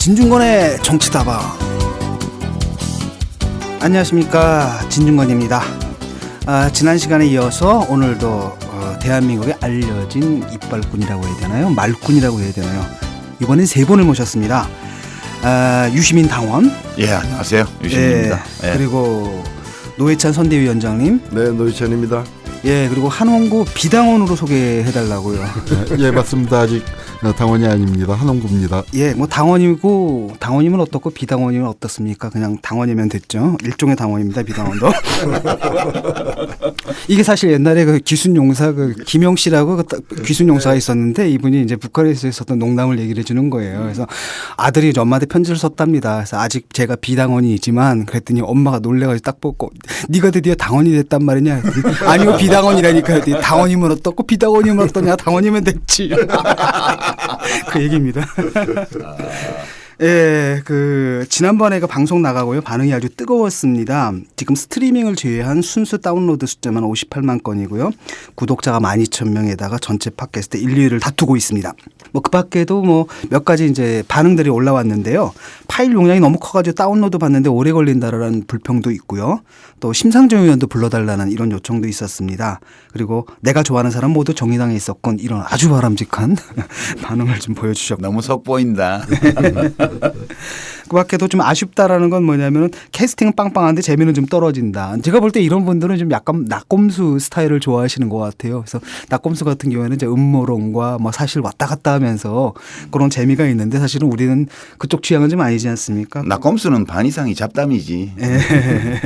진중권의 정치다방. 안녕하십니까, 진중권입니다. 지난 시간에 이어서 오늘도 대한민국에 알려진 이빨꾼이라고 해야 되나요? 말꾼이라고 해야 되나요? 이번엔 세 분을 모셨습니다. 유시민 당원. 예, 안녕하세요. 유시민입니다. 예, 그리고 노회찬 선대위원장님. 네, 노회찬입니다. 예, 그리고 한홍구 비당원으로 소개해달라고요. 예, 맞습니다. 아직 당원이 아닙니다. 한홍구입니다. 예, 뭐 당원이고 당원이면 어떻고 비당원이면 어떻습니까? 그냥 당원이면 됐죠. 일종의 당원입니다. 비당원도. 이게 사실 옛날에 그 귀순용사 그 김영 씨라고 그 귀순용사가 있었는데 이분이 이제 북한에서 있었던 농담을 얘기를 해주는 거예요. 그래서 아들이 엄마한테 편지를 썼답니다. 그래서 아직 제가 비당원이지만 그랬더니 엄마가 놀래가지고 딱 보고 네가 드디어 당원이 됐단 말이냐? 아니요, 비당원이라니까요. 당원이면 어떻고 비당원이면 어떠냐? 당원이면 됐지. 그 얘기입니다. 예, 지난번에 그 방송 나가고요. 반응이 아주 뜨거웠습니다. 지금 스트리밍을 제외한 순수 다운로드 숫자만 58만 건이고요. 구독자가 12,000명에다가 전체 팟캐스트 1, 2위를 다투고 있습니다. 뭐 그 밖에도 뭐 몇 가지 이제 반응들이 올라왔는데요. 파일 용량이 너무 커가지고 다운로드 받는데 오래 걸린다라는 불평도 있고요. 또 심상정 의원도 불러달라는 이런 요청도 있었습니다. 그리고 내가 좋아하는 사람 모두 정의당에 있었건 이런 아주 바람직한 반응을 좀 보여주셨고. 너무 속보인다. 그 밖에도 좀 아쉽다라는 건 뭐냐면은 캐스팅은 빵빵한데 재미는 좀 떨어진다. 제가 볼 때 이런 분들은 좀 약간 낙곰수 스타일을 좋아하시는 것 같아요. 그래서 낙곰수 같은 경우에는 이제 음모론과 뭐 사실 왔다 갔다 하면서 그런 재미가 있는데 사실은 우리는 그쪽 취향은 좀 아니지 않습니까? 낙검수는 반 이상이 잡담이지. 예.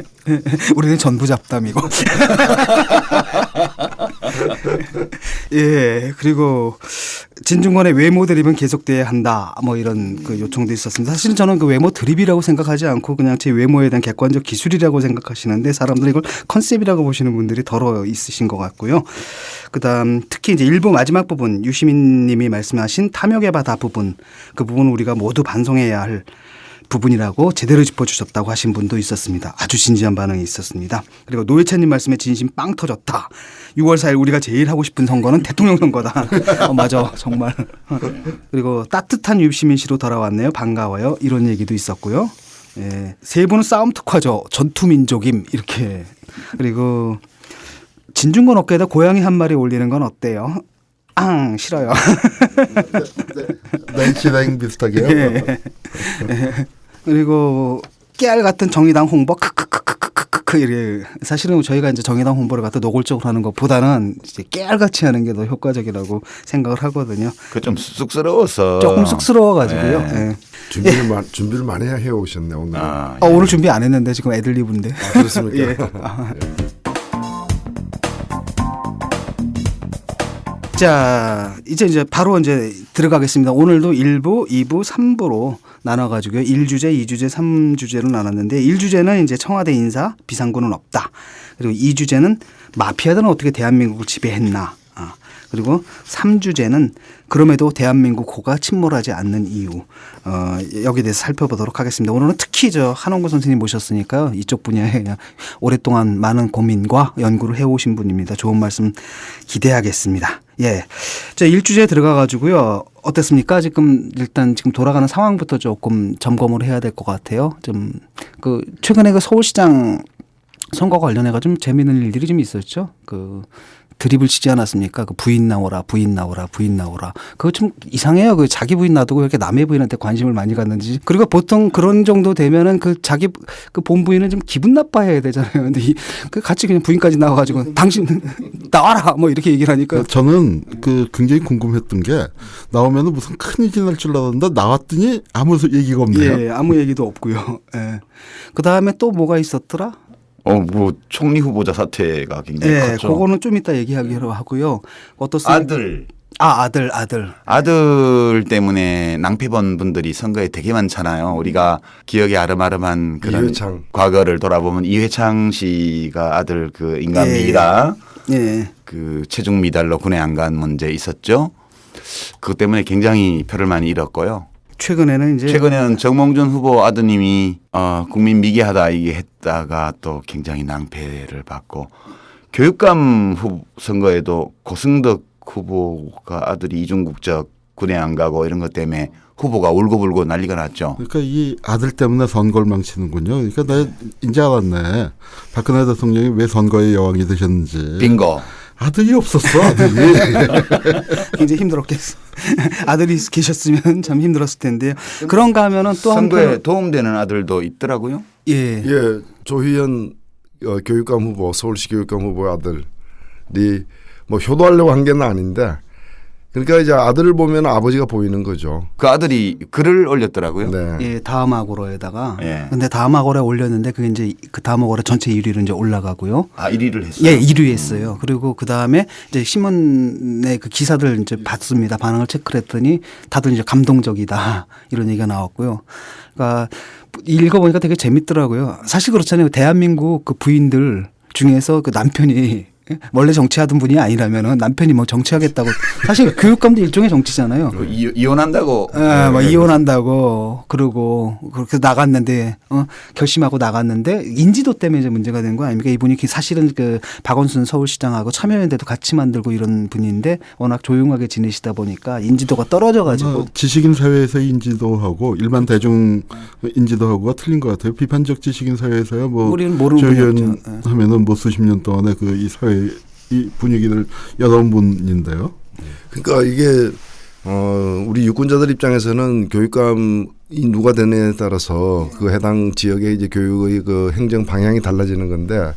우리는 전부 잡담이고. 예, 그리고 진중권의 외모 드립은 계속돼야 한다. 뭐 이런 그 요청도 있었습니다. 사실 저는 그 외모 드립이라고 생각하지 않고 그냥 제 외모에 대한 객관적 기술이라고 생각하시는데 사람들이 이걸 컨셉이라고 보시는 분들이 더러 있으신 것 같고요. 그다음 특히 이제 일부 마지막 부분 유시민 님이 말씀하신 탐욕의 바다 부분, 그 부분은 우리가 모두 반성해야 할 부분이라고 제대로 짚어주셨다고 하신 분도 있었습니다. 아주 진지한 반응이 있었습니다. 그리고 노회찬님 말씀에 진심 빵 터졌다. 6월 4일 우리가 제일 하고 싶은 선거는 대통령 선거다. 맞아, 정말. 그리고 따뜻한 유시민 씨로 돌아왔네요. 반가워요. 이런 얘기도 있었고요. 예, 세 분은 싸움 특화죠. 전투민족임 이렇게. 그리고 진중권 어깨에다 고양이 한 마리 올리는 건 어때요? 싫어요. 낸시랭 비슷하게요. 예. 그리고 깨알 같은 정의당 홍보 크크크크크크크 이래. 사실은 저희가 이제 정의당 홍보를 갖다 노골적으로 하는 것보다는 이제 깨알같이 하는 게 더 효과적이라고 생각을 하거든요. 그 좀 쑥스러워서. 조금 쑥스러워가지고요. 네. 예. 준비를 많이 해오셨네 오늘. 오늘 준비 안 했는데 지금 애들리브인데. 그렇습니까? 예. 자, 이제 바로 이제 들어가겠습니다. 오늘도 1부, 2부, 3부로 나눠가지고요. 1주제, 2주제, 3주제로 나눴는데 1주제는 이제 청와대 인사, 비상구는 없다. 그리고 2주제는 마피아들은 어떻게 대한민국을 지배했나. 그리고 3주제는 그럼에도 대한민국 호가 침몰하지 않는 이유. 여기에 대해서 살펴보도록 하겠습니다. 오늘은 특히 한홍구 선생님 모셨으니까요. 이쪽 분야에 그냥 오랫동안 많은 고민과 연구를 해오신 분입니다. 좋은 말씀 기대하겠습니다. 예. 자, 1주제에 들어가 가지고요. 어땠습니까? 일단 지금 돌아가는 상황부터 조금 점검을 해야 될 것 같아요. 최근에 서울시장 선거 관련해가 좀 재미있는 일들이 좀 있었죠. 드립을 치지 않았습니까? 부인 나오라. 그거 좀 이상해요. 자기 부인 놔두고 이렇게 남의 부인한테 관심을 많이 갖는지. 그리고 보통 그런 정도 되면은 자기 본부인은 좀 기분 나빠해야 되잖아요. 근데 같이 그냥 부인까지 나와가지고 당신 나와라 뭐 이렇게 얘기를 하니까. 저는 굉장히 궁금했던 게 나오면은 무슨 큰일이 날 줄 알았는데 나왔더니 아무 얘기가 없네요. 예, 아무 얘기도 없고요. 예. 그 다음에 또 뭐가 있었더라? 뭐 총리 후보자 사태가 굉장히 컸죠. 그거는 좀 이따 얘기하기로 하고요. 어떻습니까? 아들 때문에 낭패본 분들이 선거에 되게 많잖아요. 우리가 기억에 아름아름한 그런 이회창. 과거를 돌아보면 이회창 씨가 아들 인간 미라 체중 미달로 군에 안 간 문제 있었죠. 그것 때문에 굉장히 표를 많이 잃었고요. 최근에는 정몽준 후보 아드님이 국민 미개하다 이게 했다가 또 굉장히 낭패를 받고 교육감 선거에도 고승덕 후보가 아들이 이중국적 군에 안 가고 이런 것 때문에 후보가 울고불고 난리가 났죠. 그러니까 이 아들 때문에 선거를 망치는군요. 그러니까 내가 이제 알았네. 박근혜 대통령이 왜 선거의 여왕이 되셨는지. 빙고. 아들이 없었어. 아들이. 굉장히 힘들었겠어. 아들이 계셨으면 참 힘들었을 텐데요. 그런가 하면은 또 선거에 한편 도움되는 아들도 있더라고요. 예. 예, 조희연 교육감 후보, 서울시 교육감 후보의 아들이 뭐 효도하려고 한 게 아닌데, 그러니까 이제 아들을 보면 아버지가 보이는 거죠. 그 아들이 글을 올렸더라고요. 네. 예, 다음하고로에다가. 예. 근데 다음하고로에 올렸는데 그게 이제 그 다음하고로 전체 1위로 이제 올라가고요. 아 1위를 했어요. 예, 1위 했어요. 그리고 그 다음에 이제 신문의 그 기사들 이제 봤습니다. 반응을 체크를 했더니 다들 이제 감동적이다 이런 얘기가 나왔고요. 그러니까 읽어보니까 되게 재밌더라고요. 사실 그렇잖아요. 대한민국 그 부인들 중에서 그 남편이 원래 정치하던 분이 아니라면은 남편이 뭐 정치하겠다고 사실 교육감도 일종의 정치잖아요. 그 이혼한다고. 뭐 이혼한다고 그러고 그렇게 나갔는데 결심하고 나갔는데 인지도 때문에 이제 문제가 된 거 아닙니까? 이분이 사실은 그 박원순 서울시장하고 참여연대도 같이 만들고 이런 분인데 워낙 조용하게 지내시다 보니까 인지도가 떨어져가지고 지식인 사회에서의 인지도하고 일반 대중 인지도하고가 틀린 것 같아요. 비판적 지식인 사회에서야 뭐 우리는 모르는 조희연 분이었죠. 하면은 뭐 수십 년 동안에 그 이 사회 이 분위기를 열어온 분인데요. 그러니까 이게 우리 유권자들 입장에서는 교육감이 누가 되느냐에 따라서 그 해당 지역의 이제 교육의 그 행정 방향이 달라지는 건데,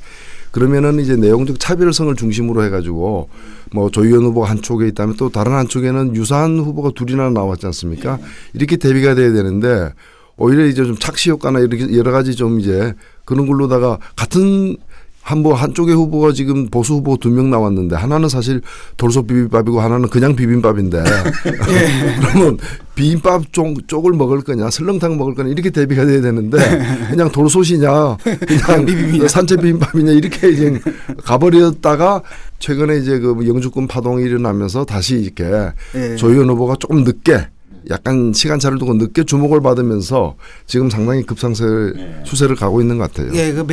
그러면은 이제 내용적 차별성을 중심으로 해가지고 뭐 조희연 후보가 한쪽에 있다면 또 다른 한쪽에는 유사한 후보가 둘이나 나왔지 않습니까? 이렇게 대비가 돼야 되는데 오히려 이제 좀 착시 효과나 이렇게 여러 가지 좀 이제 그런 걸로다가 같은 한쪽의 후보가 지금 보수 후보 2명 나왔는데 하나는 사실 돌솥 비빔밥이고 하나는 그냥 비빔밥인데 그러면 비빔밥 쪽을 먹을 거냐 설렁탕 먹을 거냐 이렇게 대비가 돼야 되는데 그냥 돌솥이냐 그냥 산채 비빔밥이냐 이렇게 이제 가버렸다가 최근에 이제 그 영주권 파동이 일어나면서 다시 이렇게 조희연 후보가 조금 늦게 약간 시간차를 두고 늦게 주목을 받으면서 지금 상당히 급상승 추세를 가고 있는 것 같아요. 예, 그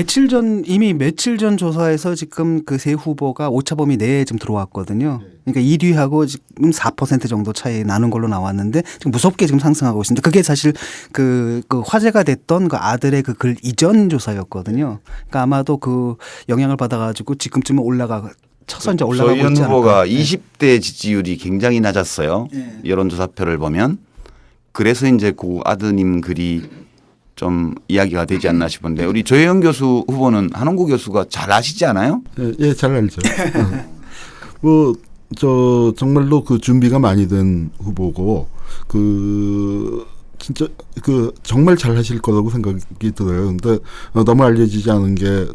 이미 며칠 전 조사에서 지금 그 세 후보가 오차범위 내에 좀 들어왔거든요. 그러니까 1위하고 지금 4% 정도 차이 나는 걸로 나왔는데 지금 무섭게 지금 상승하고 있습니다. 그게 사실 그 화제가 됐던 그 아들의 그 글 이전 조사였거든요. 그러니까 아마도 그 영향을 받아가지고 지금쯤은 쳐서 이제 올라가고 있지 않을까. 조희연 후보가 20대 지지율이 굉장히 낮았어요. 여론조사표를 보면. 그래서 이제 그 아드님 글이 좀 이야기가 되지 않나 싶은데 우리 조혜영 교수 후보는 한홍구 교수가 잘 아시지 않아요? 예, 잘 알죠. 뭐 정말로 그 준비가 많이 된 후보고 진짜 정말 잘 하실 거라고 생각이 들어요. 근데 너무 알려지지 않은 게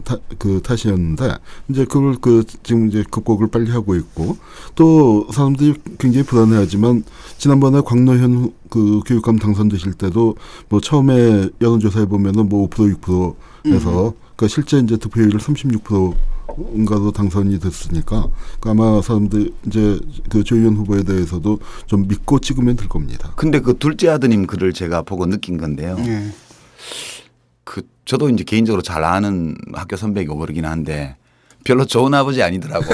탓이었는데 이제 그걸 지금 이제 극복을 빨리 하고 있고 또 사람들이 굉장히 불안해하지만 지난번에 광노현 그 교육감 당선되실 때도 뭐 처음에 여론조사에 보면은 뭐 5% 6%에서 그러니까 실제 이제 득표율을 36%인가로 당선이 됐으니까 아마 사람들 이제 그 조희연 후보에 대해서도 좀 믿고 찍으면 될 겁니다. 근데 그 둘째 아드님 글을 제가 보고 느낀 건데요. 저도 이제 개인적으로 잘 아는 학교 선배이고 그러긴 한데 별로 좋은 아버지 아니더라고.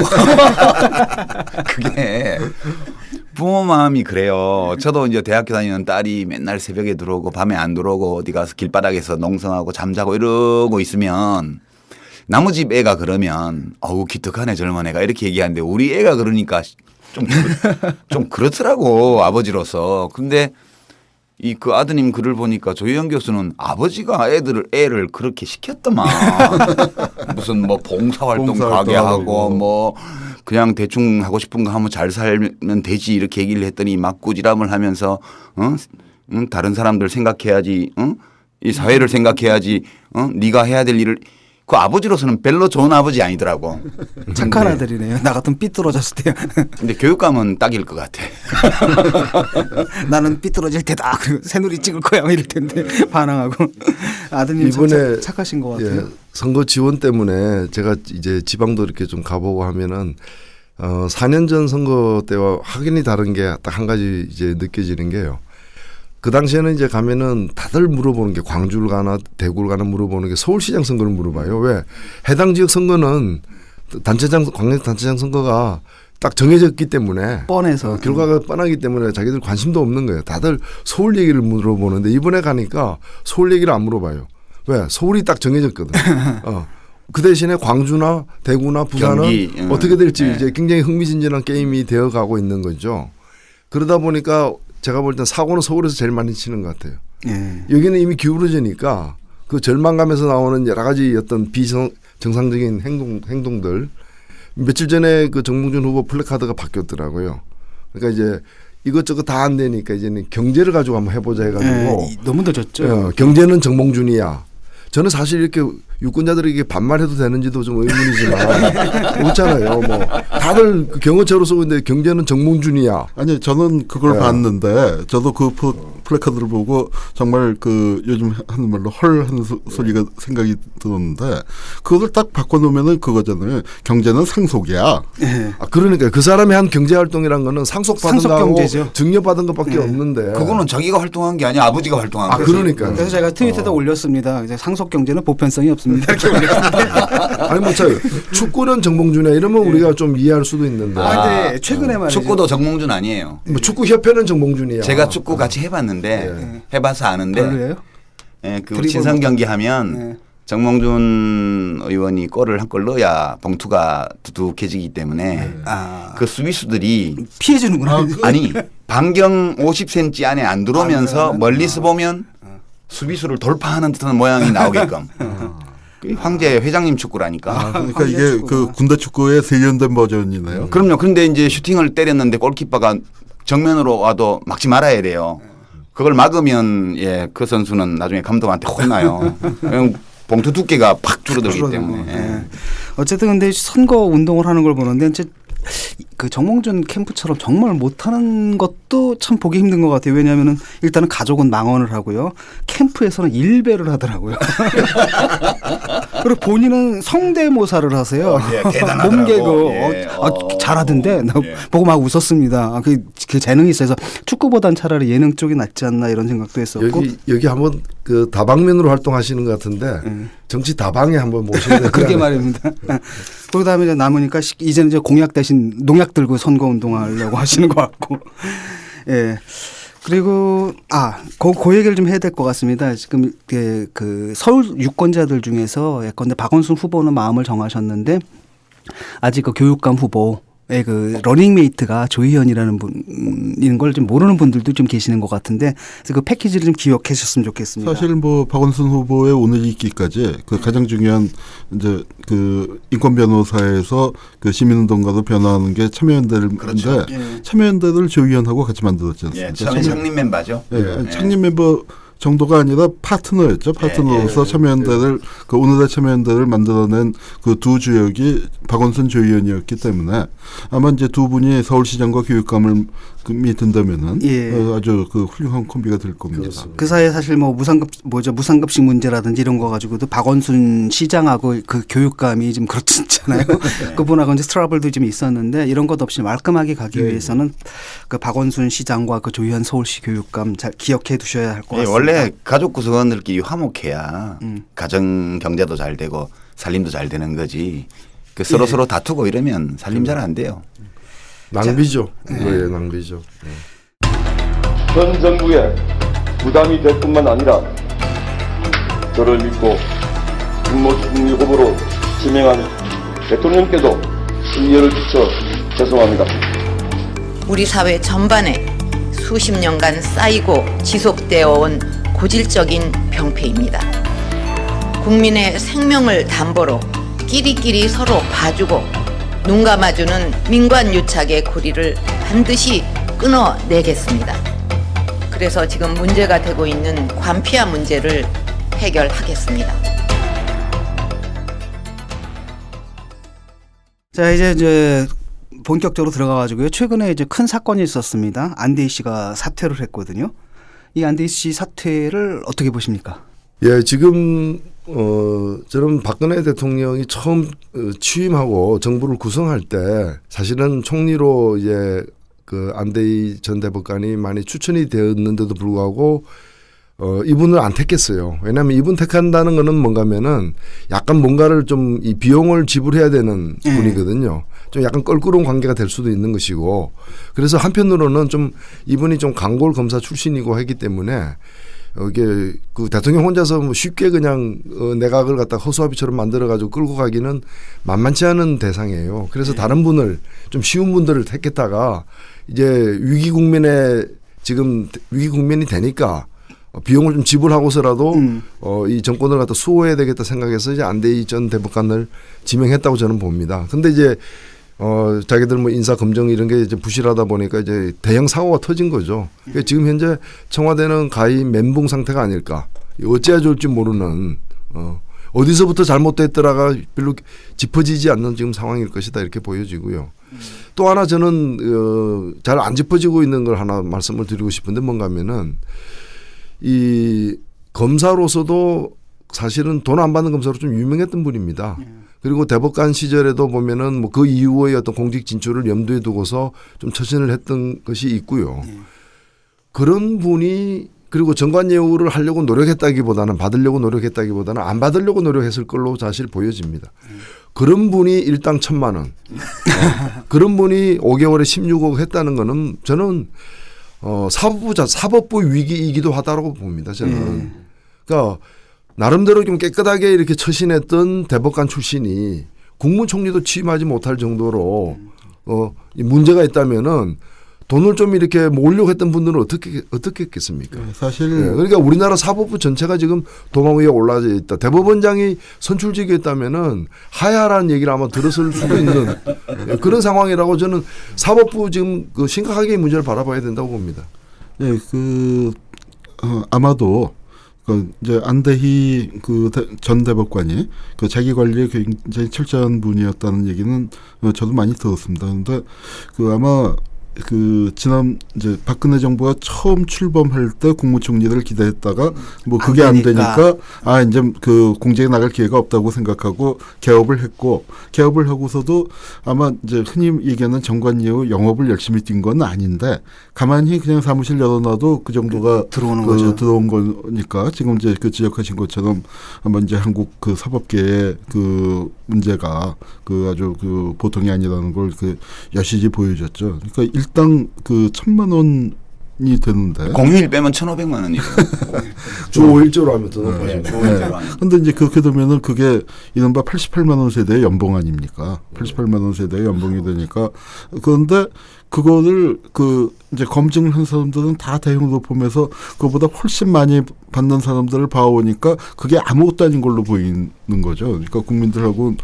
그게 부모 마음이 그래요. 저도 이제 대학교 다니는 딸이 맨날 새벽에 들어오고 밤에 안 들어오고 어디 가서 길바닥에서 농성하고 잠자고 이러고 있으면 나무 집 애가 그러면 어우 기특하네 젊은 애가 이렇게 얘기하는데 우리 애가 그러니까 좀 그렇더라고 아버지로서. 근데 그 아드님 글을 보니까 조희연 교수는 아버지가 애를 그렇게 시켰더만 무슨 뭐 봉사활동 가게 하고 뭐 그냥 대충 하고 싶은 거 하면 잘 살면 되지 이렇게 얘기를 했더니 막 꾸지람을 하면서 다른 사람들 생각해야지 이 사회를 생각해야지 네가 해야 될 일을 그 아버지로서는 별로 좋은 아버지 아니더라고. 착한 아들이네요. 나 같으면 삐뚤어졌을 때요. 근데 교육감은 딱일 것 같아. 나는 삐뚤어질 테다. 그리고 새누리 찍을 거야. 이럴 텐데 반항하고. 아드님 이번에 착하신 것 같아요. 예, 선거 지원 때문에 제가 이제 지방도 이렇게 좀 가보고 하면은 4년 전 선거 때와 확연히 다른 게 딱 한 가지 이제 느껴지는 게요. 그 당시에는 이제 가면은 다들 물어보는 게 광주를 가나 대구를 가나 물어보는 게 서울시장 선거를 물어봐요. 왜? 해당 지역 선거는 광역 단체장 선거가 딱 정해졌기 때문에 뻔해서 결과가 뻔하기 때문에 자기들 관심도 없는 거예요. 다들 서울 얘기를 물어보는데 이번에 가니까 서울 얘기를 안 물어봐요. 왜? 서울이 딱 정해졌거든. 그 대신에 광주나 대구나 부산은 경기, 어떻게 될지 네. 이제 굉장히 흥미진진한 게임이 되어가고 있는 거죠. 그러다 보니까 제가 볼 땐 사고는 서울에서 제일 많이 치는 것 같아요. 예. 여기는 이미 기울어지니까 그 절망감에서 나오는 여러 가지 어떤 비정상적인 행동들. 며칠 전에 그 정몽준 후보 플래카드가 바뀌었더라고요. 그러니까 이제 이것저것 다 안 되니까 이제는 경제를 가지고 한번 해보자 해가지고 너무 늦었죠. 경제는 정몽준이야. 저는 사실 이렇게 유권자들에게 반말해도 되는지도 좀 의문이지만 그렇잖아요. 뭐 다들 그 경호처로 쓰고 있는데 경제는 정몽준이야. 아니 저는 그걸 네. 봤는데 저도 그 플래카드를 보고 정말 그 요즘 하는 말로 헐 하는 소리가 생각이 들었는데 그것을 딱 바꿔놓으면은 그거잖아요. 경제는 상속이야. 예. 그러니까 그 사람이 한 경제 활동이란 거는 상속받은 상속 거하고 경제죠. 증여받은 것밖에 없는데. 그거는 자기가 활동한 게 아니야 아버지가 활동한 거지. 그러니까. 그래서 제가 트위터에 올렸습니다. 이제 상속 경제는 보편성이 없습니다. 이렇게 올렸습니다. 아니 뭐 축구는 정몽준이야 이러면 우리가 좀 이해할 수도 있는데. 근데 최근에 말이죠. 축구도 정몽준 아니에요. 뭐 축구 협회는 정몽준이야. 제가 축구 같이 해봤는데 해봐서 아는데 별로예요? 예, 그 드리블 친선 경기 하면 네. 정몽준 의원이 골을 한 골 넣어야 봉투가 두둑해지기 때문에 그 수비수들이 피해주는구나. 아니 반경 50cm 안에 안 들어오면서 들어가면? 멀리서 보면 수비수를 돌파하는 듯한 모양이 나오게끔. 그게 황제 회장님 축구라니까. 그러니까 이게 그 군대 축구의 세련된 버전이네요. 그럼요. 그런데 이제 슈팅을 때렸는데 골키퍼가 정면으로 와도 막지 말아야 돼요. 그걸 막으면 그 선수는 나중에 감독한테 혼나요. 그냥 봉투 두께가 팍 줄어들기 때문에. 예. 어쨌든 근데 선거 운동을 하는 걸 보는데 이제 그 정몽준 캠프처럼 정말 못하는 것도 참 보기 힘든 것 같아요. 왜냐하면은 일단은 가족은 망언을 하고요. 캠프에서는 일배를 하더라고요. 그리고 본인은 성대모사를 하세요. 대단하더라고. 몸개그 예. 잘하던데 나 보고 막 웃었습니다. 그 재능이 있어서 축구보단 차라리 예능 쪽이 낫지 않나 이런 생각도 했었고. 여기 한번 그 다방면으로 활동하시는 것 같은데 정치 다방에 한번 모셔야 될 그러게 말입니다. 그러다음에 이제 남으니까 이제는 이제 공약 대신 농약 들고 선거 운동하려고 하시는 것 같고. 예. 그리고 그 얘기를 좀 해야 될 것 같습니다. 지금 그 서울 유권자들 중에서 예컨대 박원순 후보는 마음을 정하셨는데 아직 그 교육감 후보의 그 러닝메이트가 조희연이라는 분인 걸 좀 모르는 분들도 좀 계시는 것 같은데 그래서 그 패키지를 좀 기억해 주셨으면 좋겠습니다. 사실 뭐 박원순 후보의 오늘 있기까지 그 가장 중요한 이제 그 인권 변호사에서 그 시민운동가로 변화하는 게 참여연대인데 그렇죠. 참여연대를 조희연하고 같이 만들었지 않습니까? 예, 처음에 창립 멤버죠. 예, 창립 멤버 정도가 아니라 파트너였죠. 파트너로서 참여연대를 그 오늘의 참여연대를 만들어낸 그 두 주역이 박원순 조희연이었기 때문에 아마 이제 두 분이 서울시장과 교육감을 든다면은 아주 그 훌륭한 콤비가 될 겁니다. 그렇습니다. 그 사이에 사실 뭐 무상급식 문제라든지 이런 거 가지고도 박원순 시장하고 그 교육감이 좀 그렇잖아요. 그분하고 이제 트러블도 좀 있었는데 이런 것 없이 말끔하게 가기 위해서는 그 박원순 시장과 그 조희연 서울시 교육감 잘 기억해 두셔야 할 것 같습니다. 원래 가족 구성원들끼리 화목해야 가정 경제도 잘 되고 살림도 잘 되는 거지. 그 서로 다투고 이러면 살림 잘 안 돼요. 낭비죠. 그거의 낭비죠. 현 정부에 부담이 될 뿐만 아니라 저를 믿고 김모춘 후보로 지명한 대통령께도 신뢰를 끼쳐 죄송합니다. 우리 사회 전반에 수십 년간 쌓이고 지속되어 온 고질적인 병폐입니다. 국민의 생명을 담보로 끼리끼리 서로 봐주고 눈 감아주는 민관유착의 고리를 반드시 끊어내겠습니다. 그래서 지금 문제가 되고 있는 관피아 문제를 해결하겠습니다. 자 이제 본격적으로 들어가가지고요. 최근에 이제 큰 사건이 있었습니다. 안대희 씨가 사퇴를 했거든요. 이 안대희 씨 사퇴를 어떻게 보십니까? 예, 지금 저는 박근혜 대통령이 처음 취임하고 정부를 구성할 때 사실은 총리로 이제 그 안대희 전 대법관이 많이 추천이 되었는데도 불구하고 이분을 안 택했어요. 왜냐하면 이분 택한다는 거는 뭔가면은 약간 뭔가를 좀 이 비용을 지불해야 되는 분이거든요. 좀 약간 껄끄러운 관계가 될 수도 있는 것이고 그래서 한편으로는 좀 이분이 좀 강골 검사 출신이고 하기 때문에 이게 그 대통령 혼자서 뭐 쉽게 그냥 내각을 갖다 허수아비처럼 만들어 가지고 끌고 가기는 만만치 않은 대상이에요. 그래서 다른 분을 좀 쉬운 분들을 택했다가 이제 위기 국면에 지금 위기 국면이 되니까 비용을 좀 지불하고서라도 이 정권을 갖다 수호해야 되겠다 생각해서 이제 안대희 전 대법관을 지명했다고 저는 봅니다. 근데 이제 자기들 뭐 인사 검증 이런 게 이제 부실하다 보니까 이제 대형 사고가 터진 거죠. 그러니까 지금 현재 청와대는 가히 멘붕 상태가 아닐까. 어찌해야 좋을지 모르는 어디서부터 잘못됐더라가 별로 짚어지지 않는 지금 상황일 것이다 이렇게 보여지고요. 또 하나 저는 잘 안 짚어지고 있는 걸 하나 말씀을 드리고 싶은데 뭔가 하면은 이 검사로서도 사실은 돈 안 받는 검사로 좀 유명했던 분입니다. 그리고 대법관 시절에도 보면은 뭐 그 이후의 어떤 공직 진출을 염두에 두고서 좀 처신을 했던 것이 있고요. 그런 분이 그리고 정관예우를 하려고 노력했다기보다는 받으려고 노력했다기보다는 안 받으려고 노력했을 걸로 사실 보여집니다. 그런 분이 일당 1,000만 원. 그런 분이 5개월에 16억 했다는 거는 저는 사법부 위기이기도 하다라고 봅니다. 저는. 그러니까 나름대로 좀 깨끗하게 이렇게 처신했던 대법관 출신이 국무총리도 취임하지 못할 정도로 문제가 있다면은 돈을 좀 이렇게 모으려고 했던 분들은 어떻게 했겠습니까? 사실 그러니까 우리나라 사법부 전체가 지금 도마 위에 올라져 있다. 대법원장이 선출직이었다면은 하야라는 얘기를 아마 들었을 수도 있는 그런 상황이라고 저는 사법부 지금 그 심각하게 문제를 바라봐야 된다고 봅니다. 네, 아마도 이제 안대희 전 대법관이 자기 관리에 굉장히 철저한 분이었다는 얘기는 저도 많이 들었습니다. 그런데 아마 지난 이제 박근혜 정부가 처음 출범할 때 국무총리를 기대했다가 뭐 그게 안 되니까 이제 공직에 나갈 기회가 없다고 생각하고 개업을 했고 개업을 하고서도 아마 이제 흔히 얘기하는 정관예우 영업을 열심히 뛴 건 아닌데 가만히 그냥 사무실 열어놔도 그 정도가 들어오는 거죠. 들어온 거니까 지금 이제 지적하신 것처럼 아마 이제 한국 사법계의 문제가 아주 보통이 아니라는 걸 여실히 보여줬죠. 그러니까 일당 1,000만 원이 되는데 공휴일 빼면 1,500만 원이에요. 주 5일제로 하면 더 높아지죠. 주 5일제로 하면. 근데 이제 그렇게 되면은 그게 이른바 88만 원 세대의 연봉 아닙니까? 88만 원 세대의 연봉이 되니까 그런데 그거를 이제 검증을 한 사람들은 다 대형 로펌에서 그거보다 훨씬 많이 받는 사람들을 봐오니까 그게 아무것도 아닌 걸로 보이는 거죠. 그러니까 국민들하고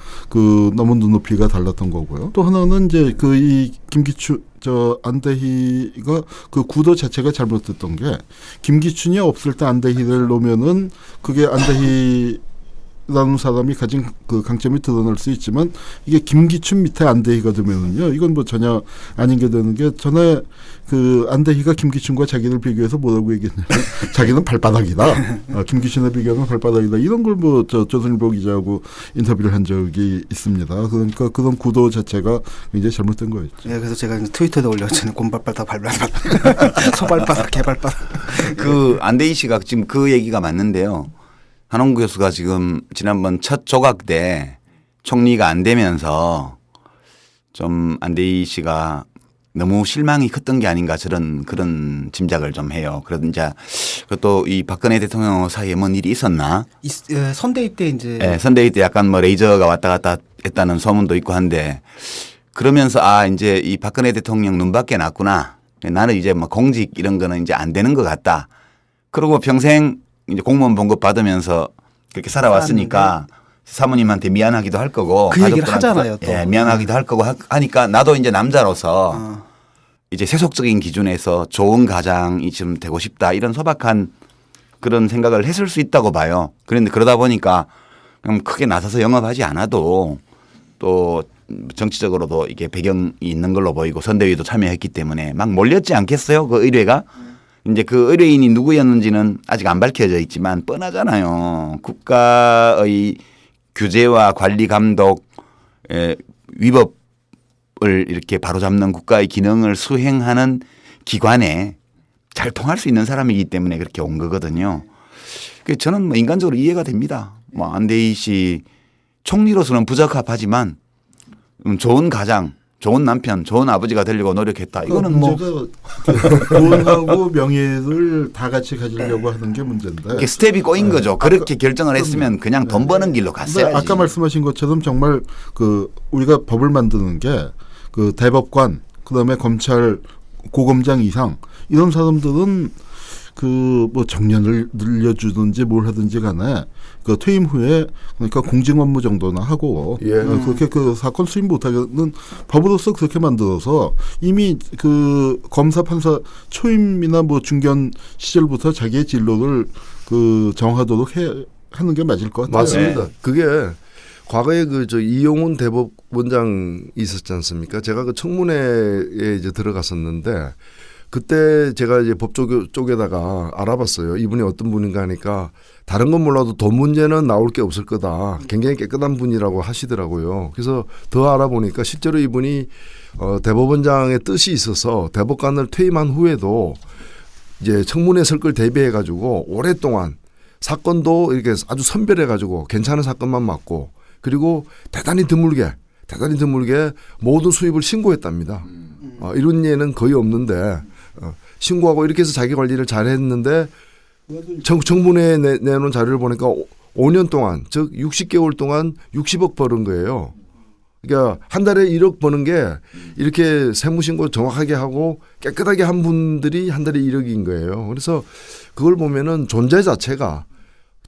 너무 눈높이가 달랐던 거고요. 또 하나는 이제 이 김기춘 안대희가 구도 자체가 잘못됐던 게 김기춘이 없을 때 안대희를 놓으면은 그게 안대희 라는 사람이 가진 강점이 드러날 수 있지만 이게 김기춘 밑에 안대희가 되면은요 이건 뭐 전혀 아닌 게 되는 게 전에 안대희가 김기춘과 자기를 비교해서 뭐라고 얘기했냐면 자기는 발바닥이다. 김기춘에 비교하면 발바닥이다. 이런 걸 뭐 조선일보 기자하고 인터뷰를 한 적이 있습니다. 그러니까 그런 구도 자체가 굉장히 잘못된 거였죠. 네, 그래서 제가 트위터에 올렸잖아요. 곰발바닥, 발바닥, 소발바닥, 개발바닥. 안대희 씨가 지금 그 얘기가 맞는데요. 한홍구 교수가 지금 지난번 첫 조각 때 총리가 안 되면서 좀 안대희 씨가 너무 실망이 컸던 게 아닌가 그런 짐작을 좀 해요. 그런데 그것도 이 박근혜 대통령 사이에 뭔 일이 있었나? 선대위 때 이제. 네, 선대위 때 약간 뭐 레이저가 왔다 갔다 했다는 소문도 있고 한데 그러면서 이제 이 박근혜 대통령 눈밖에 났구나. 나는 이제 뭐 공직 이런 거는 이제 안 되는 것 같다. 그리고 평생 이제 공무원 봉급 받으면서 그렇게 살아왔으니까 사모님한테 미안하기도 할 거고 그 얘기를 하잖아요. 또. 예, 미안하기도 할 거고 하니까 나도 이제 남자로서 이제 세속적인 기준에서 좋은 가장이 좀 되고 싶다 이런 소박한 그런 생각을 했을 수 있다고 봐요. 그런데 그러다 보니까 그럼 크게 나서서 영업하지 않아도 또 정치적으로도 이게 배경이 있는 걸로 보이고 선대위도 참여했기 때문에 막 몰렸지 않겠어요? 그 의뢰가. 이제 그 의뢰인이 누구였는지는 아직 안 밝혀져 있지만 뻔하잖아요. 국가의 규제와 관리 감독 위법을 이렇게 바로잡는 국가의 기능을 수행하는 기관에 잘 통할 수 있는 사람이기 때문에 그렇게 온 거거든요. 저는 뭐 인간적으로 이해가 됩니다. 뭐 안대희 씨 총리로서는 부적합하지만 좋은 가장 좋은 남편, 좋은 아버지가 되려고 노력했다. 이거는 뭐 돈하고 명예를 다 같이 가지려고 하는 게 문제인데. 이게 스텝이 꼬인 거죠. 그렇게 결정을 했으면 그냥 돈 버는 길로 갔어야지. 아까 말씀하신 것처럼 정말 그 우리가 법을 만드는 게 그 대법관, 그다음에 검찰 고검장 이상 이런 사람들은 그 뭐 정년을 늘려주든지 뭘 하든지 간에 그 퇴임 후에 그러니까 공직 업무 정도나 하고 그렇게 그 사건 수임 못하게는 법으로서 그렇게 만들어서 이미 그 검사 판사 초임이나 뭐 중견 시절부터 자기의 진로를 그 정하도록 하는 게 맞을 것 같아요. 맞습니다. 그게 과거에 그 저 이용훈 대법원장 있었지 않습니까? 제가 그 청문회에 이제 들어갔었는데 그때 제가 이제 법 쪽에다가 알아봤어요. 이분이 어떤 분인가 하니까 다른 건 몰라도 돈 문제는 나올 게 없을 거다. 굉장히 깨끗한 분이라고 하시더라고요. 그래서 더 알아보니까 실제로 이분이 대법원장의 뜻이 있어서 대법관을 퇴임한 후에도 이제 청문회 설 걸 대비해 가지고 오랫동안 사건도 이렇게 아주 선별해 가지고 괜찮은 사건만 맡고 그리고 대단히 드물게 모든 수입을 신고했답니다. 이런 예는 거의 없는데 신고하고 이렇게 해서 자기 관리를 잘했는데 청문회에 내놓은 자료를 보니까 5년 동안 즉 60개월 동안 60억 벌은 거예요. 그러니까 한 달에 1억 버는 게 이렇게 세무신고 정확하게 하고 깨끗하게 한 분들이 한 달에 1억인 거예요. 그래서 그걸 보면은 존재 자체가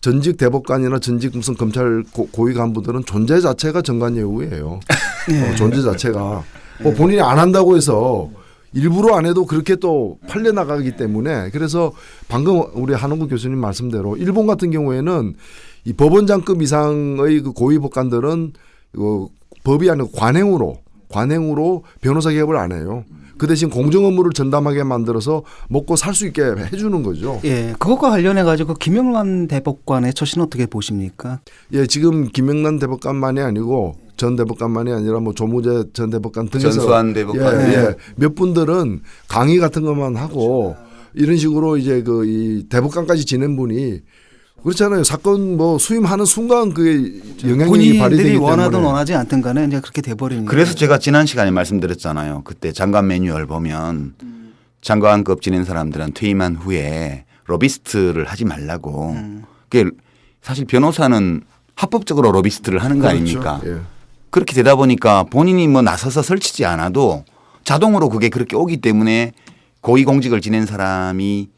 전직 대법관이나 전직 무슨 검찰 고위 간부들은 존재 자체가 정관예우예요. 존재 자체가 뭐 본인이 안 한다고 해서 일부러 안 해도 그렇게 또 팔려 나가기 때문에 그래서 방금 우리 한홍구 교수님 말씀대로 일본 같은 경우에는 이 법원장급 이상의 그 고위 법관들은 법이 아니고 관행으로 변호사 개업을 안 해요. 그 대신 공정 업무를 전담하게 만들어서 먹고 살 수 있게 해주는 거죠. 예, 그것과 관련해 가지고 김영란 대법관의 처신 어떻게 보십니까? 예, 지금 김영란 대법관만이 아니고 전 대법관만이 아니라 뭐 조무재 전 대법관 등에서 전수환 대법관 몇 분들은 강의 같은 것만 하고 이런 식으로 이제 그 이 대법관까지 지낸 분이 그렇잖아요. 사건 뭐 수임하는 순간 그게 영향력이 발휘되기 본인들이 때문에 원하든 원하지 않든 간에 이제 그렇게 돼버리니까. 그래서 제가 지난 시간에 말씀드렸잖아요. 그때 장관 매뉴얼 보면 장관급 지낸 사람들은 퇴임한 후에 로비스트를 하지 말라고. 그게 사실 변호사는 합법적으로 로비스트를 하는 거 아닙니까? 예. 그렇게 되다 보니까 본인이 뭐 나서서 설치지 않아도 자동으로 그게 그렇게 오기 때문에 고위공직을 지낸 사람이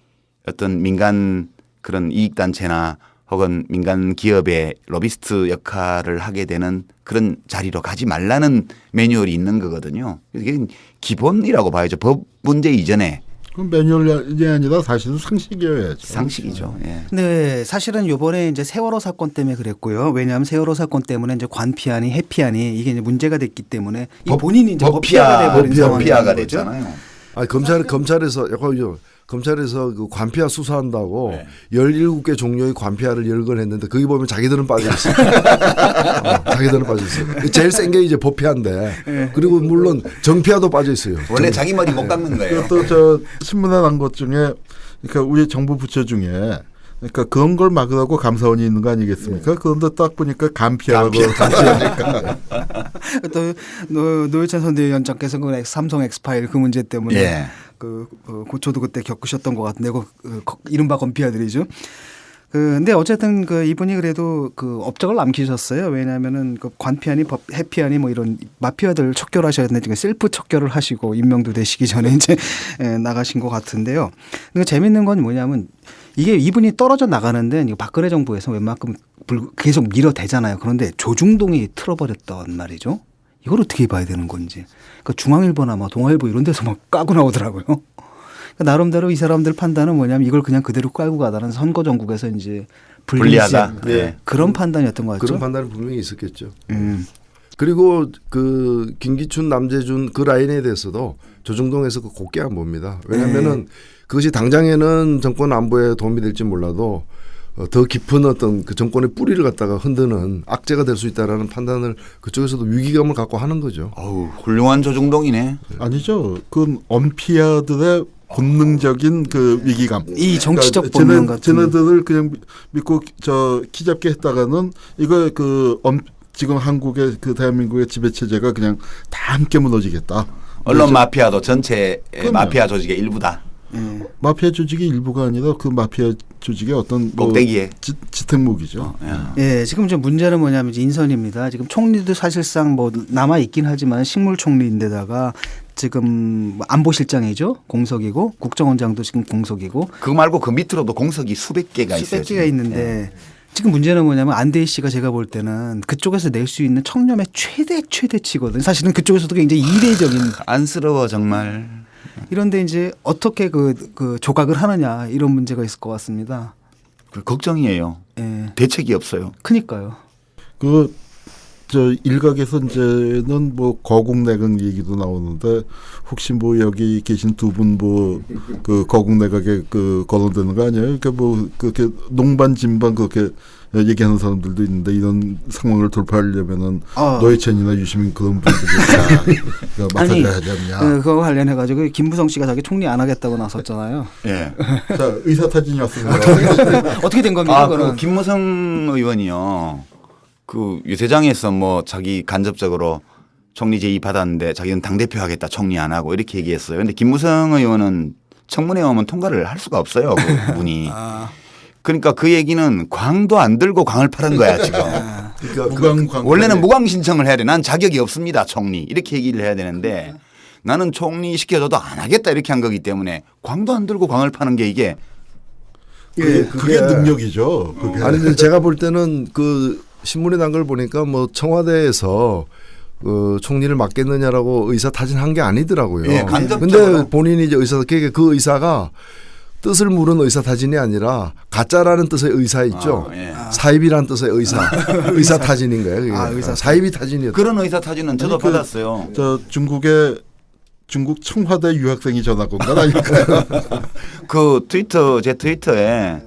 어떤 민간 그런 이익단체나 혹은 민간 기업의 로비스트 역할을 하게 되는 그런 자리로 가지 말라는 매뉴얼이 있는 거거든요. 이게 기본이라고 봐야죠. 법 문제 이전에. 그럼 매뉴얼이 아니라 사실은 상식이어야죠. 상식이죠. 예. 근데 사실은 요번에 이제 세월호 사건 때문에 그랬고요. 왜냐하면 세월호 사건 때문에 이제 관피안이 해피안이 이게 이제 문제가 됐기 때문에 이 본인이 이제 법피아가 돼버린 상황이 법피아가 거죠. 됐잖아요. 아니 검찰에서 약간 검찰에서 그 관피아 수사한다고 17개 종류의 관피아를 열거했는데 거기 보면 자기들은 빠져 있어요. 자기들은 빠져 있어요. 제일 센 게 이제 법피아인데 그리고 물론 정피아도 빠져 있어요. 원래 자기 머리 못 깎는 거예요. 또 저 신문에 난 것 중에 그러니까 우리 정부 부처 중에 그러니까 그런 걸 막으라고 감사원이 있는 거 아니겠습니까? 그런데 딱 보니까 간피하고 또 노회찬 선대위원장께서 그 삼성 엑스파일 그 문제 때문에 예. 저도 그때 겪으셨던 것 같은데 이른바 건피아들이죠. 근데 어쨌든 그 이분이 그래도 그 업적을 남기셨어요. 왜냐하면은 그 관피안이 해피안이 뭐 이런 마피아들 척결하셨는데 지금 셀프 척결을 하시고 임명도 되시기 전에 이제 나가신 것 같은데요. 근데 재밌는 건 뭐냐면 이게 이분이 떨어져 나가는데 박근혜 정부에서 웬만큼 계속 밀어대잖아요. 그런데 조중동이 틀어버렸단 말이죠. 이걸 어떻게 봐야 되는 건지. 그러니까 중앙일보나 뭐 동아일보 이런 데서 막 까고 나오더라고요. 그러니까 나름대로 이 사람들 판단은 뭐냐면 이걸 그냥 그대로 깔고 가다는 선거 전국에서 이제 불리하다. 네. 그런 판단이었던 것 같죠. 그런 판단은 분명히 있었겠죠. 그리고 그 김기춘, 남재준 그 라인에 대해서도 조중동에서 그 곱게 안 봅니다. 왜냐하면은 그것이 당장에는 정권 안보에 도움이 될지 몰라도 더 깊은 어떤 그 정권의 뿌리를 갖다가 흔드는 악재가 될 수 있다라는 판단을 그쪽에서도 위기감을 갖고 하는 거죠. 어우, 훌륭한 조중동이네. 아니죠. 그건 언피아들의 본능적인 그 위기감. 이 정치적 본능 같은. 쟤네들을 그냥 믿고 저 키잡게 했다가는 이거 그 지금 한국의 그 대한민국의 지배 체제가 그냥 다 함께 무너지겠다. 언론 마피아도 전체 그럼요. 마피아 조직의 일부다. 마피아 조직이 일부가 아니라 그 마피아 조직의 어떤 꼭대기에. 지탱목이죠. 예, 지금 좀 문제는 뭐냐면 이제 인선입니다. 지금 총리도 사실상 뭐 남아 있긴 하지만 식물 총리인데다가 지금 안보실장이죠, 공석이고 국정원장도 지금 공석이고 그거 말고 그 밑으로도 공석이 수백 개가 있어요. 수백 개가 지금. 있는데 지금 문제는 뭐냐면 안대희 씨가 제가 볼 때는 그쪽에서 낼 수 있는 청렴의 최대치거든. 사실은 그쪽에서도 굉장히 이례적인. 안쓰러워 정말. 이런데 이제 어떻게 그 조각을 하느냐 이런 문제가 있을 것 같습니다. 그 걱정이에요. 예. 대책이 없어요. 그니까요. 저 일각에서 이제는 뭐 거국내각 얘기도 나오는데 혹시 뭐 여기 계신 두 분 뭐 그 거국내각에 그 거론되는 거 아니에요? 그러니까 뭐 그렇게 농반 진반 그렇게 얘기하는 사람들도 있는데 이런 상황을 돌파하려면은 노회찬이나 유시민 그런 분들이 맡아줘야 하지 않냐. 그거 관련해 가지고 김부성 씨가 자기 총리 안 하겠다고 나섰잖아요. 예. 자 의사 타진이 왔습니다. 어떻게 된 겁니까? 그 김무성 의원이요. 그 유세장에서 뭐 자기 간접적으로 총리 제의 받았는데 자기는 당대표 하겠다 총리 안 하고 이렇게 얘기했어요. 근데 김무성 의원은 청문회 오면 통과를 할 수가 없어요. 그분이. 그러니까 그 얘기는 광도 안 들고 광을 파는 거야 지금. 그러니까 원래는 무광 신청을 해야 돼. 난 자격이 없습니다 총리 이렇게 얘기를 해야 되는데 나는 총리 시켜줘도 안 하겠다 이렇게 한 거기 때문에 광도 안 들고 광을 파는 게 이게. 그게 능력이죠. 그게. 아니 근데 제가 볼 때는 그 신문에 난 걸 보니까 뭐 청와대에서 그 총리를 맡겠느냐라고 의사 타진한 게 아니더라고요. 예, 간접적으로. 근데 본인이 이제 그 의사가 뜻을 물은 의사 타진이 아니라 가짜라는 뜻의 의사 있죠. 예. 사입이라는 뜻의 의사 타진인 거예요. 그게. 의사 사입이 타진이었죠. 그런 의사 타진은 저도 아니, 받았어요. 저 중국 청와대 유학생이 전학 온 건 아닐까요? 그 제 트위터에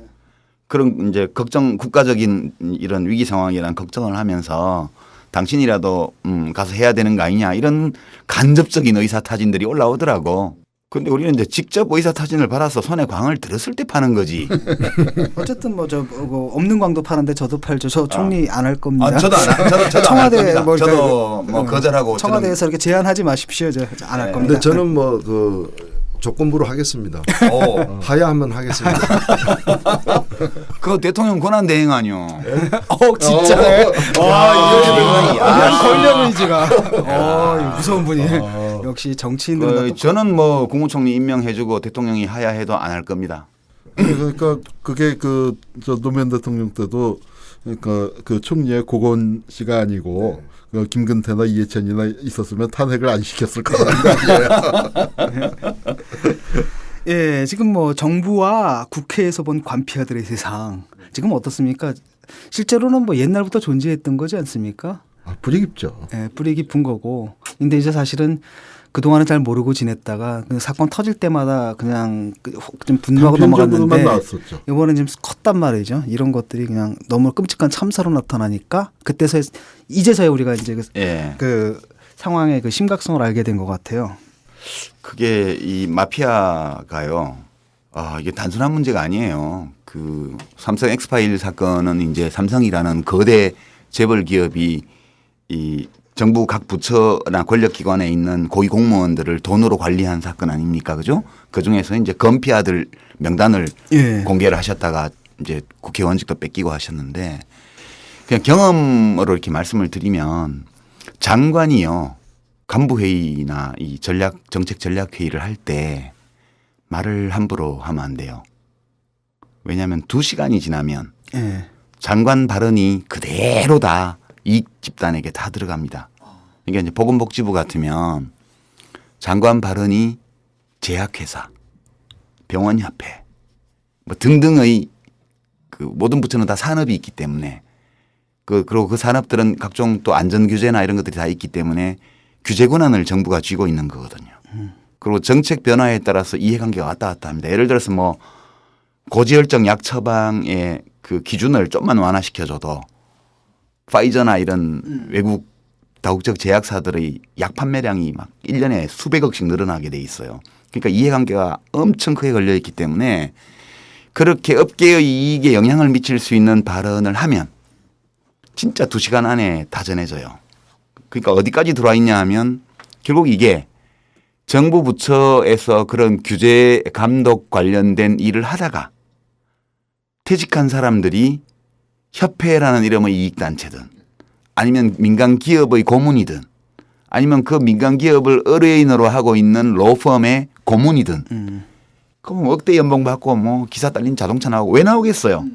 그런 이제 국가적인 이런 위기 상황이란 걱정을 하면서 당신이라도 가서 해야 되는 거 아니냐 이런 간접적인 의사 타진들이 올라오더라고. 근데 우리는 이제 직접 의사 타진을 받아서 손에 광을 들었을 때 파는 거지. 어쨌든 뭐 없는 광도 파는데 저도 팔죠. 저 총리 안 할 겁니다. 저도 안 저도 청와대 안 합니다. 뭐 저도 뭐 거절하고 청와대에서 이렇게 제안하지 마십시오. 저 안 할 겁니다. 근데 저는 뭐 그 조건부로 하겠습니다. 하야하면 하겠습니다. 그 대통령 권한 대행 아니요. 진짜네. 아, 권력 의지가. 무서운 분이. 역시 정치인들은 저는 뭐 국무총리 임명해주고 대통령이 하야해도 안 할 겁니다. 그러니까 그게 저 노무현 대통령 때도 그러니까 그 총리의 고건 씨가 아니고 그 김근태나 이해찬이나 있었으면 탄핵을 안 시켰을 거라는 거예요. 예, 지금 뭐 정부와 국회에서 본 관피아들의 세상 지금 어떻습니까? 실제로는 뭐 옛날부터 존재했던 거지 않습니까? 뿌리 깊죠. 예, 뿌리 깊은 거고. 근데 이제 사실은 그동안은 잘 모르고 지냈다가 그 사건 터질 때마다 그냥 좀 분노하고 넘어갔는데 나왔었죠. 이번엔 좀 컸단 말이죠. 이런 것들이 그냥 너무 끔찍한 참사로 나타나니까 그때서 이제서야 우리가 이제 그 상황의 그 심각성을 알게 된 것 같아요. 그게 이 마피아가요. 이게 단순한 문제가 아니에요. 그 삼성 엑스파일 사건은 이제 삼성이라는 거대 재벌 기업이 이 정부 각 부처나 권력기관에 있는 고위 공무원들을 돈으로 관리한 사건 아닙니까? 그죠? 그 중에서 이제 건피아들 명단을 공개를 하셨다가 이제 국회의원직도 뺏기고 하셨는데 그냥 경험으로 이렇게 말씀을 드리면 장관이요. 간부회의나 이 정책 전략 회의를 할 때 말을 함부로 하면 안 돼요. 왜냐하면 2시간이 지나면 장관 발언이 그대로 다 이익 집단에게 다 들어갑니다. 그러니까 이제 보건복지부 같으면 장관 발언이 제약회사, 병원협회 뭐 등등의 그 모든 부처는 다 산업이 있기 때문에 그리고 그 산업들은 각종 또 안전규제나 이런 것들이 다 있기 때문에 규제 권한을 정부가 쥐고 있는 거거든요. 그리고 정책 변화에 따라서 이해관계가 왔다 갔다 합니다. 예를 들어서 뭐 고지혈증 약 처방의 그 기준을 좀만 완화시켜줘도 파이저나 이런 외국 다국적 제약사들의 약 판매량이 막 1년에 수백억씩 늘어나게 돼 있어요. 그러니까 이해관계가 엄청 크게 걸려 있기 때문에 그렇게 업계의 이익에 영향을 미칠 수 있는 발언을 하면 진짜 2시간 안에 다 전해져요. 그러니까 어디까지 들어와 있냐 하면 결국 이게 정부 부처에서 그런 규제 감독 관련된 일을 하다가 퇴직한 사람들이 협회라는 이름의 이익단체든 아니면 민간 기업의 고문이든 아니면 그 민간 기업을 의뢰인으로 하고 있는 로펌의 고문이든 그럼 억대 연봉 받고 뭐 기사 딸린 자동차 나오고 왜 나오겠어요?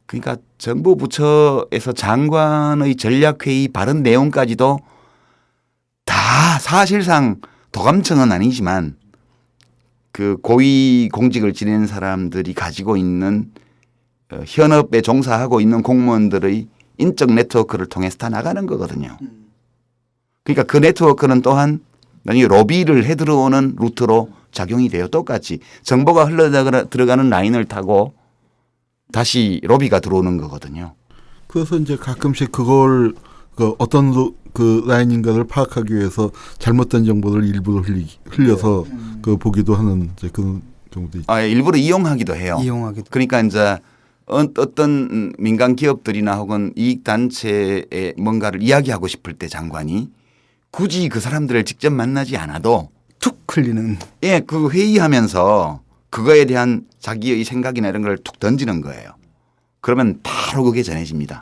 그러니까 정부 부처에서 장관의 전략회의 발언 내용까지도 다 사실상 도감청은 아니지만 그 고위 공직을 지내는 사람들이 가지고 있는 현업에 종사하고 있는 공무원들의 인적 네트워크를 통해서 다 나가는 거거든요. 그러니까 그 네트워크는 또한 만약에 로비를 해 들어오는 루트로 작용이 돼요. 똑같이 정보가 흘러 들어가는 라인을 타고 다시 로비가 들어오는 거거든요. 그래서 이제 가끔씩 그걸 그 어떤 그 라인인가를 파악하기 위해서 잘못된 정보를 일부러 흘려서 그 보기도 하는 이제 그런 경우도 있죠. 일부러 이용하기도 해요. 이용하기도. 그러니까 이제 어떤 민간 기업들이나 혹은 이익 단체에 뭔가를 이야기하고 싶을 때 장관이 굳이 그 사람들을 직접 만나지 않아도 툭 흘리는. 예, 그 회의하면서 그거에 대한 자기의 생각이나 이런 걸 툭 던지는 거예요. 그러면 바로 그게 전해집니다.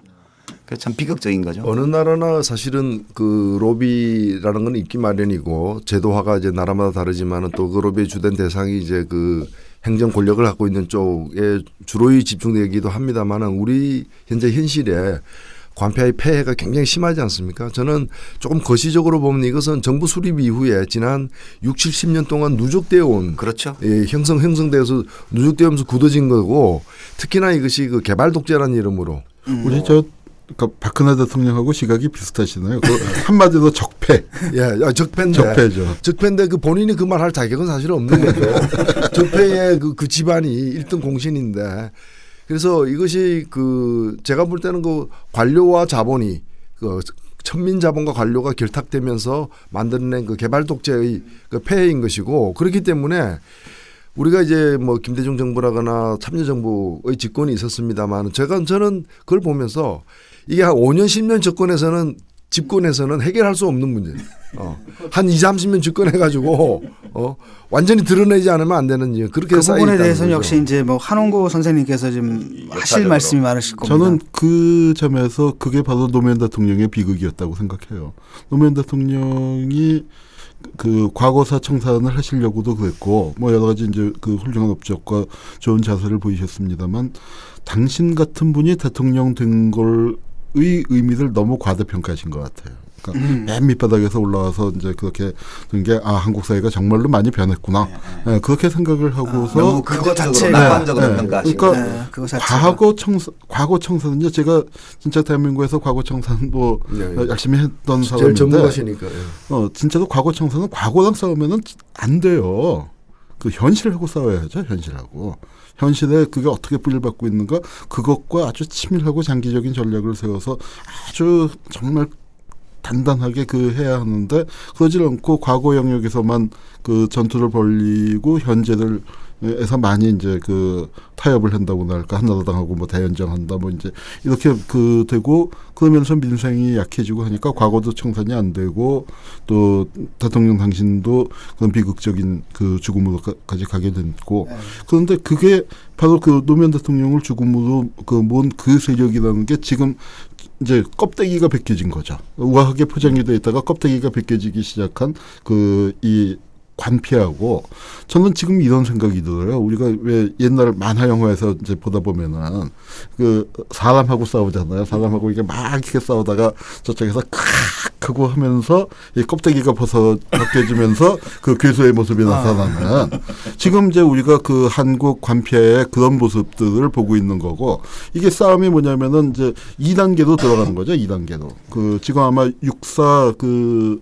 그래서 참 비극적인 거죠. 어느 나라나 사실은 그 로비라는 건 있기 마련이고 제도화가 이제 나라마다 다르지만은 또 그 로비의 주된 대상이 이제 그 행정 권력을 갖고 있는 쪽에 주로 집중되기도 합니다만은 우리 현재 현실에 관폐의 폐해가 굉장히 심하지 않습니까? 저는 조금 거시적으로 보면 이것은 정부 수립 이후에 지난 60, 70년 동안 누적되어 온 그렇죠. 예, 형성되어서 누적되면서 굳어진 거고 특히나 이것이 그 개발 독재라는 이름으로 우리 그러니까 박근혜 대통령하고 시각이 비슷하시네요. 그 한마디로 적폐. 예, 적폐인데. 적폐죠. 적폐인데 그 본인이 그 말 할 자격은 사실 없는 거죠. 적폐의 그 집안이 1등 공신인데 그래서 이것이 그 제가 볼 때는 그 관료와 자본이 그 천민 자본과 관료가 결탁되면서 만들어낸 그 개발 독재의 그 폐해인 것이고 그렇기 때문에 우리가 이제 뭐 김대중 정부라거나 참여정부의 집권이 있었습니다만 저는 그걸 보면서 이게 한 5년 10년 집권에서는 해결할 수 없는 문제. 한 20, 30년 집권해가지고 완전히 드러내지 않으면 안 되는 그렇게 그 쌓여 부분에 있다는 대해서는 거죠. 역시 이제 뭐 한홍구 선생님께서 좀 하실 말씀이 많으실 겁니다. 저는 그 점에서 그게 바로 노무현 대통령의 비극이었다고 생각해요. 노무현 대통령이 그 과거사 청산을 하시려고도 그랬고 뭐 여러 가지 이제 그 훌륭한 업적과 좋은 자세를 보이셨습니다만 당신 같은 분이 대통령 된 걸의 의미를 너무 과대평가하신 것 같아요. 그러니까 맨 밑바닥에서 올라와서 이제 그렇게 된 게 한국 사회가 정말로 많이 변했구나. 네, 그렇게 생각을 하고서 너무 그거 자체가 낙관적으로 평가하시고. 그러니까 그거 자체가. 과거 청산은요. 제가 진짜 대한민국에서 과거 청산도 열심히 했던 제일 사람인데 전문가시니까. 진짜로 과거 청산은 과거랑 싸우면은 안 돼요. 그 현실하고 싸워야죠. 현실하고. 현실에 그게 어떻게 뿌리를 받고 있는가 그것과 아주 치밀하고 장기적인 전략을 세워서 아주 정말 단단하게 해야 하는데 그러질 않고 과거 영역에서만 그 전투를 벌이고 현재들에서 많이 이제 타협을 한다고나 할까 한나라당하고 뭐 대연정한다 뭐 이제 이렇게 되고 그러면서 민생이 약해지고 하니까 과거도 청산이 안 되고 또 대통령 당신도 그런 비극적인 죽음으로까지 가게 됐고 그런데 그게 바로 노무현 대통령을 죽음으로 모은 그 세력이라는 게 지금 이제 껍데기가 벗겨진 거죠. 우아하게 포장이 돼 있다가 껍데기가 벗겨지기 시작한 이 관피하고 저는 지금 이런 생각이 들어요. 우리가 왜 옛날 만화 영화에서 이제 보다 보면은 사람하고 싸우잖아요. 사람하고 이게 막 이렇게 싸우다가 저쪽에서 칵 하고 하면서 이 껍데기가 벗겨지면서 괴수의 모습이 나타나는 지금 이제 우리가 한국 관피의 그런 모습들을 보고 있는 거고 이게 싸움이 뭐냐면은 이제 2단계로 들어가는 거죠. 2단계로. 지금 아마 6.4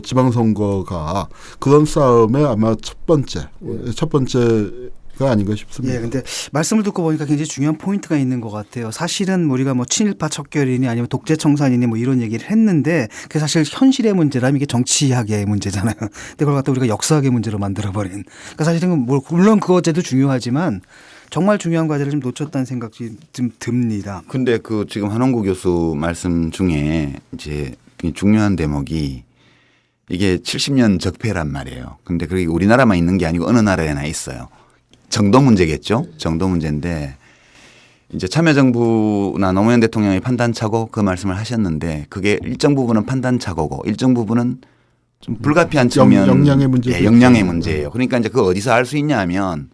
지방선거가 그런 싸움의 아마 첫 번째가 아닌가 싶습니다. 예, 근데 말씀을 듣고 보니까 굉장히 중요한 포인트가 있는 것 같아요. 사실은 우리가 뭐 친일파 척결이니 아니면 독재 청산이니 뭐 이런 얘기를 했는데 그게 사실 현실의 문제라면 이게 정치학의 문제잖아요. 근데 그걸 갖다 우리가 역사학의 문제로 만들어버린. 그러니까 사실은 물론 그 어제도 중요하지만 정말 중요한 과제를 좀 놓쳤다는 생각이 좀 듭니다. 근데 그 지금 한원구 교수 말씀 중에 이제 중요한 대목이 이게 70년 적폐란 말이에요. 근데 그게 우리나라만 있는 게 아니고 어느 나라에나 있어요. 정도 문제겠죠. 정도 문제인데 이제 참여정부나 노무현 대통령의 판단착오 그 말씀을 하셨는데 그게 일정 부분은 판단착오고 일정 부분은 좀 불가피한 측면 역량의 문제. 예, 역량의 문제예요. 그러니까 이제 그거 어디서 알 수 있냐 하면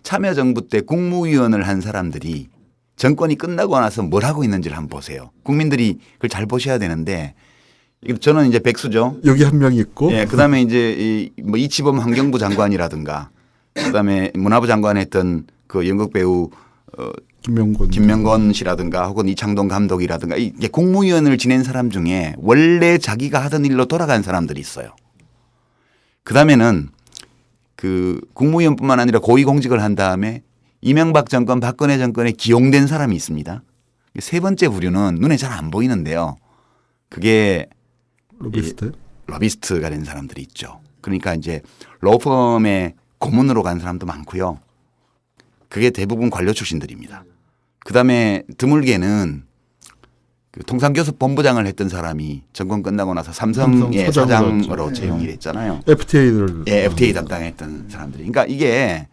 참여정부 때 국무위원을 한 사람들이 정권이 끝나고 나서 뭘 하고 있는지를 한번 보세요. 국민들이 그걸 잘 보셔야 되는데 저는 이제 백수죠. 여기 한 명 있고. 예, 그다음에 이제 뭐 이치범 환경부 장관이라든가 그다음에 문화부 장관 했던 그 연극 배우 김명건 씨라든가 혹은 이창동 감독이라든가 이게 국무위원을 지낸 사람 중에 원래 자기가 하던 일로 돌아간 사람들이 있어요. 그다음에는 그 국무위원뿐만 아니라 고위공직을 한 다음에 이명박 정권 박근혜 정권에 기용된 사람이 있습니다. 세 번째 부류는 눈에 잘 안 보이는데요. 그게 로비스트. 로비스트가 된 사람들이 있죠. 그러니까 이제 로펌의 고문으로 간 사람도 많고요. 그게 대부분 관료 출신들입니다. 그다음에 드물게는 그 통상교섭본부장을 했던 사람이 정권 끝나고 나서 삼성의 사장으로 채용이 됐잖아요. FTA를. 예, FTA 담당했던 사람들이. 그러니까 이게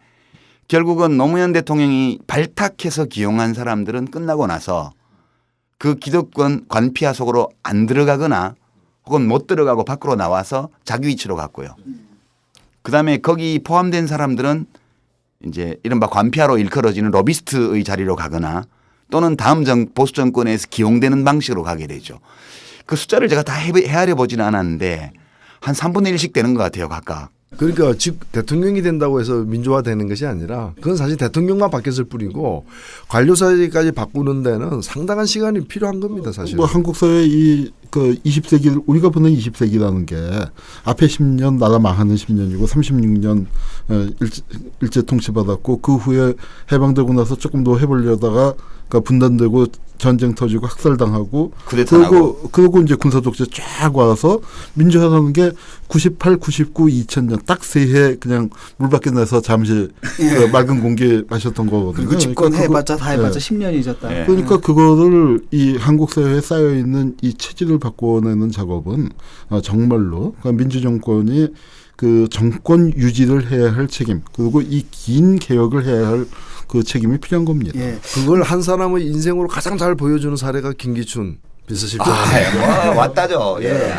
결국은 노무현 대통령이 발탁해서 기용한 사람들은 끝나고 나서 그 기득권 관피하 속으로 안 들어가거나 혹은 못 들어가고 밖으로 나와서 자기 위치로 갔고요. 그다음에 거기 포함된 사람들은 이제 이른바 관피하로 일컬어지는 로비스트의 자리로 가거나 또는 다음 보수 정권에서 기용되는 방식으로 가게 되죠. 그 숫자를 제가 다 헤아려 보지는 않았는데 한 3분의 1씩 되는 것 같아요, 각각. 그러니까 즉 대통령이 된다고 해서 민주화되는 것이 아니라 그건 사실 대통령만 바뀌었을 뿐이고 관료사회까지 바꾸는 데는 상당한 시간이 필요한 겁니다, 사실. 뭐 한국 사회 그 20세기 우리가 보는 20세기라는 게 앞에 10년 나라 망하는 10년이고 36년 일제 통치받았고 그 후에 해방되고 나서 조금 더 해보려다가 그러니까 분단되고 전쟁 터지고 학살당하고 그리고 이제 군사독재 쫙 와서 민주화라는 게 98, 99, 2000년 딱 세 해 그냥 물 밖에 내서 잠시 그 맑은 공기 마셨던 거거든요. 그리고 집권해봤자 다 해봤자 10년이 잊었다. 예. 그러니까 그거를 이 한국 사회에 쌓여 있는 이 체질을 바꿔내는 작업은 정말로 그러니까 민주정권이 그 정권 유지를 해야 할 책임 그리고 이 긴 개혁을 해야 할 그 책임이 필요한 겁니다. 예. 그걸 한 사람의 인생으로 가장 잘 보여주는 사례가 김기춘 비서실장. 왔다죠. 예.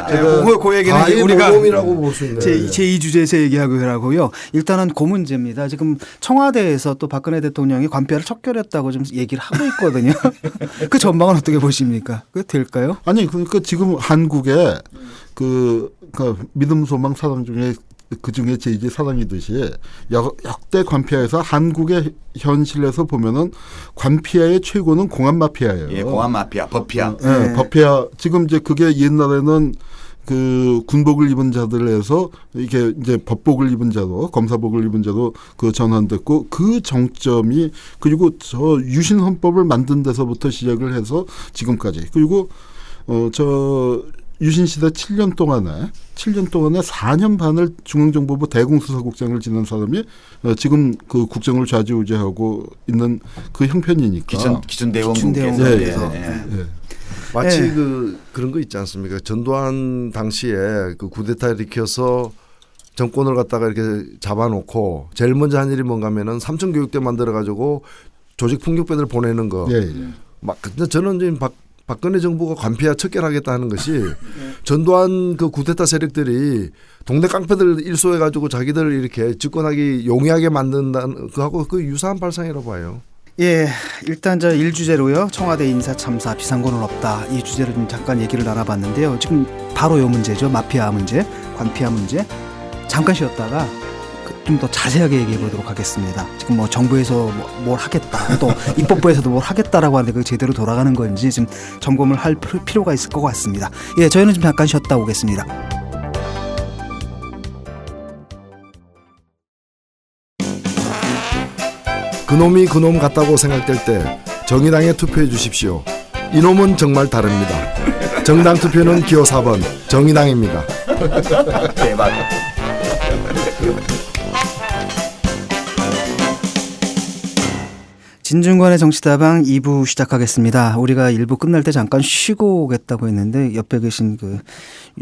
그 얘기는 우리가 모범이라고 볼 수 있네요. 제2주제에서 얘기하고요. 일단은 그 문제입니다. 지금 청와대에서 또 박근혜 대통령이 관폐를 척결했다고 좀 얘기를 하고 있거든요. 그 전망은 어떻게 보십니까? 그 될까요? 아니 그러니까 지금 한국에 그 믿음 소망 사상 중에 그 중에 제2의 사상이듯이 역대 관피아에서 한국의 현실에서 보면은 관피아의 최고는 공안 마피아예요. 예, 공안 마피아, 법피아. 네. 법피아. 지금 이제 그게 옛날에는 그 군복을 입은 자들에서 이게 이제 법복을 입은 자도 검사복을 입은 자도 그 전환됐고 그 정점이 그리고 저 유신 헌법을 만든 데서부터 시작을 해서 지금까지 그리고 저 유신 시대 7년 동안에 4년 반을 중앙정보부 대공수사국장을 지낸 사람이 지금 그 국정을 좌지우지하고 있는 그 형편이니까. 기준대원국에서. 마치 그런 거 있지 않습니까? 전두환 당시에 그 쿠데타 일으켜서 정권을 갖다가 이렇게 잡아놓고 제일 먼저 한 일이 뭔가 하면은 삼천교육대 만들어가지고 조직 풍경배들 보내는 거. 근데 저는 이제 박근혜 정부가 관피아 척결하겠다는 것이 전두환 그 쿠데타 세력들이 동네 깡패들 일소해가지고 자기들을 이렇게 집권하기 용이하게 만든다는 그하고 그 유사한 발상이라고 봐요. 예, 일단 저 1주제로요. 청와대 인사 참사 비상권은 없다. 이 주제를 좀 잠깐 얘기를 나눠봤는데요. 지금 바로 이 문제죠. 마피아 문제, 관피아 문제. 잠깐 쉬었다가 좀 더 자세하게 얘기해 보도록 하겠습니다. 지금 뭐 정부에서 뭘 하겠다, 또 입법부에서도 뭘 하겠다라고 하는데 그게 제대로 돌아가는 건지 좀 점검을 할 필요가 있을 것 같습니다. 예, 저희는 좀 잠깐 쉬었다 오겠습니다. 그놈이 그놈 같다고 생각될 때 정의당에 투표해 주십시오. 이놈은 정말 다릅니다. 정당 투표는 기호 4번 정의당입니다. 대박. 진중권의 정치다방 2부 시작하겠습니다. 우리가 1부 끝날 때 잠깐 쉬고 오겠다고 했는데 옆에 계신 그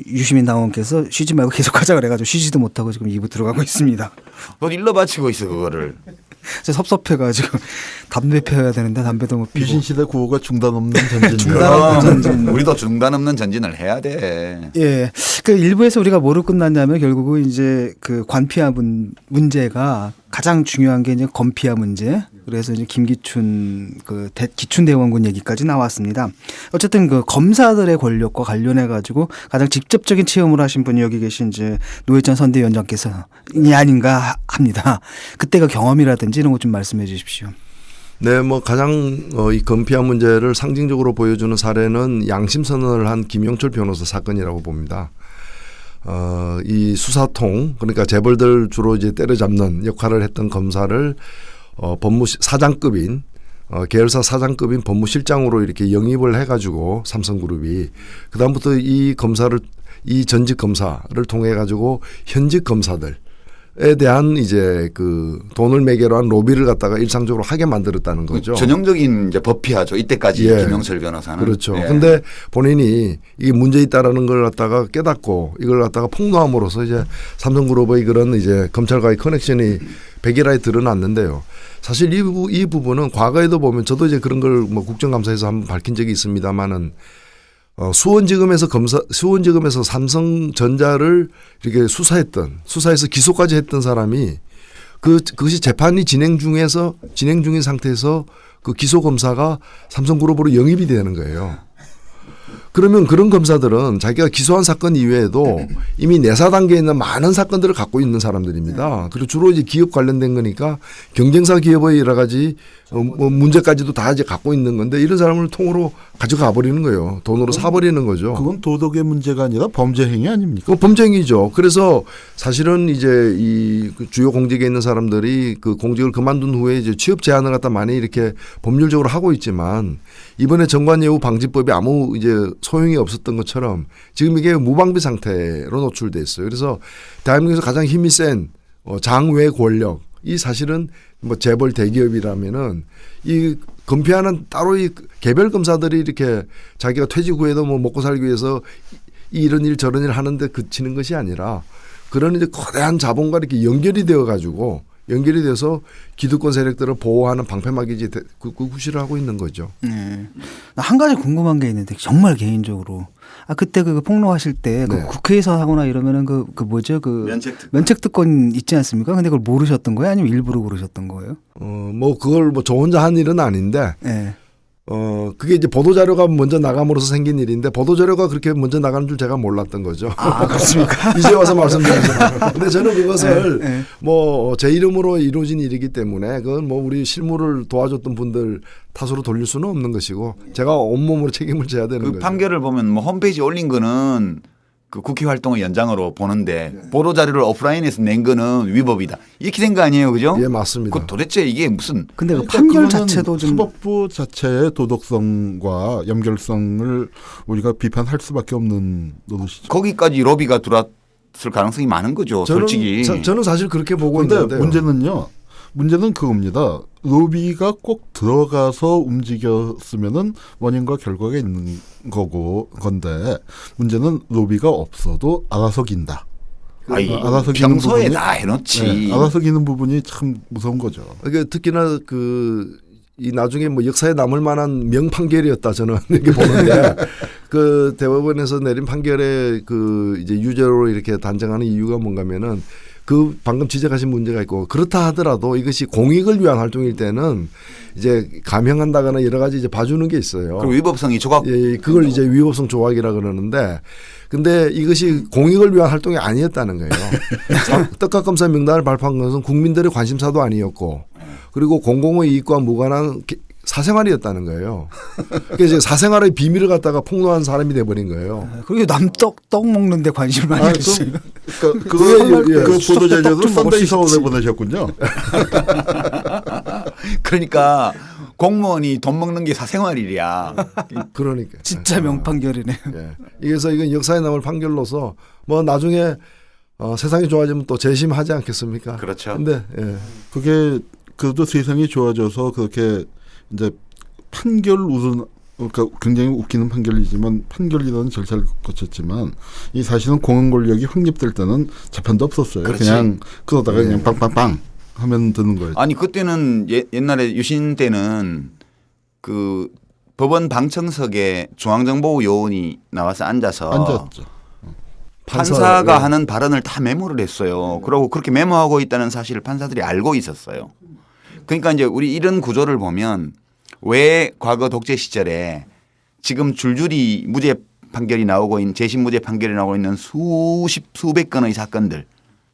유시민 당원께서 쉬지 말고 계속하자 그래가지고 쉬지도 못하고 지금 2부 들어가고 있습니다. 너 일러 바치고 있어 그거를. 진짜 섭섭해가지고 담배 피워야 되는데 담배도 못 피고. 유신시대 구호가 중단 없는 전진. 중단 없는 전진. 우리도 중단 없는 전진을 해야 돼. 예. 그 일부에서 우리가 뭐로 끝났냐면 결국은 이제 그 관피아 문제가 가장 중요한 게 이제 검피아 문제. 그래서 이제 김기춘 그 기춘대원군 얘기까지 나왔습니다. 어쨌든 그 검사들의 권력과 관련해 가지고 가장 직접적인 체험을 하신 분이 여기 계신 이제 노회찬 선대위원장께서이 아닌가 합니다. 그때가 경험이라든지 이런 것 좀 말씀해 주십시오. 네, 뭐 가장 이 검피아 문제를 상징적으로 보여주는 사례는 양심 선언을 한 김영철 변호사 사건이라고 봅니다. 이 수사통 그러니까 재벌들 주로 이제 때려잡는 역할을 했던 검사를 사장급인 계열사 사장급인 법무실장으로 이렇게 영입을 해가지고 삼성그룹이 그다음부터 이 전직 검사를 통해 가지고 현직 검사들에 대한 이제 그 돈을 매개로 한 로비를 갖다가 일상적으로 하게 만들었다는 거죠. 전형적인 이제 법피하죠. 이때까지 예. 김영철 변호사는. 그렇죠. 예. 근데 본인이 이게 문제 있다라는 걸 갖다가 깨닫고 이걸 갖다가 폭로함으로써 이제 삼성그룹의 그런 이제 검찰과의 커넥션이 백일하에 드러났는데요. 사실 이 부분은 과거에도 보면 저도 이제 그런 걸 뭐 국정감사에서 한번 밝힌 적이 있습니다만은 수원지검에서 삼성전자를 이렇게 수사해서 기소까지 했던 사람이 그것이 재판이 진행 중인 상태에서 그 기소 검사가 삼성그룹으로 영입이 되는 거예요. 그러면 그런 검사들은 자기가 기소한 사건 이외에도 이미 내사 단계에 있는 많은 사건들을 갖고 있는 사람들입니다. 그리고 주로 이제 기업 관련된 거니까 경쟁사 기업의 여러 가지 문제까지도 다 이제 갖고 있는 건데 이런 사람을 통으로 가져가 버리는 거예요. 돈으로 사버리는 거죠. 그건 도덕의 문제가 아니라 범죄 행위 아닙니까? 범죄행위죠. 그래서 사실은 이제 이 주요 공직에 있는 사람들이 그 공직을 그만둔 후에 이제 취업 제한을 갖다 많이 이렇게 법률적으로 하고 있지만 이번에 정관예우방지법이 아무 이제 소용이 없었던 것처럼 지금 이게 무방비 상태로 노출돼 있어요. 그래서 대한민국에서 가장 힘이 센 장외 권력 이 사실은 뭐 재벌 대기업이라면은 이 검피하는 따로 이 개별 검사들이 이렇게 자기가 퇴직 후에도 뭐 먹고 살기 위해서 이런 일 저런 일 하는데 그치는 것이 아니라 그런 이제 거대한 자본과 이렇게 연결이 돼서 기득권 세력들을 보호하는 방패막이 이제 구실을 하고 있는 거죠. 네. 한 가지 궁금한 게 있는데 정말 개인적으로 그때 그 폭로하실 때 그 네. 국회에서 하거나 이러면은 그 뭐죠 그 면책 특권 있지 않습니까? 근데 그걸 모르셨던 거예요? 아니면 일부러 그러셨던 거예요? 뭐 그걸 뭐 저 혼자 한 일은 아닌데. 네. 그게 이제 보도자료가 먼저 나감으로써 생긴 일인데 보도자료가 그렇게 먼저 나가는 줄 제가 몰랐던 거죠. 아, 그렇습니까? 이제 와서 말씀드리죠. 근데 저는 그것을 네. 뭐 제 이름으로 이루어진 일이기 때문에 그건 뭐 우리 실무를 도와줬던 분들 탓으로 돌릴 수는 없는 것이고 제가 온몸으로 책임을 져야 되는 그 거죠. 판결을 보면 뭐 홈페이지에 올린 거는 그 국회 활동의 연장으로 보는데 보도 자료를 오프라인에서 낸 거는 위법이다. 이렇게 된 거 아니에요, 그죠? 예, 맞습니다. 그 도대체 이게 무슨? 근데 그 그러니까 판결 그거는 자체도 좀 사법부 자체의 도덕성과 연결성을 우리가 비판할 수밖에 없는 노릇이죠. 거기까지 로비가 들어왔을 가능성이 많은 거죠, 솔직히. 저는 사실 그렇게 보고 그런데 있는데요. 문제는 그겁니다. 로비가 꼭 들어가서 움직였으면은 원인과 결과가 있는 건데 문제는 로비가 없어도 알아서 긴다. 아이, 알아서 기는 평소에 부분이- 다 해놓지. 네, 알아서 기는 부분이 참 무서운 거죠. 그러니까 특히나 이 나중에 뭐 역사에 남을 만한 명판결이었다 저는 이렇게 보는데 그 대법원에서 내린 판결에 그 이제 유죄로 이렇게 단정하는 이유가 뭔가면은 그 방금 지적하신 문제가 있고 그렇다 하더라도 이것이 공익을 위한 활동일 때는 이제 감형한다거나 여러 가지 이제 봐주는 게 있어요. 그리고 위법성이 조각. 예, 그걸 이제 위법성 조각이라 그러는데 근데 이것이 공익을 위한 활동이 아니었다는 거예요. 떡값검사 명단을 발표한 것은 국민들의 관심사도 아니었고 그리고 공공의 이익과 무관한 사생활이었다는 거예요. 그래서 사생활의 비밀을 갖다가 폭로한 사람이 돼버린 거예요. 그리고 떡 먹는데 관심 많이 가지고 그 보도자료도 썬데이 서울에 보내셨군요. 그러니까 공무원이 돈 먹는 게 사생활이야. 그러니까 진짜 명판결이네요. 예. 그래서 이건 역사에 남을 판결로서 뭐 나중에 세상이 좋아지면 또 재심하지 않겠습니까? 그렇죠. 근데 예. 그게 그래도 세상이 좋아져서 그렇게 이제 판결 우선 그러니까 굉장히 웃기는 판결이지만 판결이라는 절차를 거쳤지만 이 사실은 공원 권력이 확립될 때는 재판도 없었어요. 그렇지. 그냥 그러다가 그냥 빵빵빵 하면 되는 거예요. 아니 그때는 옛날에 유신 때는 그 법원 방청석에 중앙정보 요원이 나와서 앉아서 앉았죠. 판사가 네. 하는 발언을 다 메모를 했어요. 그리고 그렇게 메모하고 있다는 사실을 판사들이 알고 있었어요. 그러니까 이제 우리 이런 구조를 보면 왜 과거 독재 시절에 지금 줄줄이 무죄 판결이 나오고 있는 재심 무죄 판결이 나오고 있는 수백 건의 사건들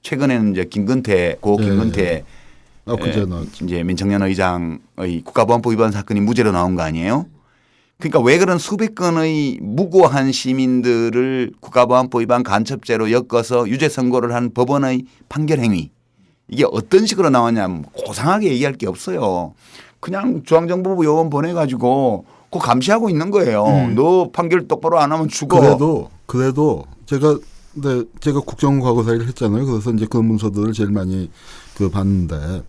최근에는 이제 김근태 고 김근태 그제 나왔죠. 이제 민청년 의장의 국가보안법 위반 사건이 무죄로 나온 거 아니에요? 그러니까 왜 그런 수백 건의 무고한 시민들을 국가보안법 위반 간첩죄로 엮어서 유죄 선고를 한 법원의 판결 행위 이게 어떤 식으로 나왔냐면 고상하게 얘기할 게 없어요. 그냥 중앙정보부 요원 보내가지고 그 감시하고 있는 거예요. 너 판결 똑바로 안 하면 죽어. 그래도 제가 국정과거사를 했잖아요. 그래서 이제 그 문서들을 제일 많이 그 봤는데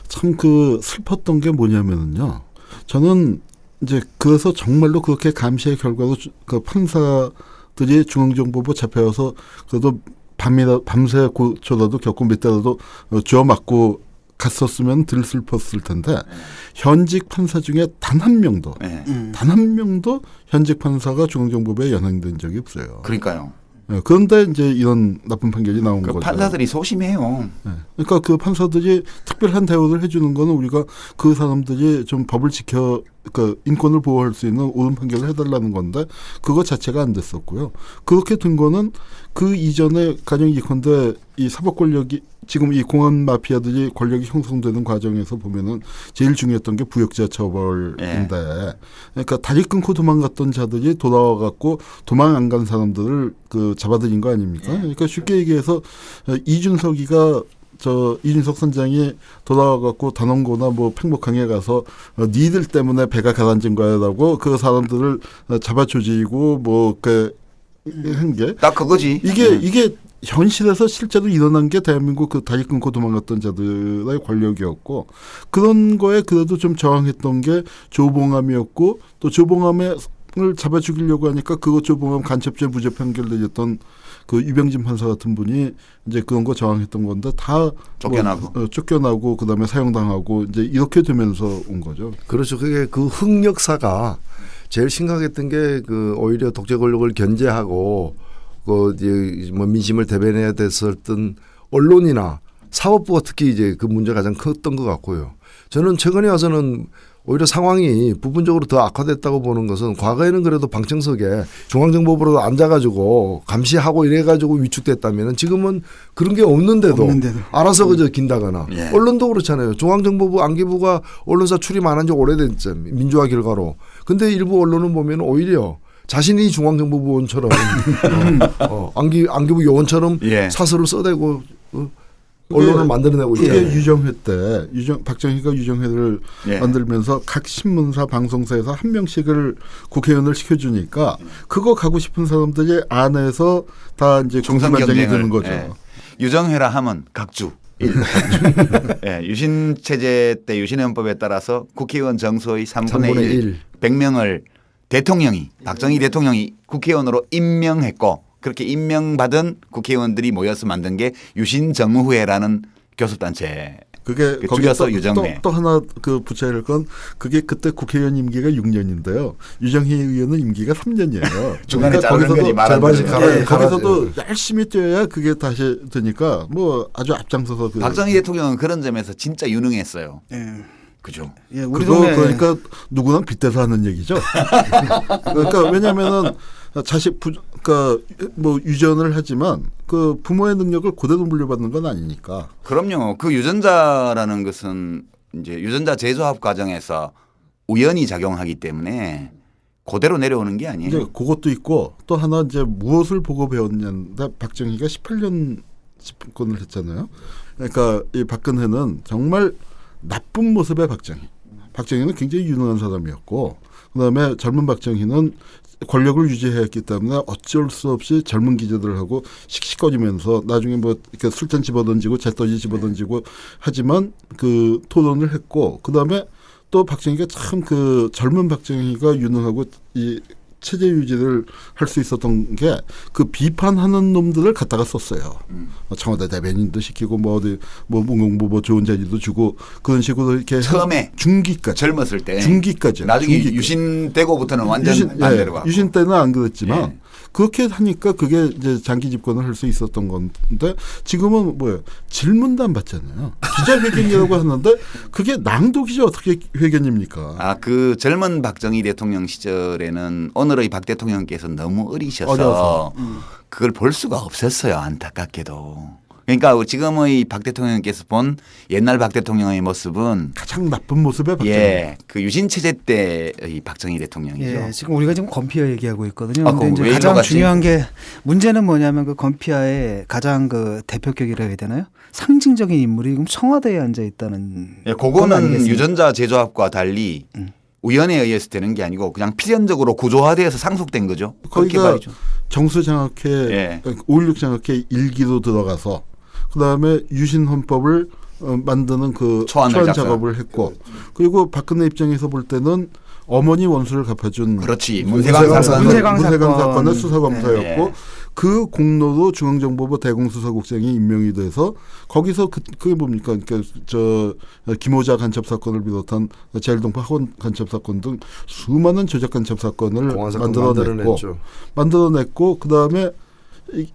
참 그 슬펐던 게 뭐냐면은요. 저는 이제 그래서 정말로 그렇게 감시의 결과로 그 판사들이 중앙정보부 잡혀와서 그래도 밤새 고초라도 겪고 몇 대라도 쥐어 맞고 갔었으면 덜 슬펐을 텐데 현직 판사 중에 단 한 명도 현직 판사가 중앙정보부에 연행된 적이 없어요. 그러니까요. 그런데 이제 이런 나쁜 판결이 나온 그 거죠. 판사들이 소심해요. 그러니까 그 판사들이 특별한 대우를 해주는 거는 우리가 그 사람들이 좀 법을 지켜 그러니까 인권을 보호할 수 있는 옳은 판결을 해달라는 건데 그거 자체가 안 됐었고요. 그렇게 된 거는 그 이전에 가령 예컨대 이 사법 권력이 지금 이 공안 마피아들이 권력이 형성되는 과정에서 보면은 제일 중요했던 게 부역자 처벌인데 그러니까 다리 끊고 도망갔던 자들이 돌아와 갖고 도망 안 간 사람들을 그 잡아들인 거 아닙니까? 그러니까 쉽게 얘기해서 이준석 선장이 돌아와 갖고 단원고나 뭐 팽목항에 가서 니들 때문에 배가 가라앉은 거야라고 그 사람들을 잡아 조지고 뭐 그 한 게 딱 그거지. 이게 현실에서 실제로 일어난 게 대한민국 그 다리 끊고 도망갔던 자들의 권력이었고 그런 거에 그래도 좀 저항했던 게 조봉암이었고 또 조봉암을 잡아 죽이려고 하니까 그거 조봉암 간첩죄 무죄 판결 내렸던 그 유병진 판사 같은 분이 이제 그런 거 저항했던 건데 다 쫓겨나고 쫓겨나고 그다음에 사형당하고 이제 이렇게 되면서 온 거죠. 그렇죠. 그게 그 흑역사가 제일 심각했던 게 그 오히려 독재 권력을 견제하고 그 이제 뭐 민심을 대변해야 됐었던 언론이나 사법부가 특히 이제 그 문제가 가장 컸던 것 같고요. 저는 최근에 와서는 오히려 상황이 부분적으로 더 악화됐다고 보는 것은 과거에는 그래도 방청석에 중앙정보부로 앉아가지고 감시하고 이래가지고 위축됐다면 지금은 그런 게 없는데도 알아서 그저 긴다거나 언론도 그렇잖아요. 중앙정보부 안기부가 언론사 출입 안 한 지 오래됐죠. 민주화 결과로. 근데 일부 언론은 보면 오히려 자신이 중앙정보부원처럼 안기부 요원처럼 사설을 써대고 언론을 만들어내고 있잖아요. 이게 유정회 때 박정희가 유정회를 만들면서 각 신문사 방송사에서 한 명씩을 국회의원을 시켜주니까 그거 가고 싶은 사람들이 안에서 다 이제 중상경쟁이 되는 거죠. 유정회라 하면 각주. 유신 체제 때 유신헌법에 따라서 국회의원 정수의 3분의 1 100명을 대통령이 박정희 대통령이 국회의원으로 임명했고 그렇게 임명받은 국회의원들이 모여서 만든 게 유신정의회라는 교섭단체. 그게 줄여서 유정회. 또 하나 그 붙여야 할 건 그게 그때 국회의원 임기가 6년인데요. 유정회 의원은 임기가 3년이에요. 중간에 자르는 거지 말하는 거기서도 열심히 뛰어야 그게 다시 되니까 뭐 아주 앞장서서 박정희 대통령은 그런 점에서 진짜 유능했어요. 그죠. 우리 동네 그러니까 누구나 빗대서 하는 얘기죠. 그러니까 왜냐하면은 그러니까 뭐 유전을 하지만 그 부모의 능력을 그대로 물려받는 건 아니니까. 그럼요. 그 유전자라는 것은 이제 유전자 재조합 과정에서 우연히 작용하기 때문에 그대로 내려오는 게 아니에요. 이제 그것도 있고 또 하나 이제 무엇을 보고 배웠냐인데 박정희가 18년 집권을 했잖아요. 그러니까 이 박근혜는 정말 나쁜 모습의 박정희는 굉장히 유능한 사람이었고 그다음에 젊은 박정희는 권력을 유지해야 했기 때문에 어쩔 수 없이 젊은 기자들하고 씩씩거리면서 나중에 뭐 이렇게 술잔 집어던지고 잿더지 집어던지고 하지만 그 토론을 했고 그다음에 또 박정희가 참 그 젊은 박정희가 유능하고 이 체제 유지를 할 수 있었던 게 그 비판하는 놈들을 갖다가 썼어요. 청와대 대변인도 시키고 뭐 어디 뭐 문공부 뭐 좋은 자리도 주고 그런 식으로 이렇게 처음에 중기까지 젊었을 때 중기까지 나중에 중기까지. 유신 되고부터는 완전 반대로 가고. 유신 때는 안 그랬지만 예. 그렇게 하니까 그게 이제 장기 집권을 할 수 있었던 건데 지금은 뭐예요? 질문도 안 받잖아요. 기자회견이라고 하는데 그게 낭독이지 어떻게 회견입니까? 아, 그 젊은 박정희 대통령 시절에는 오늘의 박 대통령께서 너무 어리셔서 어려서. 그걸 볼 수가 없었어요. 안타깝게도. 그러니까 지금의 박 대통령께서 본 옛날 박 대통령의 모습은 가장 나쁜 모습의 박정희. 예, 그 유신 체제 때의 박정희 대통령이죠. 예, 지금 우리가 지금 건피아 얘기하고 있거든요. 아, 근데 그거 이제 왜 가장 일로 갔지? 중요한 게 문제는 뭐냐면 그 건피아의 가장 그 대표격이라 해야 되나요? 상징적인 인물이 지금 청와대에 앉아 있다는. 예, 건 그거는 아니겠습니까? 유전자 제조합과 달리 우연에 의해서 되는 게 아니고 그냥 필연적으로 구조화되어서 상속된 거죠. 그렇게 거기가 봐야죠. 정수장학회, 예. 5.16 장학회 일기로 들어가서 그다음에 유신 헌법을 만드는 그 초안을 초안 작성. 작업을 했고 그리고 박근혜 입장에서 볼 때는 어머니 원수를 갚아준 그렇지. 문세광 사건. 문세광 사건의 사건. 수사검사였고 네. 그 공로로 중앙정보부 대공수사국장이 임명이 돼서 거기서 그게 뭡니까? 그러니까 저 김호자 간첩 사건을 비롯한 제일동파 학원 간첩 사건 등 수많은 조작 간첩 사건을 공안 사건 만들어냈고 만들어냈죠. 그다음에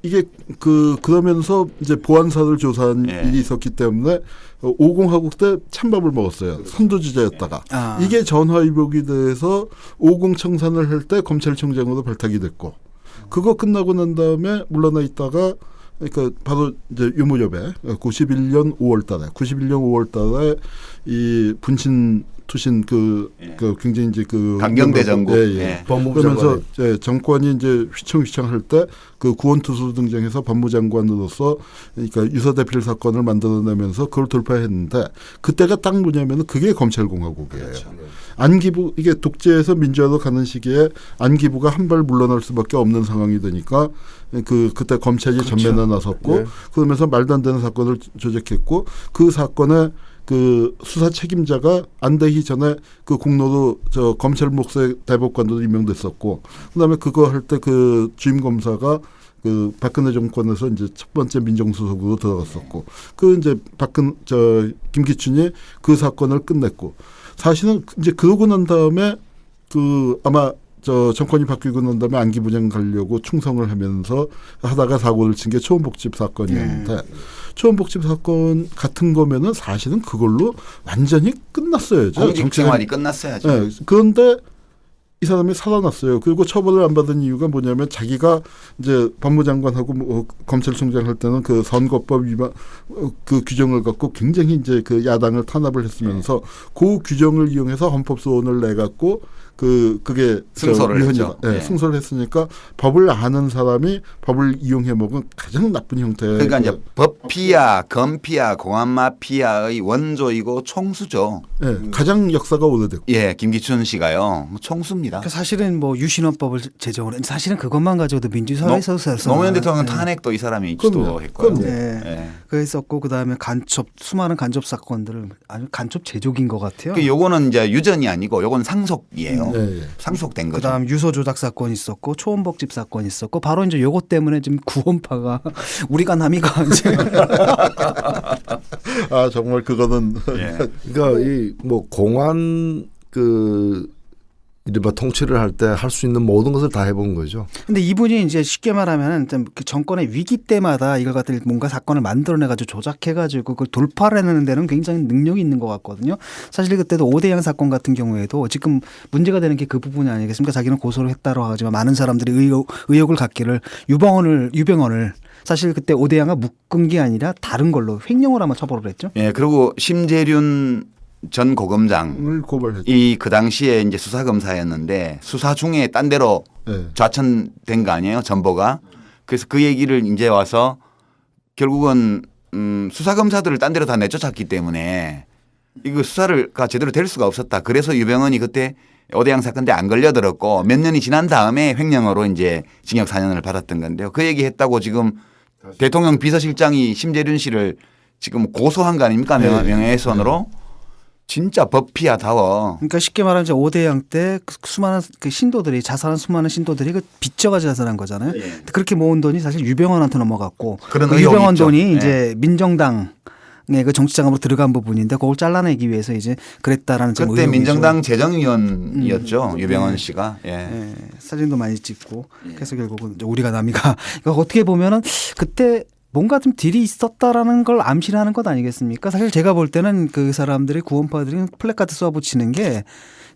이게 그러면서 이제 보안사를 조사한 예. 일이 있었기 때문에 50하국 때 찬밥을 먹었어요. 선두주자였다가 아. 이게 전화위복이 돼서 50 청산을 할 때 검찰총장으로 발탁이 됐고 그거 끝나고 난 다음에 물러나 있다가 그러니까 바로 이제 유무렵에 91년 5월달에 이 분신 투신 그 굉장히 이제 그 강경대전국. 예. 예. 법무부 그러면서 장관이. 정권이 이제 휘청휘청할 때 그 구원투수 등장해서 법무장관으로서 그러니까 유서대필 사건을 만들어내면서 그걸 돌파했는데 그때가 딱 뭐냐면은 그게 검찰공화국이에요. 안기부 이게 독재에서 민주화로 가는 시기에 안기부가 한 발 물러날 수밖에 없는 상황이 되니까 그때 검찰이 전면에 나섰고 네. 그러면서 말도 안 되는 사건을 조작했고 그 사건에 그 수사 책임자가 안되기 전에 그 공로로 저 검찰 목소의 대법관도 임명됐었고 그다음에 그거 할 때 그 주임 검사가 그 박근혜 정권에서 이제 첫 번째 민정수석으로 들어갔었고 그 이제 김기춘이 그 사건을 끝냈고 사실은 이제 그러고 난 다음에 그 아마 저 정권이 바뀌고 난 다음에 안기부장 가려고 충성을 하면서 하다가 사고를 친 게 초원복집 사건이었는데 초원복집 사건 같은 거면은 사실은 그걸로 완전히 끝났어요. 공직 생활이 끝났어야죠. 네, 그런데 이 사람이 살아났어요. 그리고 처벌을 안 받은 이유가 뭐냐면 자기가 이제 법무장관하고 뭐 검찰총장 할 때는 그 선거법 위반 그 규정을 갖고 굉장히 이제 그 야당을 탄압을 했으면서 그 규정을 이용해서 헌법소원을 내 갖고 그게 승소를 했죠. 네, 네. 승소를 했으니까 법을 아는 사람이 법을 이용해 먹은 가장 나쁜 형태의 그러니까 이제 법피아, 검피아, 공안마피아의 원조이고 총수죠. 가장 역사가 오래됐고 예, 김기춘 씨가요. 총수입니다. 그러니까 사실은 뭐 유신헌법을 제정을 했는데 사실은 그것만 가지고도 민주사회에서 노무현 대통령 탄핵도 이 사람이 주도했고요. 그럼요. 네. 예. 그랬었고 그다음에 수많은 간접 사건들을 아주 간접 제조기인 것 같아요. 그 요거는 이제 유전이 아니고 요건 상속이에요. 예. 상속된 거죠. 그다음 유서 조작 사건 있었고 초원복집 사건 있었고 바로 이제 요것 때문에 지금 구원파가 우리가 남이가 이제 아 정말 그거는 예. 그러니까 이 뭐 공안 이른바 통치를 할 때 할 수 있는 모든 것을 다 해본 거죠. 근데 이분이 이제 쉽게 말하면 그 정권의 위기 때마다 이걸 갖다 뭔가 사건을 만들어내가지고 조작해가지고 그걸 돌파하는 데는 굉장히 능력이 있는 것 같거든요. 사실 그때도 오대양 사건 같은 경우에도 지금 문제가 되는 게 그 부분이 아니겠습니까? 자기는 고소를 했다고 하지만 많은 사람들이 의혹을 갖기를 유병헌을 사실 그때 오대양은 묶은 게 아니라 다른 걸로 횡령을 아마 처벌을 했죠. 예, 그리고 심재륜 전 고검장 고발했죠. 이 그 당시에 이제 수사검사였는데 수사 중에 딴 데로 네. 좌천된 거 아니에요? 전보가. 그래서 그 얘기를 이제 와서 결국은 수사검사들을 딴 데로 다 내쫓았기 때문에 이거 수사가 제대로 될 수가 없었다. 그래서 유병헌이 그때 오대양 사건 때 안 걸려들었고 몇 년이 지난 다음에 횡령으로 이제 징역 4년을 받았던 건데요. 그 얘기했다고 지금 대통령 비서실장이 심재륜 씨를 지금 고소한 거 아닙니까? 명예훼손으로. 진짜 법피하다워. 그러니까 쉽게 말하면 이제 오대양 때 그 수많은 그 신도들이 자살한 수많은 신도들이 그 빚져가지고 자살한 거잖아요. 예. 그렇게 모은 돈이 사실 유병헌한테 넘어갔고 그런 그 의혹이 유병헌 있죠. 돈이 예. 이제 민정당 그 정치자금으로 들어간 부분인데 그걸 잘라내기 위해서 이제 그랬다라는 지금 그때 의혹이죠. 민정당 재정위원이었죠. 유병헌 씨가. 예. 예, 사진도 많이 찍고 그래서 결국은 이제 우리가 남이가 그러니까 어떻게 보면은 그때 뭔가 좀 딜이 있었다라는 걸 암시를 하는 것 아니겠습니까? 사실 제가 볼 때는 그 사람들이 구원파들이 플래카드 쏘아붙이는 게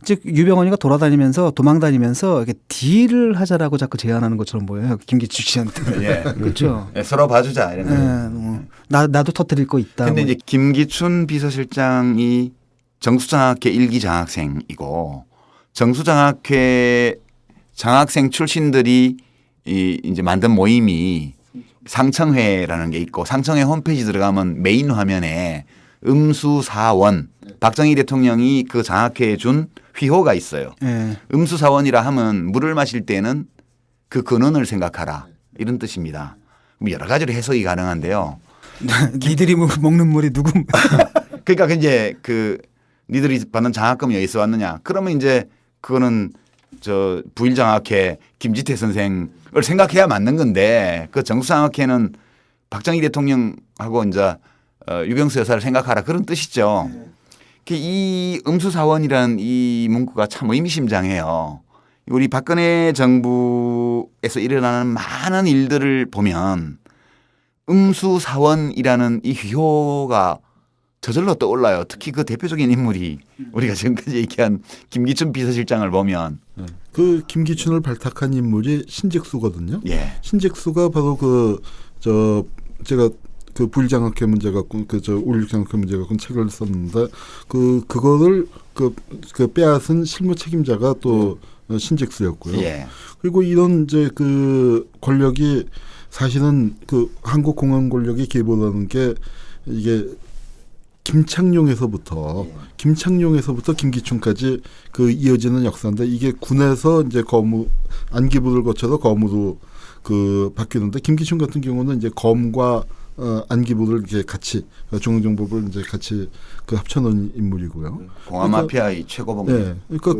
즉 유병헌이가 돌아다니면서 도망다니면서 이렇게 딜을 하자라고 자꾸 제안하는 것처럼 보여요. 김기춘 씨한테. 예. 그렇죠. 예, 서로 봐주자 이런 거. 나도 터뜨릴 거 있다. 근데 뭐. 이제 김기춘 비서실장이 정수장학회 1기 장학생이고 정수장학회 장학생 출신들이 이제 만든 모임이 상청회라는 게 있고 상청회 홈페이지 들어가면 메인 화면에 음수사원 박정희 대통령이 그 장학회에 준 휘호가 있어요. 예. 음수사원이라 하면 물을 마실 때는 그 근원을 생각하라 이런 뜻입니다. 여러 가지로 해석이 가능한데요. 니들이 먹는 물이 누구? 그러니까 이제 그 니들이 받는 장학금이 어디서 왔느냐? 그러면 이제 그거는 저 부일장학회 김지태 선생을 생각해야 맞는 건데 그 정수장학회는 박정희 대통령하고 이제 유병수 여사를 생각하라 그런 뜻이죠. 이 음수사원이라는 이 문구가 참 의미심장해요. 우리 박근혜 정부에서 일어나는 많은 일들을 보면 음수사원이라는 이 휘호가 저절로 떠올라요. 특히 그 대표적인 인물이 우리가 지금까지 얘기한 김기춘 비서실장을 보면 그 김기춘을 발탁한 인물이 신직수거든요. 예. 신직수가 바로 제가 그 부일장학회 문제 갖고 그저 5.16장학회 문제 갖고 책을 썼는데 그거를 그 빼앗은 실무 책임자가 또 신직수였고요. 예. 그리고 이런 이제 그 권력이 사실은 그 한국 공안 권력이 기본하는 게 이게 김창룡에서부터 김기춘까지 그 이어지는 역사인데 이게 군에서 이제 안기부를 거쳐서 검으로 그 바뀌는데 김기춘 같은 경우는 이제 검과 안기부를 이렇게 같이 중앙정보부를 이제 같이 그 합쳐놓은 인물이고요. 공안 마피아의 최고봉. 네, 그러니까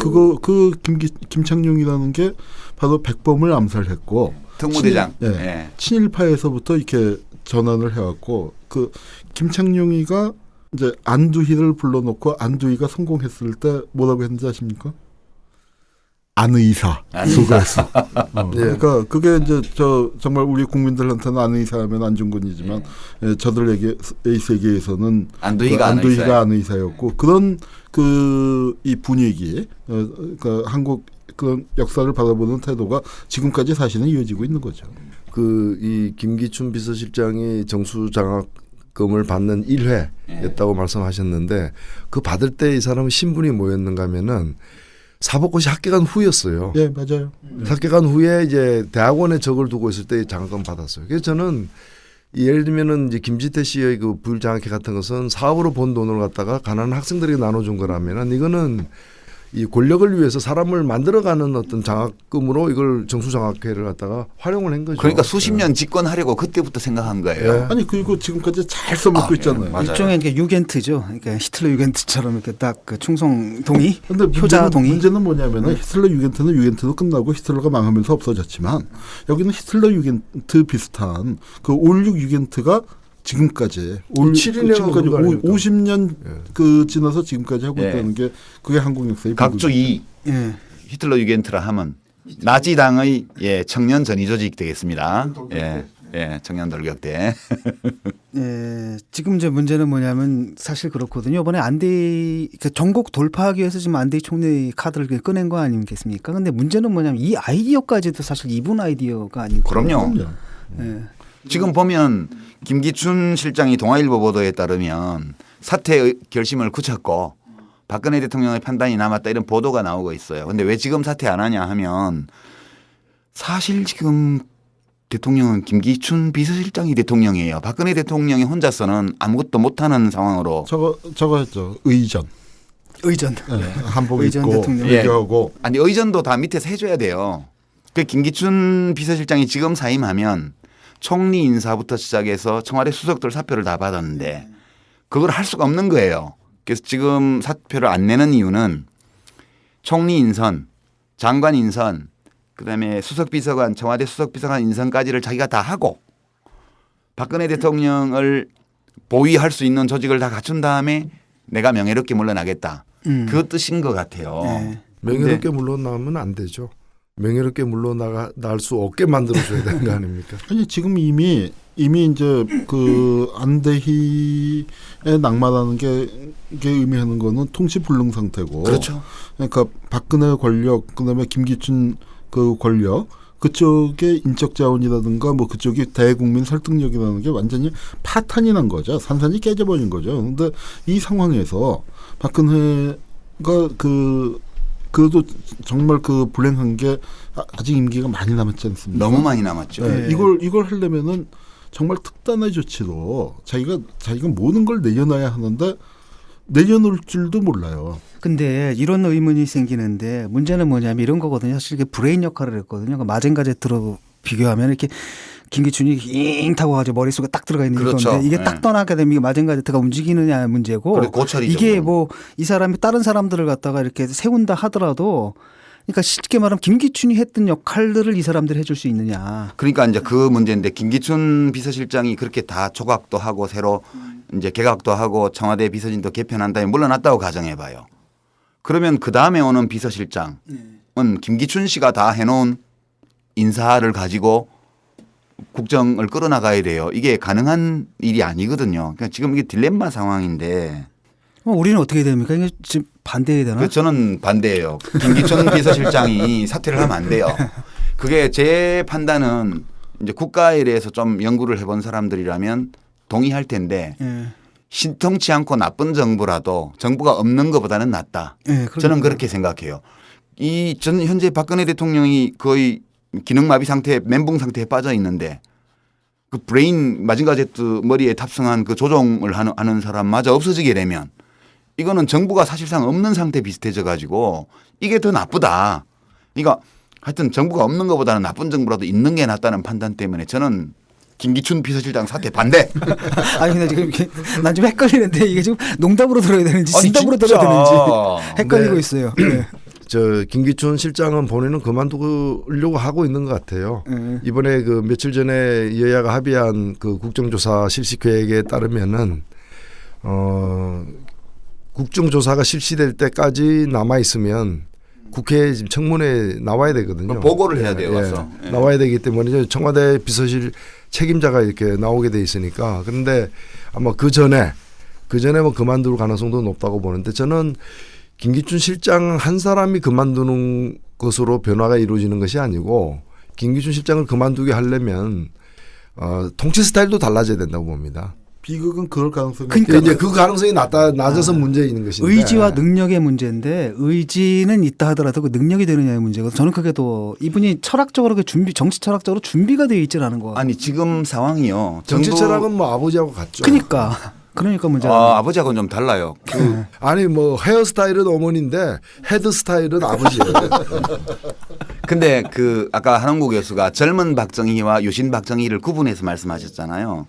김창룡이라는 게 바로 백범을 암살했고 특무대장. 예. 친일파에서부터 이렇게 전환을 해왔고 그 김창룡이가 이제 안두희를 불러놓고 안두희가 성공했을 때 뭐라고 했는지 아십니까? 안의사 수고했어. 그러니까 그게 이제 정말 우리 국민들한테는 안의사하면 안중근이지만 저들에게 세계에서는 안두희가 안의사였고 그런 이 분위기, 그러니까 한국 그런 역사를 바라보는 태도가 지금까지 사실은 이어지고 있는 거죠. 이 김기춘 비서실장이 정수장학금을 받는 1회였다고 말씀하셨는데 그 받을 때 이 사람은 신분이 뭐였는가 하면은 사법고시 합격한 후였어요. 네, 맞아요. 합격한 후에 이제 대학원에 적을 두고 있을 때 장학금 받았어요. 그래서 저는 예를 들면은 이제 김지태 씨의 그 부일장학회 같은 것은 사업으로 번 돈을 갖다가 가난한 학생들에게 나눠준 거라면은 이거는 이 권력을 위해서 사람을 만들어가는 어떤 장학금으로 이걸 정수장학회를 갖다가 활용을 한 거죠. 그러니까 수십 년 집권하려고 그때부터 생각한 거예요. 네. 아니 그리고 지금까지 잘 써먹고 있잖아요. 맞아요. 일종의 이렇게 유겐트죠. 그러니까 히틀러 유겐트처럼 이렇게 딱 그 충성 동의, 근데 효자 동의. 문제는 뭐냐면은 히틀러 유겐트는 유겐트도 끝나고 히틀러가 망하면서 없어졌지만 여기는 히틀러 유겐트 비슷한 그 5.16 유겐트가 지금까지 50년 그 지나서 지금까지 하고 있다는 게 그게 한국 역사의 각주 2 예. 히틀러 유겐트라 하면 나치당의 청년 전위 조직 되겠습니다. 청년 돌격대. 예, 지금 이제 문제는 뭐냐면 사실 그렇거든요. 이번에 안대희 그러니까 전국 돌파하기 위해서 지금 안대희 총리 카드를 꺼낸 거 아니겠습니까? 근데 문제는 뭐냐면 이 아이디어까지도 사실 이분 아이디어가 아니고. 그럼요. 예. 지금 보면 김기춘 실장이 동아일보 보도에 따르면 사퇴 결심을 굳혔고 박근혜 대통령의 판단이 남았다 이런 보도가 나오고 있어요. 그런데 왜 지금 사퇴 안 하냐 하면 사실 지금 대통령은 김기춘 비서실장이 대통령이에요. 박근혜 대통령이 혼자서는 아무것도 못하는 상황으로. 저거 했죠. 의전. 의전. 한복 의전 입고 대통령. 외교하고 아니 의전도 다 밑에서 해줘야 돼요. 그 김기춘 비서실장이 지금 사임하면 총리 인사부터 시작해서 청와대 수석들 사표를 다 받았는데 그걸 할 수가 없는 거예요. 그래서 지금 사표를 안 내는 이유는 총리 인선, 장관 인선, 그다음에 수석비서관, 청와대 수석비서관 인선까지를 자기가 다 하고 박근혜 대통령을 보위할 수 있는 조직을 다 갖춘 다음에 내가 명예롭게 물러나겠다. 그 뜻인 것 같아요. 네. 명예롭게 물러나면 안 되죠. 명예롭게 물러날 수 없게 만들어줘야 되는 거 아닙니까? 아니 지금 이미 이제 그 안대희에 낙마라는 게 의미하는 거는 통치불능 상태고. 그렇죠. 그러니까 박근혜 권력 그다음에 김기춘 그 권력 그쪽의 인적 자원이라든가 뭐 그쪽이 대국민 설득력이라는 게 완전히 파탄이 난 거죠. 산산이 깨져버린 거죠. 그런데 이 상황에서 박근혜가 그래도 정말 그 불행한 게 아직 임기가 많이 남았지 않습니까? 너무 많이 남았죠. 네. 이걸 하려면은 정말 특단의 조치로 자기가 모든 걸 내려놔야 하는데 내려놓을 줄도 몰라요. 근데 이런 의문이 생기는데 문제는 뭐냐면 이런 거거든요. 사실 이게 브레인 역할을 했거든요. 그 마젠가 제트로 비교하면 이렇게 김기춘이 잉 타고 가지고 머릿속에 딱 들어가 있는 그렇죠. 건데 이게 네. 딱 떠나게 되면 이게 마젠가 제트가 움직이느냐 문제고 그리고 고철이죠. 이게 뭐 이 사람이 다른 사람들을 갖다가 이렇게 세운다 하더라도 그러니까 쉽게 말하면 김기춘이 했던 역할들을 이 사람들이 해줄 수 있느냐. 그러니까 이제 그 문제인데 김기춘 비서실장이 그렇게 다 조각도 하고 새로 이제 개각도 하고 청와대 비서진도 개편한 다음에 물러났다고 가정해봐요. 그러면 그 다음에 오는 비서실장은 김기춘 씨가 다 해놓은 인사를 가지고 국정을 끌어나가야 돼요. 이게 가능한 일이 아니거든요. 그러니까 지금 이게 딜레마 상황인데 우리는 어떻게 됩니까? 이게 지금 반대해야 되나? 그래서 저는 반대예요. 김기춘 비서실장이 사퇴를 하면 안 돼요. 그게 제 판단은 이제 국가에 대해서 좀 연구를 해본 사람들이라면 동의할 텐데 예. 신통치 않고 나쁜 정부라도 정부가 없는 것보다는 낫다. 예, 저는 그렇게 생각해요. 전 현재 박근혜 대통령이 거의 기능마비 상태, 멘붕 상태에 빠져 있는데 그 브레인 마징가 제트 머리에 탑승한 그 조종을 하는 사람마저 없어지게 되면 이거는 정부가 사실상 없는 상태 비슷해져 가지고 이게 더 나쁘다. 그러니까 하여튼 정부가 없는 것보다는 나쁜 정부라도 있는 게 낫다는 판단 때문에 저는 김기춘 비서실장 사퇴 반대. 아니 근데 지금 난 좀 헷갈리는데 이게 지금 농담으로 들어야 되는지 아니, 진담으로 진짜. 들어야 되는지 헷갈리고 네. 있어요. 네. 저 김기춘 실장은 본인은 그만두려고 하고 있는 것 같아요. 이번에 그 며칠 전에 여야가 합의한 그 국정조사 실시 계획에 따르면은 국정조사가 실시될 때까지 남아 있으면 국회 지금 청문회에 나와야 되거든요. 보고를 해야 돼요. 와서. 예. 나와야 되기 때문에 청와대 비서실 책임자가 이렇게 나오게 돼 있으니까. 그런데 아마 그 전에 뭐 그만둘 가능성도 높다고 보는데 저는 김기춘 실장 한 사람이 그만두는 것으로 변화가 이루어지는 것이 아니고 김기춘 실장을 그만두게 하려면 통치 스타일도 달라져야 된다고 봅니다. 비극은 그럴 가능성이 그러니까 이제 그 가능성이 낮아서 문제 있는 것인데 의지와 능력의 문제인데 의지는 있다 하더라도 그 능력이 되느냐의 문제고 저는 그게 더 이분이 철학적으로 정치 철학적으로 준비가 되어 있지는 않은 것 같아요. 아니 지금 상황이요. 정치 정부- 철학은 뭐 아버지하고 같죠. 그러니까 문제가 아버지하고는 좀 달라요. 아니 뭐 헤어스타일은 어머니인데 헤드스타일은 아버지예요. 근데 그 아까 한홍구 교수가 젊은 박정희와 유신 박정희를 구분해서 말씀하셨잖아요.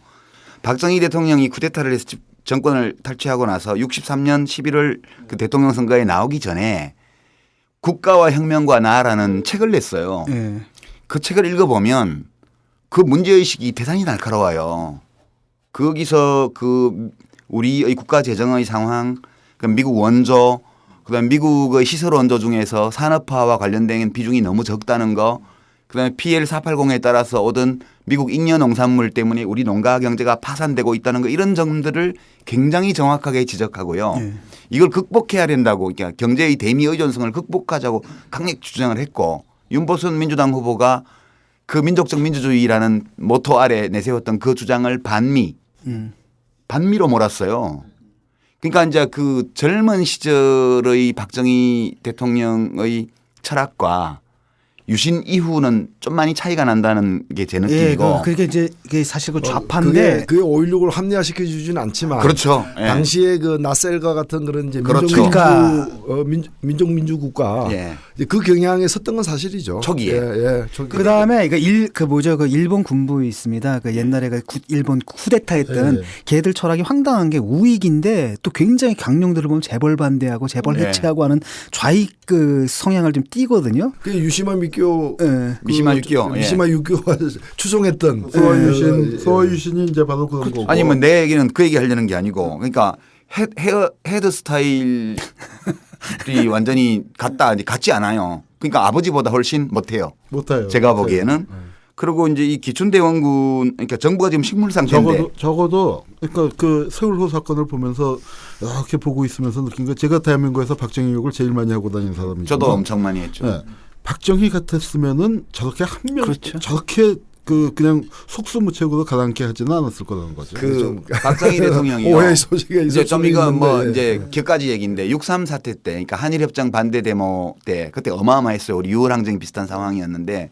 박정희 대통령이 쿠데타를 해서 정권을 탈취하고 나서 63년 11월 그 대통령 선거에 나오기 전에 국가와 혁명과 나라는 책을 냈어요. 예. 그 책을 읽어보면 그 문제의식이 대단히 날카로워요. 거기서 그 우리의 국가 재정의 상황, 그 미국 원조, 그다음에 미국의 시설 원조 중에서 산업화와 관련된 비중이 너무 적다는 거, 그다음에 PL480에 따라서 얻은 미국 잉여 농산물 때문에 우리 농가 경제가 파산되고 있다는 거 이런 점들을 굉장히 정확하게 지적하고요. 이걸 극복해야 된다고 그러니까 경제의 대미 의존성을 극복하자고 강력 주장을 했고 윤보선 민주당 후보가 그 민족적 민주주의라는 모토 아래 내세웠던 그 주장을 반미로 몰았어요. 그러니까 이제 그 젊은 시절의 박정희 대통령의 철학과 유신 이후는 좀 많이 차이가 난다는 게 제 느낌이고. 예, 그게 이제 그게 사실 그 좌파인데 그게 5.16을 합리화시켜 주지는 않지만 그렇죠. 예. 당시에 그 나셀과 같은 그런 이제 그렇죠. 민족민주 국가 예. 이제 그 경향에 섰던 건 사실이죠. 초기에. 예, 초기. 그다음에 그 일본 군부 있습니다. 그 옛날에 일본 쿠데타 했던 예. 걔들 철학이 황당한 게 우익인데 또 굉장히 강령들을 보면 재벌 반대하고 재벌 예. 해체하고 하는 좌익 그 성향을 좀 띠거든요. 그 유시마 미교 예. 미시마 유키오. 예. 미시마 유교가 추종했던 소아 유신이 이제 바로 그런 거고. 아니 뭐 내 얘기는 그 얘기 하려는 게 아니고 그러니까 헤드 스타일이 완전히 같지 않아요. 그러니까 아버지보다 훨씬 못해요. 못해요. 제가 못해요. 보기에는. 그리고 이제 이 기춘대원군 그러니까 정부가 지금 식물 상태인데 적어도 그러니까 그 세월호 사건을 보면서 이렇게 보고 있으면서 느낀 게 제가 대한민국에서 박정희 욕을 제일 많이 하고 다니는 사람이죠. 저도 엄청 많이 했죠. 네. 박정희 같았으면은 저렇게 한 명 그렇죠. 저렇게 그냥 속수무책으로 가당케 하지는 않았을 거라는 거죠. 그 박정희 대통령이요. 오해 소지가 이제 좀 이거 뭐 있는데. 이제 격가지 얘기인데 6.3 사태 때 그러니까 한일협정 반대 데모 때 그때 어마어마했어요. 우리 6월 항쟁 비슷한 상황이었는데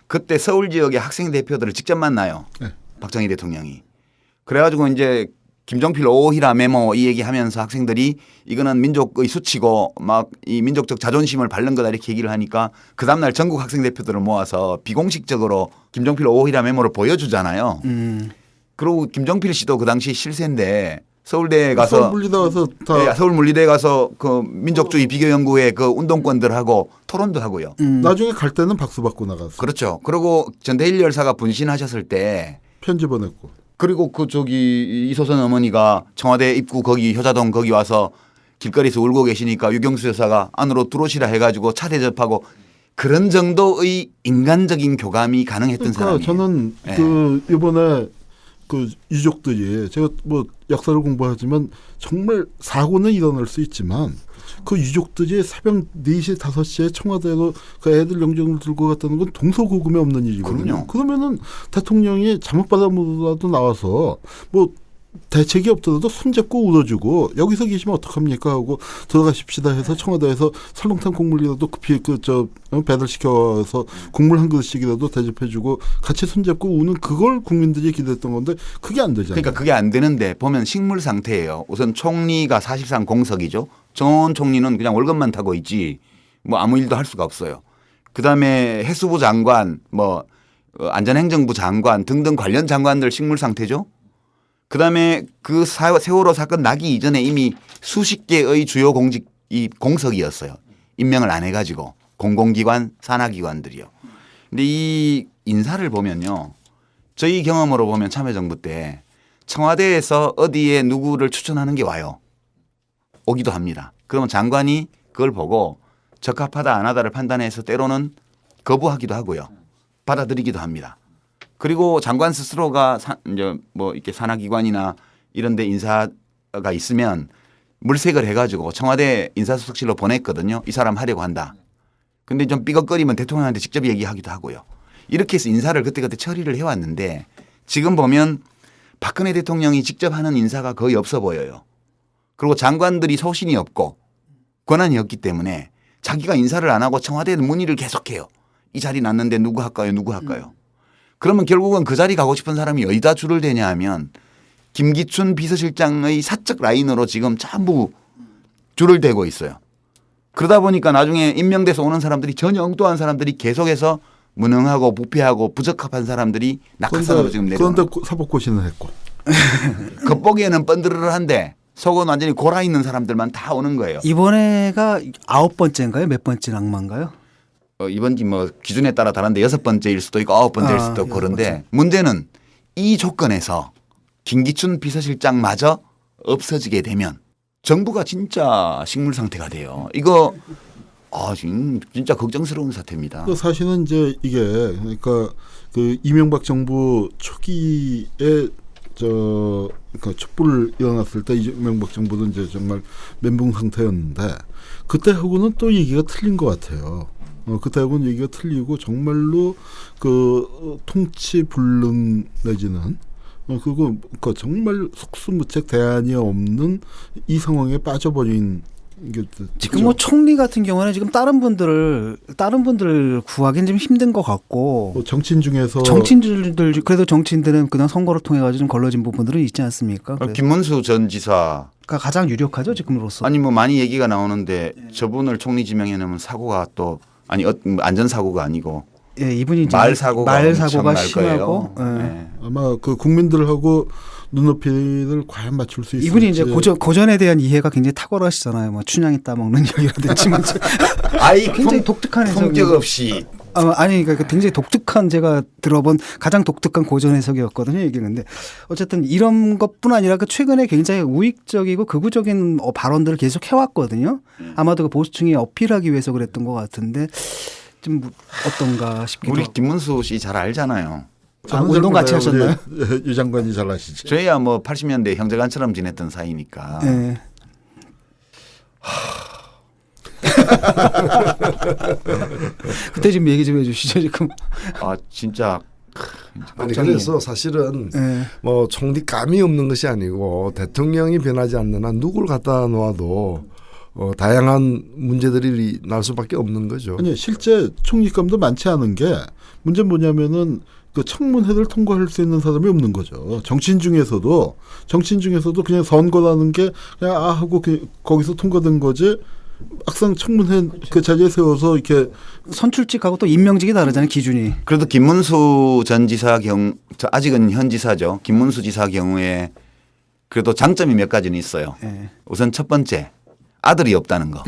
그때 서울 지역의 학생 대표들을 직접 만나요. 네. 박정희 대통령이. 그래가지고 이제 김종필 오히라 메모 이 얘기하면서 학생들이 이거는 민족의 수치고 막 이 민족적 자존심을 밟는 거다 이렇게 얘기를 하니까 그 다음날 전국 학생 대표들을 모아서 비공식적으로 김종필 오히라 메모를 보여주잖아요. 그리고 김종필 씨도 그 당시 실세인데 서울대에 가서 서울물리대 가서 다 서울물리대에 가서 그 민족주의 비교연구회 그 운동권들하고 토론도 하고요. 나중에 갈 때는 박수 받고 나갔어. 그렇죠. 그리고 전대일 열사가 분신하셨을 때 편지 보냈고. 그리고 그 저기 이소선 어머니가 청와대 입구 거기 효자동 거기 와서 길거리에서 울고 계시니까 유경수 여사가 안으로 들어오시라 해가지고 차 대접하고 그런 정도의 인간적인 교감이 가능했던 그러니까 사람이에요. 저는 네. 그 이번에 그 유족들이 제가 뭐 역사를 공부하지만 정말 사고는 일어날 수 있지만 그 유족들이 새벽 4시 5시에 청와대로 그 애들 영정을 들고 갔다는 건 동서고금이 없는 일이거든요. 그럼요. 그러면은 대통령이 잘못받아보라도 나와서 뭐 대책이 없더라도 손잡고 울어주고 여기서 계시면 어떡합니까 하고 들어가십시다 해서 청와대에서 설렁탕 국물이라도 급히 배달시켜서 국물 한 그릇씩이라도 대접해주고 같이 손잡고 우는 그걸 국민들이 기대했던 건데 그게 안 되잖아요. 그러니까 그게 안 되는데 보면 식물 상태예요. 우선 총리가 사실상 공석이죠. 전 총리는 그냥 월급만 타고 있지 뭐 아무 일도 할 수가 없어요. 그다음에 해수부 장관 뭐 안전행정부 장관 등등 관련 장관들 식물 상태죠. 그다음에 그 세월호 사건 나기 이전에 이미 수십 개의 주요 공직이 공석이었어요. 임명을 안 해가지고 공공기관 산하기관들이요. 근데 이 인사를 보면요. 저희 경험으로 보면 참여정부 때 청와대에서 어디에 누구를 추천하는 게 와요. 오기도 합니다. 그러면 장관이 그걸 보고 적합하다 안 하다를 판단해서 때로는 거부하기도 하고요. 받아들이기도 합니다. 그리고 장관 스스로가 이제 뭐 이렇게 산하기관이나 이런 데 인사가 있으면 물색을 해가지고 청와대 인사수석실로 보냈거든요. 이 사람 하려고 한다. 근데 좀 삐걱거리면 대통령한테 직접 얘기하기도 하고요. 이렇게 해서 인사를 그때그때 처리를 해왔는데 지금 보면 박근혜 대통령이 직접 하는 인사가 거의 없어 보여요. 그리고 장관들이 소신이 없고 권한이 없기 때문에 자기가 인사를 안 하고 청와대 문의를 계속해요. 이 자리 났는데 누구 할까요? 누구 할까요? 그러면 결국은 그 자리 가고 싶은 사람이 어디다 줄을 대냐 하면 김기춘 비서실장의 사적 라인으로 지금 전부 줄을 대고 있어요. 그러다 보니까 나중에 임명돼서 오는 사람들이 전혀 엉뚱한 사람들이 계속해서 무능하고 부패하고 부적합한 사람들이 낙하산으로 지금 내려오는 그런데 사법고시는 했고. 겉보기에는 번드르르한데 속은 완전히 골아 있는 사람들만 다 오는 거예요. 이번에가 9번째인가요? 몇 번째 낙마인가요? 이번 뭐 기준에 따라 다른데 6번째일 수도 있고 9번째일 수도 있고 그런데 문제는 이 조건에서 김기춘 비서실장마저 없어지게 되면 정부가 진짜 식물 상태가 돼요. 이거 진짜 걱정스러운 사태입니다. 그 사실은 이제 이게 그러니까 그 이명박 정부 초기에 그러니까 촛불 일어났을 때 이명박 정부는 이제 정말 멘붕 상태였는데 그때하고는 또 얘기가 틀린 것 같아요. 그때하고는 얘기가 틀리고 정말로 그 통치 불능 내지는 그리고 정말 속수무책 대안이 없는 이 상황에 빠져버린 이게 지금 뭐 총리 같은 경우는 지금 다른 분들 구하기는 좀 힘든 것 같고 뭐 정치인 중에서 정치인들 그래도 정치인들은 그냥 선거를 통해 가지고 좀 걸러진 부분들은 있지 않습니까? 김문수 전 지사 가장 유력하죠 지금으로서. 아니 뭐 많이 얘기가 나오는데 저분을 총리 지명해 놓으면 사고가 또 아니 안전 사고가 아니고 예, 이분이 이제 말 사고가 심하고 거예요. 예. 네. 아마 그 국민들하고 눈높이를 과연 맞출 수 있을지. 이분이 이제 고전에 대한 이해가 굉장히 탁월하시잖아요. 뭐 춘향이 따먹는 이야기라든지 뭐 아이 굉장히 독특한 해석이 품격 없이 아니 그러니까 굉장히 독특한 제가 들어본 가장 독특한 고전 해석이었거든요. 이게 근데 어쨌든 이런 것뿐 아니라 그 최근에 굉장히 우익적이고 극우적인 발언들을 계속 해왔거든요. 아마도 그 보수층이 어필하기 위해서 그랬던 것 같은데 좀 어떤가 싶기도 우리 하고. 김문수 씨 잘 알잖아요. 저는 운동 같이 잘 몰라요. 하셨나요? 우리 유 장관이 잘 아시죠. 저희야 뭐 80년대 형제간처럼 지냈던 사이니까. 네. 그때 좀 얘기 좀 해주시죠 지금. 아 진짜 아니 그래서 사실은 네. 뭐 총리 감이 없는 것이 아니고 대통령이 변하지 않는 한 누구를 갖다 놓아도 다양한 문제들이 날 수밖에 없는 거죠. 아니 실제 총리감도 많지 않은 게 문제는 뭐냐면은 그 청문회를 통과할 수 있는 사람이 없는 거죠. 정치인 중에서도 그냥 선거라는 게 그냥 하고 거기서 통과된 거지. 막상 청문회 그 자리에 세워서 이렇게 선출직하고 또 임명직이 다르잖아요 기준이. 그래도 김문수 전 지사 아직은 현 지사죠. 김문수 지사 경우에 그래도 장점이 몇 가지는 있어요. 네. 우선 첫 번째 아들이 없다는 거.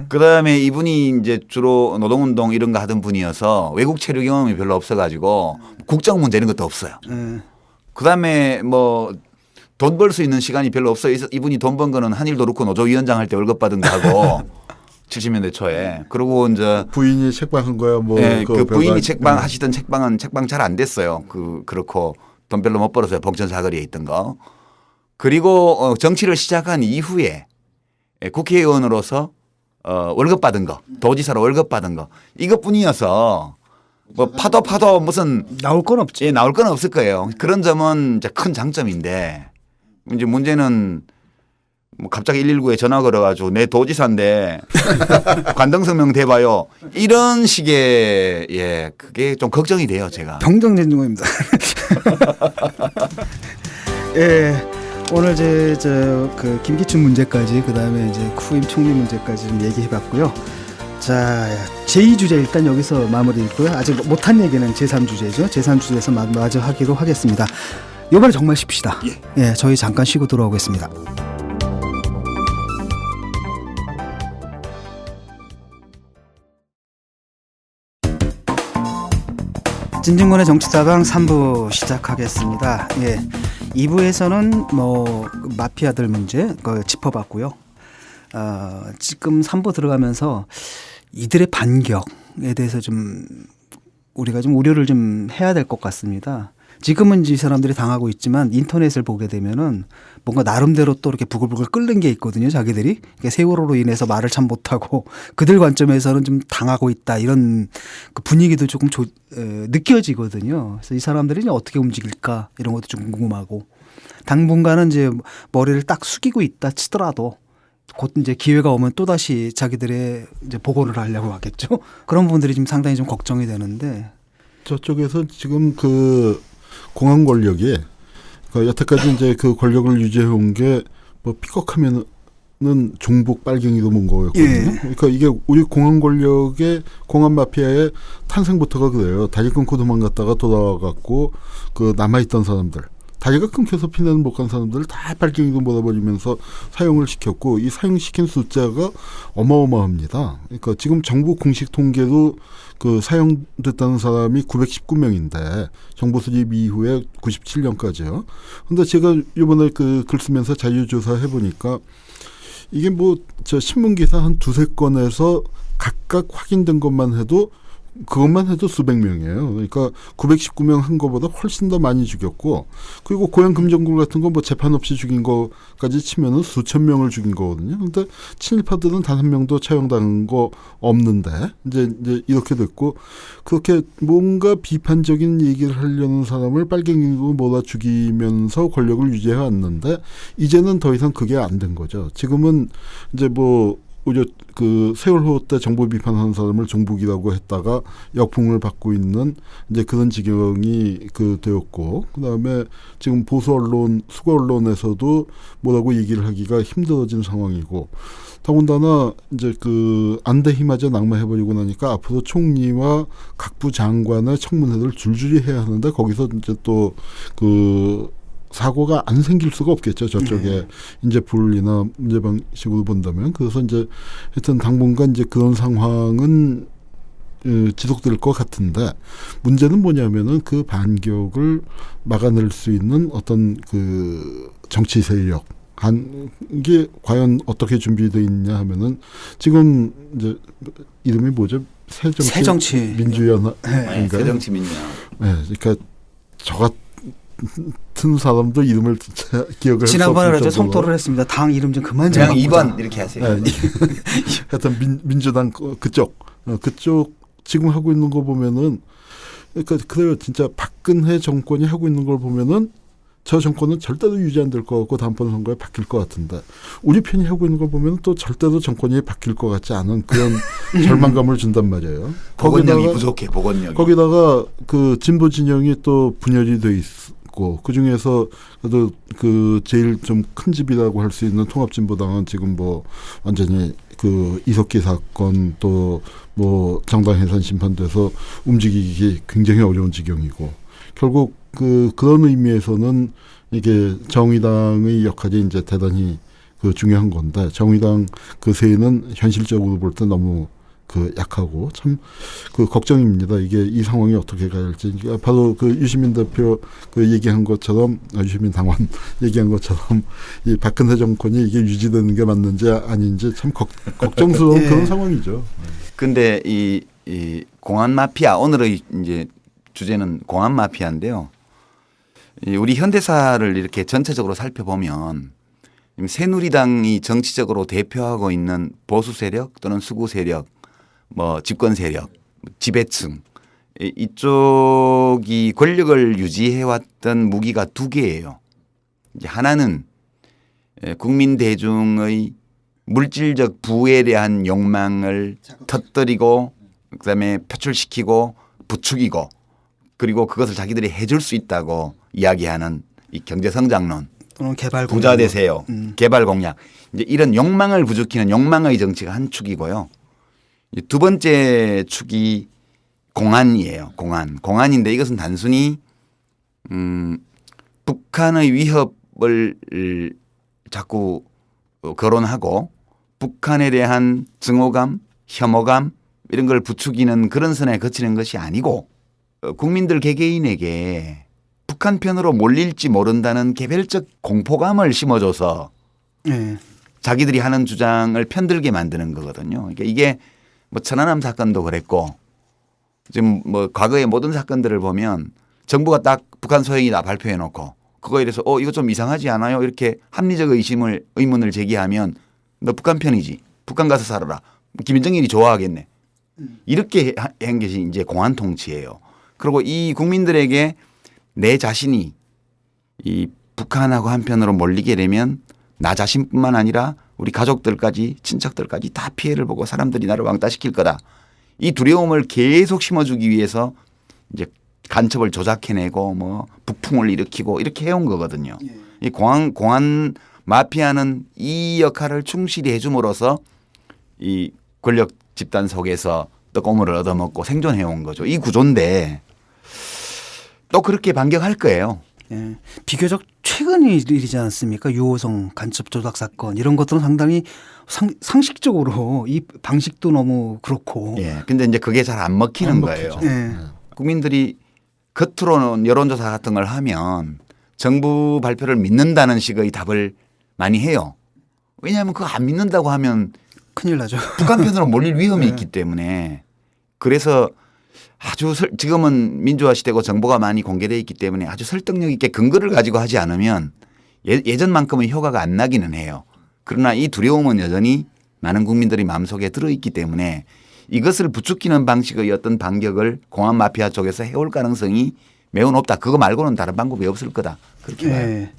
그다음에 이분이 이제 주로 노동운동 이런 거 하던 분이어서 외국 체류 경험이 별로 없어가지고 국정 문제 이런 것도 없어요. 네. 그다음에 뭐 돈 벌 수 있는 시간이 별로 없어요. 이분이 돈 번 거는 한일도르코 노조위원장 할 때 월급 받은 거 하고 70년대 초에. 그리고 이제 부인이 책방한 거야 뭐. 네, 그 부인이 별거 책방 하시던 책방 잘 안 됐어요. 그렇고 돈 별로 못 벌어서 봉천 사거리에 있던 거. 그리고 정치를 시작한 이후에 국회의원으로서 월급 받은 거, 도지사로 월급 받은 거 이것뿐이어서 뭐 파도 무슨 나올 건 없지. 예, 나올 건 없을 거예요. 그런 점은 이제 큰 장점인데 이제 문제는 뭐 갑자기 119에 전화 걸어가지고 내 도지사인데 관등성명 대봐요. 이런 식의 예 그게 좀 걱정이 돼요 제가. 병정전중입니다. 예. 오늘 그 김기춘 문제까지 그다음에 이제 후임 총리 문제까지 좀 얘기해봤고요. 자, 제2주제 일단 여기서 마무리했고요. 아직 못한 얘기는 제3주제죠. 제3주제에서 마저 하기로 하겠습니다. 이번에 정말 쉽시다. 예, 저희 잠깐 쉬고 돌아오겠습니다. 진중권의 정치다방 3부 시작하겠습니다. 예, 2부에서는 뭐 마피아들 문제 짚어봤고요. 지금 3부 들어가면서 이들의 반격에 대해서 좀 우리가 좀 우려를 좀 해야 될 것 같습니다. 지금은 이 사람들이 당하고 있지만 인터넷을 보게 되면은 뭔가 나름대로 또 이렇게 부글부글 끓는 게 있거든요. 자기들이 그러니까 세월호로 인해서 말을 참 못하고 그들 관점에서는 좀 당하고 있다 이런 그 분위기도 조금 느껴지거든요. 그래서 이 사람들이 이제 어떻게 움직일까 이런 것도 좀 궁금하고 당분간은 이제 머리를 딱 숙이고 있다 치더라도 곧 이제 기회가 오면 또 다시 자기들의 이제 복원을 하려고 하겠죠. 그런 부분들이 지금 상당히 좀 걱정이 되는데 저쪽에서 지금 그 공안 권력이 여태까지 이제 그 권력을 유지해온 게 뭐 삐걱하면은 종북 빨갱이도 본 거였거든요. 예. 그러니까 이게 우리 공안 권력의 공안 마피아의 탄생부터가 그래요. 다리 끊고 도망갔다가 돌아와갖고 그 남아있던 사람들. 다리가 끊겨서 피난을 못 간 사람들을 다 빨갱이로 몰아버리면서 사용을 시켰고 이 사용시킨 숫자가 어마어마합니다. 그러니까 지금 정부 공식 통계로 그 사용됐다는 사람이 919명인데 정보 수집 이후에 97년까지요. 근데 제가 이번에 그 글 쓰면서 자료조사 해보니까 이게 뭐 저 신문 기사 한 두세 건에서 각각 확인된 것만 해도 그것만 해도 수백 명이에요. 그러니까 919명 한 거보다 훨씬 더 많이 죽였고, 그리고 고향 금정굴 같은 거 뭐 재판 없이 죽인 거까지 치면은 수천 명을 죽인 거거든요. 근데 친일파들은 단 한 명도 처형당한 거 없는데 이제 이렇게 됐고, 그렇게 뭔가 비판적인 얘기를 하려는 사람을 빨갱이로 몰아 죽이면서 권력을 유지해 왔는데 이제는 더 이상 그게 안 된 거죠. 지금은 이제 뭐 오히려 그 세월호 때 정부 비판하는 사람을 종북이라고 했다가 역풍을 받고 있는 이제 그런 지경이 그 되었고, 그다음에 지금 보수 언론, 수거 언론에서도 뭐라고 얘기를 하기가 힘들어진 상황이고, 더군다나 이제 그 안대희마저 낙마해버리고 나니까 앞으로 총리와 각부 장관의 청문회를 줄줄이 해야 하는데 거기서 이제 또 그 사고가 안 생길 수가 없겠죠. 저쪽에 이제 분리나 문제 방식으로 본다면. 그래서 이제 하여튼 당분간 이제 그런 상황은 지속될 것 같은데, 문제는 뭐냐면은 그 반격을 막아낼 수 있는 어떤 그 정치 세력 이게 과연 어떻게 준비되어 있냐 하면은 지금 이제 이름이 뭐죠? 새정치 민주연합. 네, 새정치민주연합. 네, 그러니까 저 같은 사람도 이름을 기억을 지난번에 그래서 성토를 했습니다. 당 이름 좀 그만 좀 그냥 바꾸자. 2번 이렇게 하세요. 네. 하여튼 민주당 그쪽 지금 하고 있는 거 보면은, 그러니까 그래요. 진짜 박근혜 정권이 하고 있는 걸 보면은 저 정권은 절대로 유지 안 될 것 같고 다음번 선거에 바뀔 것 같은데, 우리 편이 하고 있는 걸 보면 또 절대로 정권이 바뀔 것 같지 않은 그런 절망감을 준단 말이에요. 복원력이 부족해. 복원력이. 거기다가 그 진보 진영이 또 분열이 돼 있고, 그 중에서 그래도 그 제일 좀 큰 집이라고 할 수 있는 통합진보당은 지금 뭐 완전히 그 이석기 사건 또 뭐 정당 해산 심판돼서 움직이기 굉장히 어려운 지경이고, 결국 그런 의미에서는 이게 정의당의 역할이 이제 대단히 그 중요한 건데, 정의당 그 세는 현실적으로 볼 때 너무 그 약하고 참 그 걱정입니다. 이게 이 상황이 어떻게 가야 할지. 바로 그 유시민 대표 그 얘기한 것처럼, 유시민 당원 얘기한 것처럼 이 박근혜 정권이 이게 유지되는 게 맞는지 아닌지 참 걱정스러운 그런 상황이죠. 근데 이 공안 마피아, 오늘의 이제 주제는 공안 마피아인데요. 우리 현대사를 이렇게 전체적으로 살펴보면 새누리당이 정치적으로 대표하고 있는 보수 세력 또는 수구 세력, 뭐 집권 세력, 지배층, 이쪽이 권력을 유지해왔던 무기가 두 개예요. 이제 하나는 국민 대중의 물질적 부에 대한 욕망을 터뜨리고 그다음에 표출시키고 부추기고, 그리고 그것을 자기들이 해줄 수 있다고 이야기하는 이 경제성장론, 또는 개발 공약, 부자 되세요, 개발 공약, 이제 이런 욕망을 부추기는 욕망의 정치가 한 축이고요. 두 번째 축이 공안이에요. 공안인데 이것은 단순히 북한의 위협을 자꾸 거론하고 북한에 대한 증오감, 혐오감 이런 걸 부추기는 그런 선에 거치는 것이 아니고, 국민들 개개인에게 북한 편으로 몰릴지 모른다는 개별적 공포감을 심어줘서 자기들이 하는 주장을 편들게 만드는 거거든요. 그러니까 이게 뭐 천안함 사건도 그랬고, 지금 뭐 과거의 모든 사건들을 보면 정부가 딱 북한 소행이다 발표해 놓고 그거에 대해서 이거 좀 이상하지 않아요? 이렇게 합리적 의문을 제기하면 너 북한 편이지. 북한 가서 살아라. 김정일이 좋아하겠네. 이렇게 한 것이 이제 공안 통치예요. 그리고 이 국민들에게 내 자신이 이 북한하고 한편으로 몰리게 되면 나 자신뿐만 아니라 우리 가족들까지 친척들까지 다 피해를 보고 사람들이 나를 왕따시킬 거다. 이 두려움을 계속 심어주기 위해서 이제 간첩을 조작해내고 뭐 북풍을 일으키고 이렇게 해온 거거든요. 이 공안 마피아는 이 역할을 충실히 해줌으로써 이 권력 집단 속에서 떡고물을 얻어먹고 생존해온 거죠. 이 구조인데 또 그렇게 반격할 거예요. 비교적 최근 일이지 않습니까? 유호성 간첩 조작 사건 이런 것들은 상당히 상식적으로 이 방식도 너무 그렇고. 근데 이제 그게 잘 안 먹히는 거예요. 국민들이 겉으로는 여론조사 같은 걸 하면 정부 발표를 믿는다는 식의 답을 많이 해요. 왜냐하면 그거 안 믿는다고 하면 큰일 나죠. 북한 편으로 몰릴 위험이 있기 때문에. 그래서 지금은 민주화 시대고 정보가 많이 공개되어 있기 때문에 아주 설득력 있게 근거를 가지고 하지 않으면 예전만큼은 효과가 안 나기는 해요. 그러나 이 두려움은 여전히 많은 국민들이 마음속에 들어있기 때문에 이것을 부추기는 방식의 어떤 반격을 공안 마피아 쪽에서 해올 가능성이 매우 높다. 그거 말고는 다른 방법이 없을 거다. 그렇게 봐요. 네.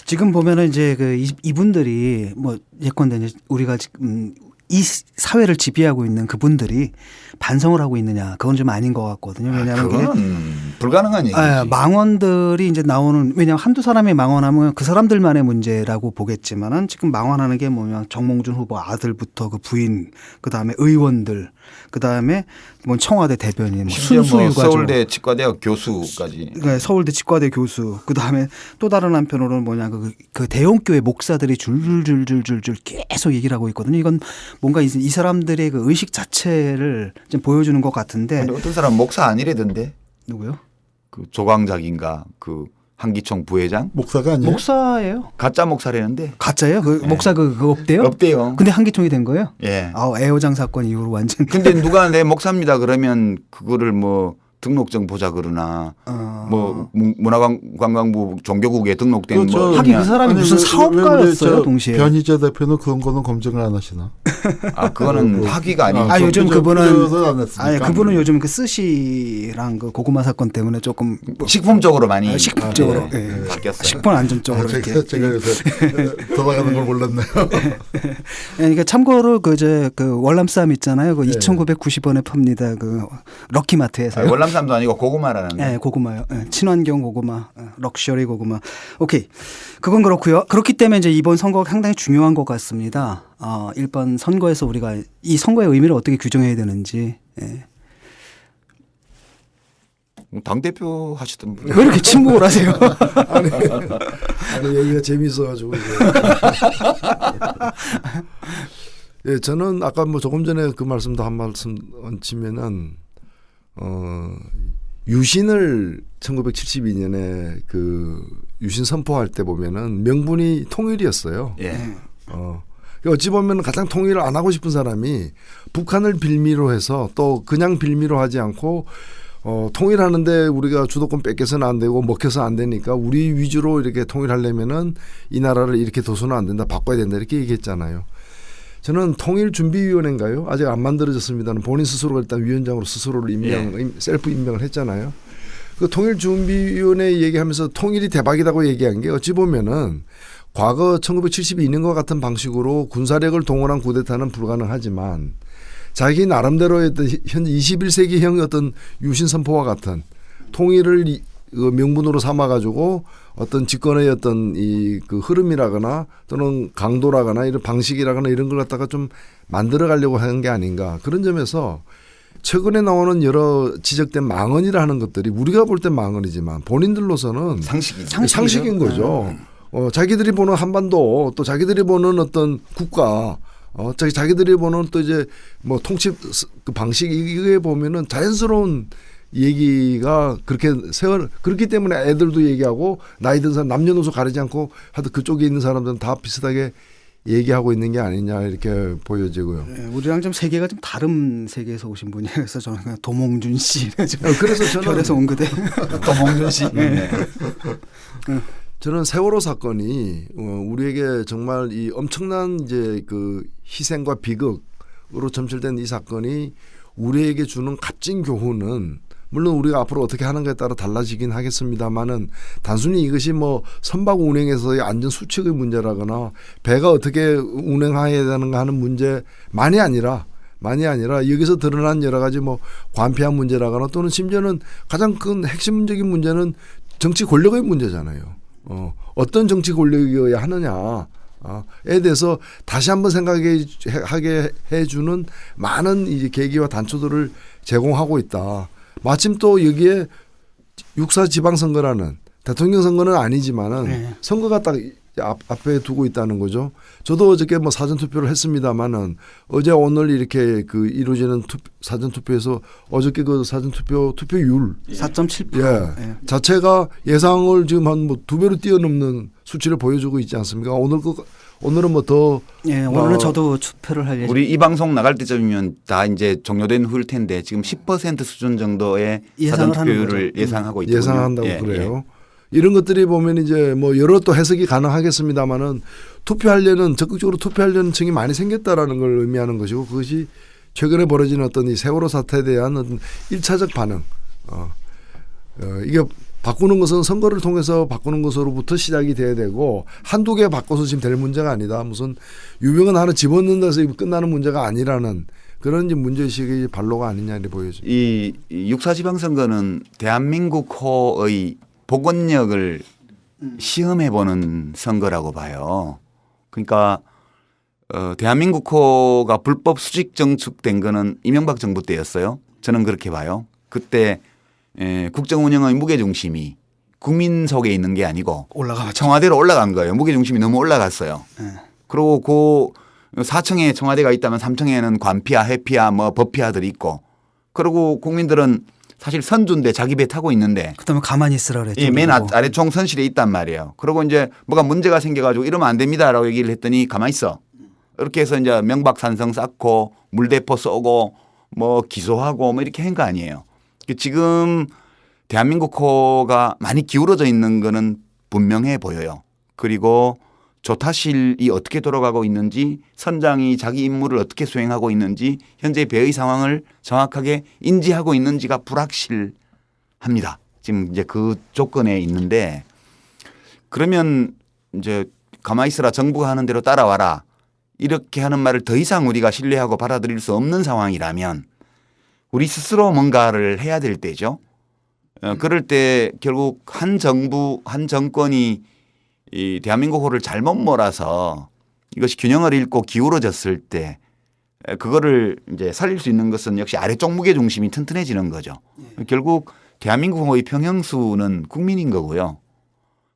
지금 보면은 이제 이분들이 뭐 예컨대 이제 우리가 지금 이 사회를 지배하고 있는 그분들이 반성을 하고 있느냐 그건 좀 아닌 것 같거든요. 왜냐하면 그건 불가능한 얘기지. 망언들이 이제 나오는 왜냐하면 한두 사람이 망언하면 그 사람들만의 문제라고 보겠지만은 지금 망언하는 게 뭐냐 정몽준 후보 아들부터 그 부인 그다음에 의원들 그다음에 뭐 청와대 대변인 뭐 심지어 순수 뭐 유가족 서울대 치과대학 교수까지. 네, 서울대 치과대 교수 그다음에 또 다른 한편으로는 뭐냐 그 대형교회 목사들이 줄줄줄줄줄 계속 얘기를 하고 있거든요. 이건 뭔가 이 사람들의 그 의식 자체를 좀 보여주는 것 같은데. 근데 어떤 사람 목사 아니래던데. 누구요? 그 조광작인가 그 한기총 부회장 목사가 아니에요? 목사예요. 가짜 목사라는데. 가짜예요? 그 목사 그거 없대요? 없대요. 근데 한기총이 된 거예요? 예. 애호장 사건 이후로 완전. 근데 누가 내 목사입니다 그러면 그거를 뭐 등록증 보자 그러나 뭐 문화관광부 종교국에 등록된 그렇죠. 뭐 하긴 그 사람이 아니, 무슨 왜 사업가였어요 동시에. 변희재 대표는 그런 거는 검증을 안 하시나? 그거는 학위가 아니고 요즘 그분은 안 했으니까. 아니 그분은 요즘 그 스시랑 그 고구마 사건 때문에 조금 식품 쪽으로 많이 식품 쪽으로 예, 바뀌었어요. 식품 안전 쪽으로 이렇게. 제가 요새 돌아가는 걸 몰랐네요. 그러니까 참고로 그 월남쌈 있잖아요. 그 2,990원에 팝니다. 그 럭키마트에서. 월남쌈도 아니고 고구마라는. 네, 고구마요. 네, 친환경 고구마, 럭셔리 고구마. 오케이. 그건 그렇고요. 그렇기 때문에 이제 이번 선거가 상당히 중요한 것 같습니다. 일반 선거에서 우리가 이 선거의 의미를 어떻게 규정해야 되는지. 예. 당 대표 하시던 분. 왜 이렇게 침묵을 하세요? 아니 얘기가 재미있어가지고 이제. 예, 저는 아까 뭐 조금 전에 그 말씀도 한 말씀 얹히면은 유신을 1972년에 그 유신 선포할 때 보면은 명분이 통일이었어요. 예. 어찌 보면 가장 통일을 안 하고 싶은 사람이 북한을 빌미로 해서 또 그냥 빌미로 하지 않고 통일하는데 우리가 주도권 뺏겨서는 안 되고 먹혀서 안 되니까 우리 위주로 이렇게 통일하려면은 이 나라를 이렇게 둬서는 안 된다, 바꿔야 된다 이렇게 얘기했잖아요. 저는 통일준비위원회인가요? 아직 안 만들어졌습니다는 본인 스스로가 일단 위원장으로 스스로를 셀프 임명을 했잖아요. 그 통일준비위원회 얘기하면서 통일이 대박이라고 얘기한 게 어찌 보면은 과거 1972년과 같은 방식으로 군사력을 동원한 쿠데타는 불가능하지만 자기 나름대로의 현재 21세기형 어떤 유신 선포와 같은 통일을 명분으로 삼아가지고 어떤 집권의 어떤 그 흐름이라거나 또는 강도라거나 이런 방식이라거나 이런 걸 갖다가 좀 만들어 가려고 하는 게 아닌가 그런 점에서 최근에 나오는 여러 지적된 망언이라 하는 것들이 우리가 볼 땐 망언이지만 본인들로서는 상식인 거죠. 자기들이 보는 한반도 또 자기들이 보는 어떤 국가 자기들이 보는 또 이제 뭐 통치 그 방식 이게 보면은 자연스러운 얘기가 그렇기 때문에 애들도 얘기하고 나이 든 사람 남녀노소 가리지 않고 하여튼 그쪽에 있는 사람들은 다 비슷하게 얘기하고 있는 게 아니냐 이렇게 보여지고요. 네, 우리랑 좀 세계가 좀 다른 세계에서 오신 분이에요. 그래서 저는 그냥 도몽준 씨. 그래서 저는 별에서 온 그대. 도몽준 씨. 네. 저는 세월호 사건이 우리에게 정말 이 엄청난 이제 그 희생과 비극으로 점철된 이 사건이 우리에게 주는 값진 교훈은 물론 우리가 앞으로 어떻게 하는가에 따라 달라지긴 하겠습니다만은 단순히 이것이 뭐 선박 운행에서의 안전 수칙의 문제라거나 배가 어떻게 운행해야 되는가 하는 문제만이 아니라 여기서 드러난 여러 가지 뭐 관폐학 문제라거나 또는 심지어는 가장 큰 핵심적인 문제는 정치 권력의 문제잖아요. 어떤 정치 권력이어야 하느냐에 대해서 다시 한번 생각하게 해주는 많은 이제 계기와 단초들을 제공하고 있다. 마침 또 여기에 6.4 지방선거라는 대통령 선거는 아니지만은 선거가 딱 앞에 두고 있다는 거죠. 저도 어저께 뭐 사전 투표를 했습니다만은 어제 오늘 이렇게 그 이루어지는 사전 투표에서 어저께 그 사전 투표율 4.7%. 예. 자체가 예상을 지금 한 뭐 2배로 뛰어넘는 수치를 보여주고 있지 않습니까? 오늘은 뭐 더 예, 오늘은 저도 투표를 할 예정. 우리 이 방송 나갈 때쯤이면 다 이제 종료된 후일 텐데 지금 10% 수준 정도의 사전 예상을 하는 투표율을 거죠. 예상하고 있거든요. 예상한다고 예, 그래요. 이런 것들이 보면 이제 뭐 여러 또 해석이 가능하겠습니다만은 투표하려는 적극적으로 투표하려는 층이 많이 생겼다라는 걸 의미하는 것이고 그것이 최근에 벌어진 어떤 이 세월호 사태에 대한 어떤 1차적 반응. 이게 바꾸는 것은 선거를 통해서 바꾸는 것으로부터 시작이 돼야 되고 한두 개 바꿔서 지금 될 문제가 아니다. 무슨 유병은 하나 집어넣는다 해서 끝나는 문제가 아니라는 그런 이제 문제의식의 발로가 아니냐 이렇게 보여집니다. 이 육사지방선거는 대한민국호의 복원력을 시험해보는 선거라고 봐요. 그러니까 대한민국호가 불법 수직 정축된 거는 이명박 정부 때였어요. 저는 그렇게 봐요. 그때 국정 운영의 무게중심이 국민 속에 있는 게 아니고 올라가죠. 청와대로 올라간 거예요. 무게중심이 너무 올라갔어요. 그리고 그 4층에 청와대가 있다면 3층에는 관피하, 해피하, 뭐 법피하들이 있고 그리고 국민들은 사실 선두인데 자기 배 타고 있는데 그다음에 가만히 있으라 그랬죠. 예, 맨 아래 총선실에 있단 말이에요. 그리고 이제 뭐가 문제가 생겨가지고 이러면 안 됩니다라고 얘기를 했더니 가만히 있어. 이렇게 해서 이제 명박산성 쌓고 물대포 쏘고 뭐 기소하고 뭐 이렇게 한 거 아니에요. 지금 대한민국호가 많이 기울어져 있는 거는 분명해 보여요. 그리고 조타실이 어떻게 돌아가고 있는지 선장이 자기 임무를 어떻게 수행하고 있는지 현재 배의 상황을 정확하게 인지하고 있는지가 불확실합니다. 지금 이제 그 조건에 있는데 그러면 이제 가만히 있어라 정부가 하는 대로 따라와라 이렇게 하는 말을 더 이상 우리가 신뢰하고 받아들일 수 없는 상황이라면 우리 스스로 뭔가를 해야 될 때죠. 그럴 때 결국 한 정부 한 정권이 이 대한민국호를 잘못 몰아서 이것이 균형을 잃고 기울어졌을 때 그거를 이제 살릴 수 있는 것은 역시 아래쪽 무게 중심이 튼튼해지는 거죠. 결국 대한민국호의 평형수는 국민인 거고요.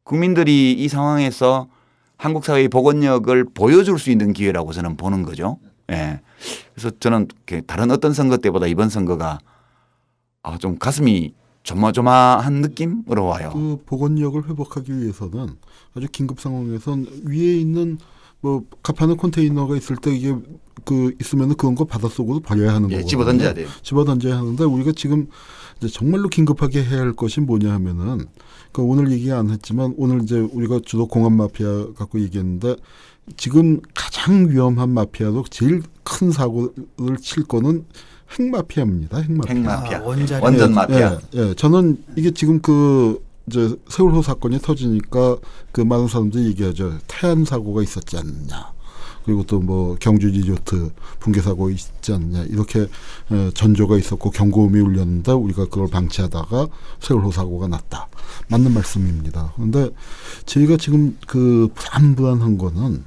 국민들이 이 상황에서 한국 사회의 복원력을 보여줄 수 있는 기회라고 저는 보는 거죠. 예. 그래서 저는 다른 어떤 선거 때보다 이번 선거가 좀 가슴이 조마조마한 느낌으로 와요. 그 복원력을 회복하기 위해서는 아주 긴급 상황에선 위에 있는 뭐 갑하는 컨테이너가 있을 때 이게 그 있으면은 그런 거 바닷속으로 버려야 하는 거고. 집어 던져야 돼요. 집어 던져야 하는데 우리가 지금 이제 정말로 긴급하게 해야 할 것이 뭐냐 하면은 그 오늘 얘기 안 했지만 오늘 이제 우리가 주로 공업 마피아 갖고 얘기했는데 지금 가장 위험한 마피아도 제일 큰 사고를 칠 거는 핵마피아입니다. 핵마피아. 원전 마피아. 예. 저는 이게 지금 그 이제 세월호 사건이 터지니까 그 많은 사람들이 얘기하죠. 태안 사고가 있었지 않느냐. 그리고 또 뭐 경주 리조트 붕괴 사고 있지 않느냐. 이렇게 전조가 있었고 경고음이 울렸는데 우리가 그걸 방치하다가 세월호 사고가 났다. 맞는 말씀입니다. 그런데 저희가 지금 그 불안한 거는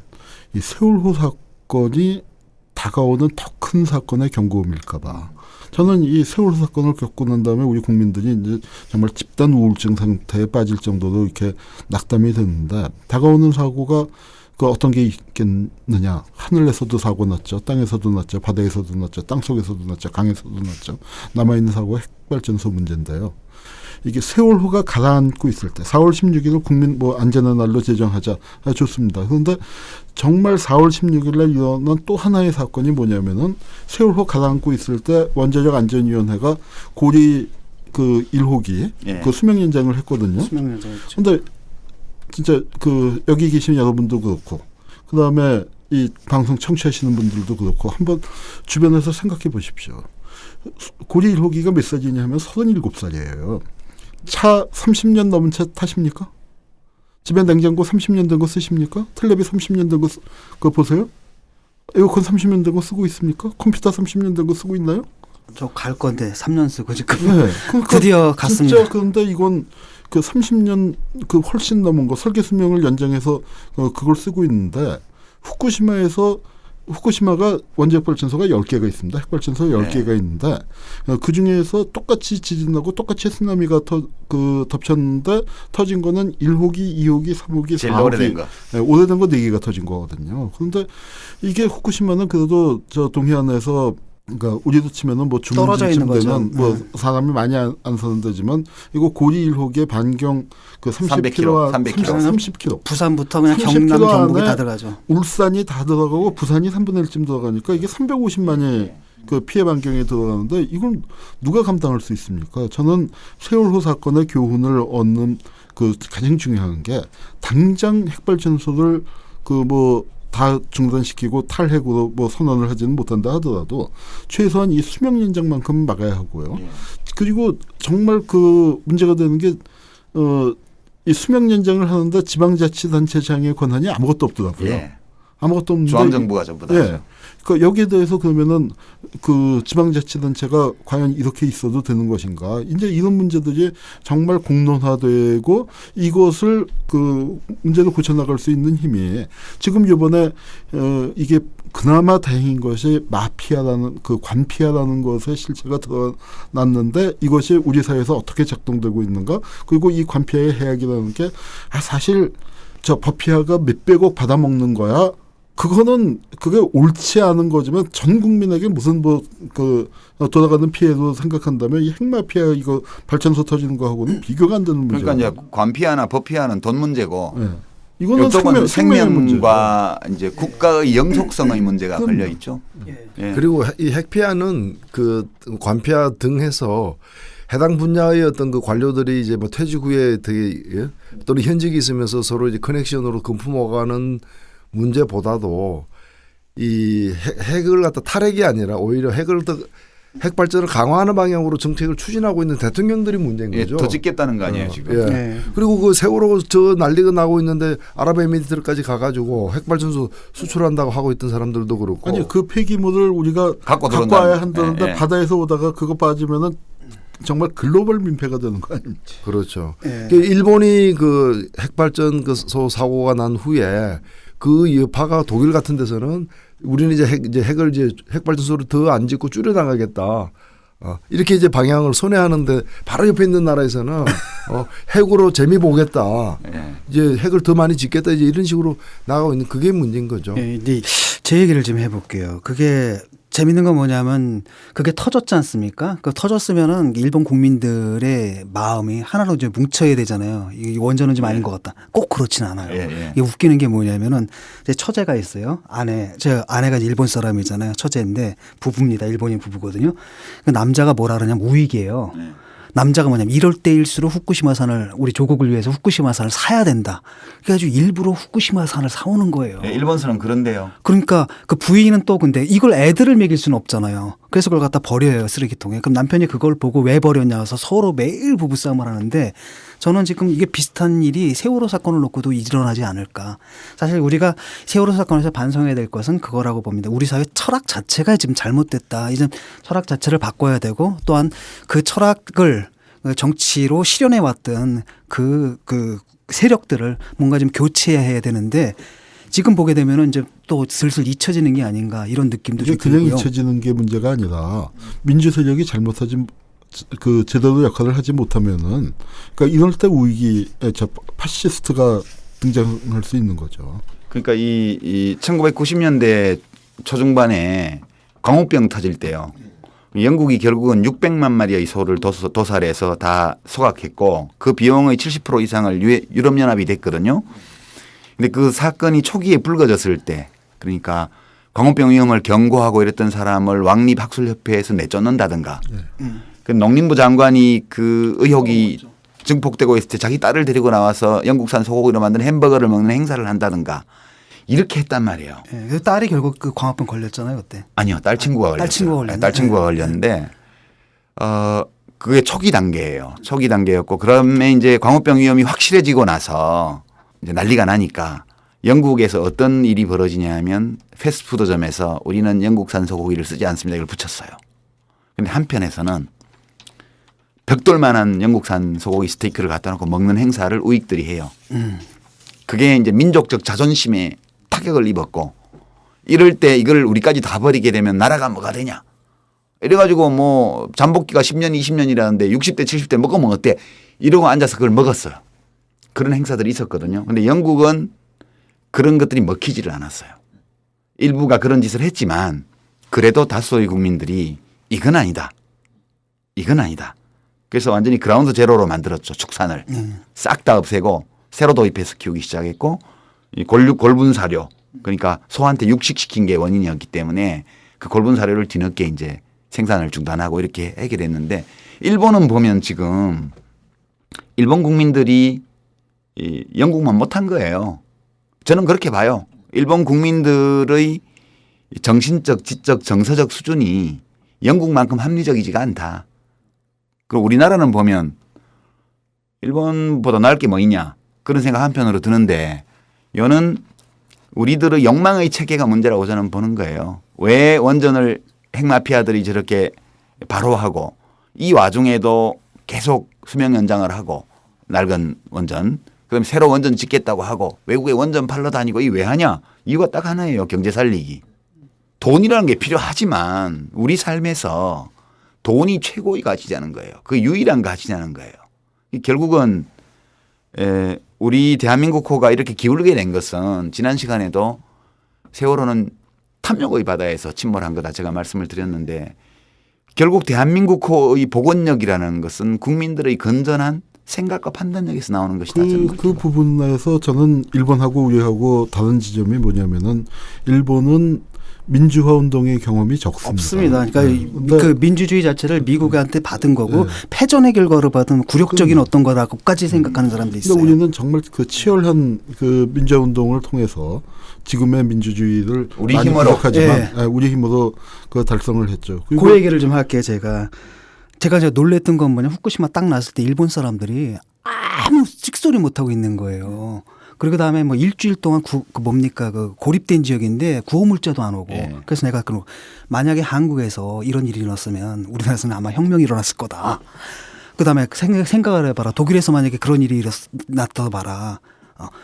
이 세월호 사건이 다가오는 더 큰 사건의 경고음일까 봐. 저는 이 세월호 사건을 겪고 난 다음에 우리 국민들이 이제 정말 집단 우울증 상태에 빠질 정도로 이렇게 낙담이 됐는데 다가오는 사고가 그 어떤 게 있겠느냐. 하늘에서도 사고 났죠. 땅에서도 났죠. 바다에서도 났죠. 땅속에서도 났죠. 강에서도 났죠. 남아있는 사고가 핵발전소 문제인데요. 이게 세월호가 가라앉고 있을 때 4월 16일을 국민 뭐 안전한 날로 제정하자. 좋습니다. 그런데 정말 4월 16일 날 일어난 또 하나의 사건이 뭐냐면은 세월호 가라앉고 있을 때 원자력 안전위원회가 고리 그 1호기 그 수명 연장을 했거든요. 수명 연장했죠. 그런데 진짜 그 여기 계신 여러분도 그렇고 그다음에 이 방송 청취하시는 분들도 그렇고 한번 주변에서 생각해 보십시오. 고리 1호기가 몇 살이냐면 37살이에요. 차 30년 넘은 차 타십니까? 집에 냉장고 30년 된 거 쓰십니까? 텔레비 30년 된 거 그거 보세요? 에어컨 30년 된 거 쓰고 있습니까? 컴퓨터 30년 된 거 쓰고 있나요? 저 갈 건데 3년 쓰고 지금 네, 그러니까 드디어 갔습니다. 진짜 그런데 이건 그 30년 그 훨씬 넘은 거 설계 수명을 연장해서 그걸 쓰고 있는데 후쿠시마에서 후쿠시마가 원자력발전소가 10개가 있습니다. 핵발전소 10개가 있는데 그중에서 똑같이 지진 나고 똑같이 쓰나미가 덮쳤는데 터진 거는 1호기, 2호기, 3호기, 제일 4호기. 오래된 거. 오래된 거 4개가 터진 거거든요. 그런데 이게 후쿠시마는 그래도 저 동해안에서 그러니까 우리도 치면은 뭐 떨어져 있는 중문쯤 거죠. 되면 뭐 사람이 많이 안 사는 데지만 이거 고리 1호기의 반경 그 30km, 30km. 부산부터 그냥 30km 경남, 경북이 안에 다 들어가죠. 울산이 다 들어가고 부산이 3분의 1쯤 들어가니까 이게 350만의 그 피해 반경에 들어가는데 이걸 누가 감당할 수 있습니까? 저는 세월호 사건의 교훈을 얻는 그 가장 중요한 게 당장 핵발전소를 다 중단시키고 탈핵으로 선언을 하지는 못한다 하더라도 최소한 이 수명 연장만큼은 막아야 하고요. 그리고 정말 그 문제가 되는 게 이 수명 연장을 하는데 지방자치단체장의 권한이 아무것도 없더라고요. 예. 아무것도 없는데 중앙정부가 전부 다 예. 하죠. 그 여기에 대해서 그러면은 그 지방자치단체가 과연 이렇게 있어도 되는 것인가? 이제 이런 문제들이 정말 공론화되고 이것을 그 문제를 고쳐나갈 수 있는 힘이 지금 이번에 이게 그나마 다행인 것이 마피아라는 그 관피아라는 것의 실체가 드러났는데 이것이 우리 사회에서 어떻게 작동되고 있는가? 그리고 이 관피아의 해악이라는 게 사실 저 버피아가 몇백억 받아먹는 거야. 그게 옳지 않은 거지만 전 국민에게 무슨 돌아가는 피해로 생각한다면 이 핵마피아 이거 발전소 터지는 거하고는 비교가 안 되는 문제예요. 그러니까 이제 관피아나 법피아는 돈 문제고 네. 이거는 이쪽은 생명의 생명과 이제 국가의 영속성의 문제가 걸려 있죠. 예. 그리고 이 핵피아는 그 관피아 등 해서 해당 분야의 어떤 그 관료들이 이제 뭐 퇴직 후에 되게 또는 현직이 있으면서 서로 이제 커넥션으로 금품어가는 문제보다도 이 핵을 갖다 탈핵이 아니라 오히려 핵 발전을 강화하는 방향으로 정책을 추진하고 있는 대통령들이 문제인 거죠. 더 짓겠다는 거 아니에요 지금. 예. 네. 그리고 그 세월호 저 난리가 나고 있는데 아랍에미리트까지 가가지고 핵발전소 수출한다고 하고 있던 사람들도 그렇고. 아니 그 폐기물을 우리가 갖고 와야 한다는데 예. 바다에서 오다가 그거 빠지면은 정말 글로벌 민폐가 되는 거 아닙니까? 그렇죠. 예. 일본이 그 핵발전소 사고가 난 후에 그 여파가 독일 같은 데서는 우리는 이제 핵발전소를 더 안 짓고 줄여 나가겠다. 이렇게 이제 방향을 선회하는데 바로 옆에 있는 나라에서는 핵으로 재미 보겠다. 예. 이제 핵을 더 많이 짓겠다. 이제 이런 식으로 나가고 있는 그게 문제인 거죠. 예, 근데 제 얘기를 좀 해볼게요. 그게 재밌는 건 뭐냐면 그게 터졌지 않습니까? 그 터졌으면은 일본 국민들의 마음이 하나로 이제 뭉쳐야 되잖아요. 이 원전은 좀 아닌 것 같다. 꼭 그렇진 않아요. 예. 이게 웃기는 게 뭐냐면은 제 처제가 있어요. 제 아내가 일본 사람이잖아요. 처제인데 부부입니다. 일본인 부부거든요. 그 남자가 뭐라 그러냐면 우익이에요. 남자가 뭐냐면 이럴 때일수록 후쿠시마산을 우리 조국을 위해서 후쿠시마산을 사야 된다. 그래가지고 일부러 후쿠시마산을 사오는 거예요. 예, 일본서는 그런데요. 그러니까 그 부인은 또 근데 이걸 애들을 먹일 수는 없잖아요. 그래서 그걸 갖다 버려요. 쓰레기통에. 그럼 남편이 그걸 보고 왜 버렸냐 해서 서로 매일 부부싸움을 하는데 저는 지금 이게 비슷한 일이 세월호 사건을 놓고도 일어나지 않을까. 사실 우리가 세월호 사건에서 반성해야 될 것은 그거라고 봅니다. 우리 사회 철학 자체가 지금 잘못됐다. 이제 철학 자체를 바꿔야 되고 또한 그 철학을 정치로 실현해 왔던 그 세력들을 뭔가 좀 교체해야 되는데 지금 보게 되면은 이제 또 슬슬 잊혀지는 게 아닌가 이런 느낌도 이게 좀 그냥 들고요. 잊혀지는 게 문제가 아니라 민주 세력이 잘못하지 제대로 역할을 하지 못하면은 그러니까 이럴 때 우익이 파시스트가 등장할 수 있는 거죠. 그러니까 이 1990년대 초중반에 광우병 터질 때요. 영국이 결국은 600만 마리의 소를 도살해서 다 소각했고 그 비용의 70% 이상을 유럽연합이 냈거든요. 근데 그 사건이 초기에 불거졌을 때 그러니까 광우병 위험을 경고하고 이랬던 사람을 왕립학술협회에서 내쫓는다든가 그 농림부 장관이 그 의혹이 증폭되고 있을 때 자기 딸을 데리고 나와서 영국산 소고기로 만든 햄버거를 먹는 행사를 한다든가 이렇게 했단 말이에요. 예, 그 딸이 결국 그 광우병 걸렸잖아요 그때. 아니요. 딸 친구가 걸렸어요. 딸 친구가 걸렸네. 딸 친구가 걸렸는데 그게 초기 단계예요. 초기 단계였고 그러면 이제 광우병 위험이 확실해지고 나서 이제 난리가 나니까 영국에서 어떤 일이 벌어지냐 하면 패스트푸드점에서 우리는 영국산 소고기를 쓰지 않습니다. 이걸 붙였어요. 그런데 한편에서는 벽돌만한 영국산 소고기 스테이크를 갖다 놓고 먹는 행사를 우익들이 해요. 그게 이제 민족적 자존심에 타격을 입었고 이럴 때 이걸 우리까지 다 버리게 되면 나라가 뭐가 되냐. 이래가지고 뭐 잠복기가 10년, 20년이라는데 60대, 70대 먹으면 어때? 이러고 앉아서 그걸 먹었어요. 그런 행사들이 있었거든요. 근데 영국은 그런 것들이 먹히지를 않았어요. 일부가 그런 짓을 했지만 그래도 다수의 국민들이 이건 아니다. 이건 아니다. 그래서 완전히 그라운드 제로로 만들었죠. 축산을. 싹 다 없애고 새로 도입해서 키우기 시작했고 골분 사료 그러니까 소한테 육식시킨 게 원인이었기 때문에 그 골분 사료를 뒤늦게 이제 생산을 중단하고 이렇게 해결했는데 일본은 보면 지금 일본 국민들이 이 영국만 못한 거예요. 저는 그렇게 봐요. 일본 국민들의 정신적, 지적, 정서적 수준이 영국만큼 합리적이지가 않다. 그리고 우리나라는 보면 일본보다 나을 게 뭐 있냐 그런 생각 한편으로 드는데 이거는 우리들의 욕망의 체계가 문제라고 저는 보는 거예요. 왜 원전을 핵마피아들이 저렇게 바로 하고 이 와중에도 계속 수명 연장을 하고 낡은 원전 그다음에 새로 원전 짓겠다고 하고 외국에 원전 팔러 다니고 이 왜 하냐 이유가 딱 하나예요. 경제 살리기. 돈이라는 게 필요하지만 우리 삶에서 돈이 최고의 가치자는 거예요. 그 유일한 가치냐는 거예요. 결국은 우리 대한민국호가 이렇게 기울게 된 것은 지난 시간에도 세월호는 탐욕의 바다에서 침몰한 거다 제가 말씀을 드렸는데 결국 대한민국호의 복원력이라는 것은 국민들의 건전한 생각과 판단력에서 나오는 것이다. 그 부분에서 저는 일본하고 우리하고 다른 지점이 뭐냐면은 일본은 민주화 운동의 경험이 적습니다. 없습니다. 그러니까 그 민주주의 자체를 미국한테 받은 거고 패전의 결과로 받은 굴욕적인 어떤 거라고까지 생각하는 사람도 있어요. 근데 우리는 정말 그 치열한 그 민주화 운동을 통해서 지금의 민주주의를 우리 많이 힘으로 부족하지만 우리 힘으로 그 달성을 했죠. 그 얘기를 좀 할게요. 제가 놀랬던 건 뭐냐 후쿠시마 딱 났을 때 일본 사람들이 아무 찍소리 못 하고 있는 거예요. 그리고 다음에 뭐 일주일 동안 그 고립된 지역인데 구호물자도 안 오고 그래서 내가 만약에 한국에서 이런 일이 일어났으면 우리나라에서는 아마 혁명이 일어났을 거다. 그 다음에 생각을 해봐라. 독일에서 만약에 그런 일이 일어났다 봐라.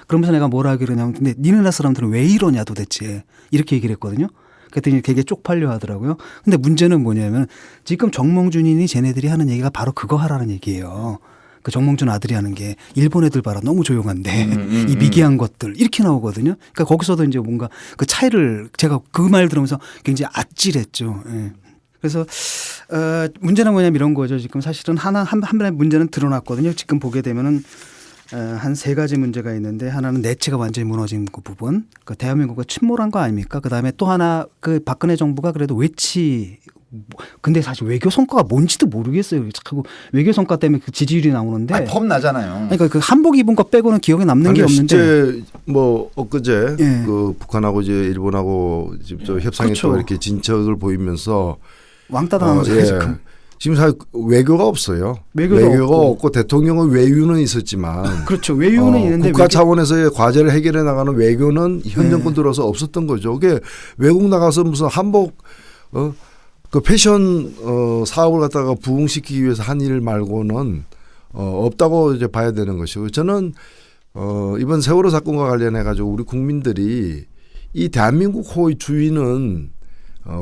그러면서 내가 뭐라 그러냐면 근데 니네 나라 사람들은 왜 이러냐 도대체 이렇게 얘기를 했거든요. 그랬더니 되게 쪽팔려 하더라고요. 근데 문제는 뭐냐면 지금 정몽준이니 쟤네들이 하는 얘기가 바로 그거 하라는 얘기예요. 그 정몽준 아들이 하는 게 일본 애들 봐라 너무 조용한데 이 미개한 것들 이렇게 나오거든요. 그러니까 거기서도 이제 뭔가 그 차이를 제가 그 말 들으면서 굉장히 아찔했죠. 예. 그래서 문제는 뭐냐면 이런 거죠. 지금 사실은 한 번의 문제는 드러났거든요. 지금 보게 되면은 한 세 가지 문제가 있는데 하나는 내체가 완전히 무너진 그 부분. 그 대한민국가 침몰한 거 아닙니까? 그다음에 또 하나 그 박근혜 정부가 그래도 근데 사실 외교 성과가 뭔지도 모르겠어요. 자꾸 외교 성과 때문에 그 지지율이 나오는데. 폼 나잖아요. 그러니까 그 한복 입은 거 빼고는 기억에 남는 게 없는데. 실제 뭐 엊그제 그 북한하고 이제 일본하고 직접 협상에 또 이렇게 진척을 보이면서 왕따 당하면서 지금 사실 외교가 없어요. 외교가 없고 대통령의 외유는 있었지만 그렇죠. 외유는 있는데 국가 차원에서의 과제를 해결해 나가는 외교는 현 정권 들어서 없었던 거죠. 그게 외국 나가서 무슨 한복 그 패션 사업을 갖다가 부흥시키기 위해서 한 일 말고는 없다고 이제 봐야 되는 것이고 저는 이번 세월호 사건과 관련해 가지고 우리 국민들이 이 대한민국호의 주인은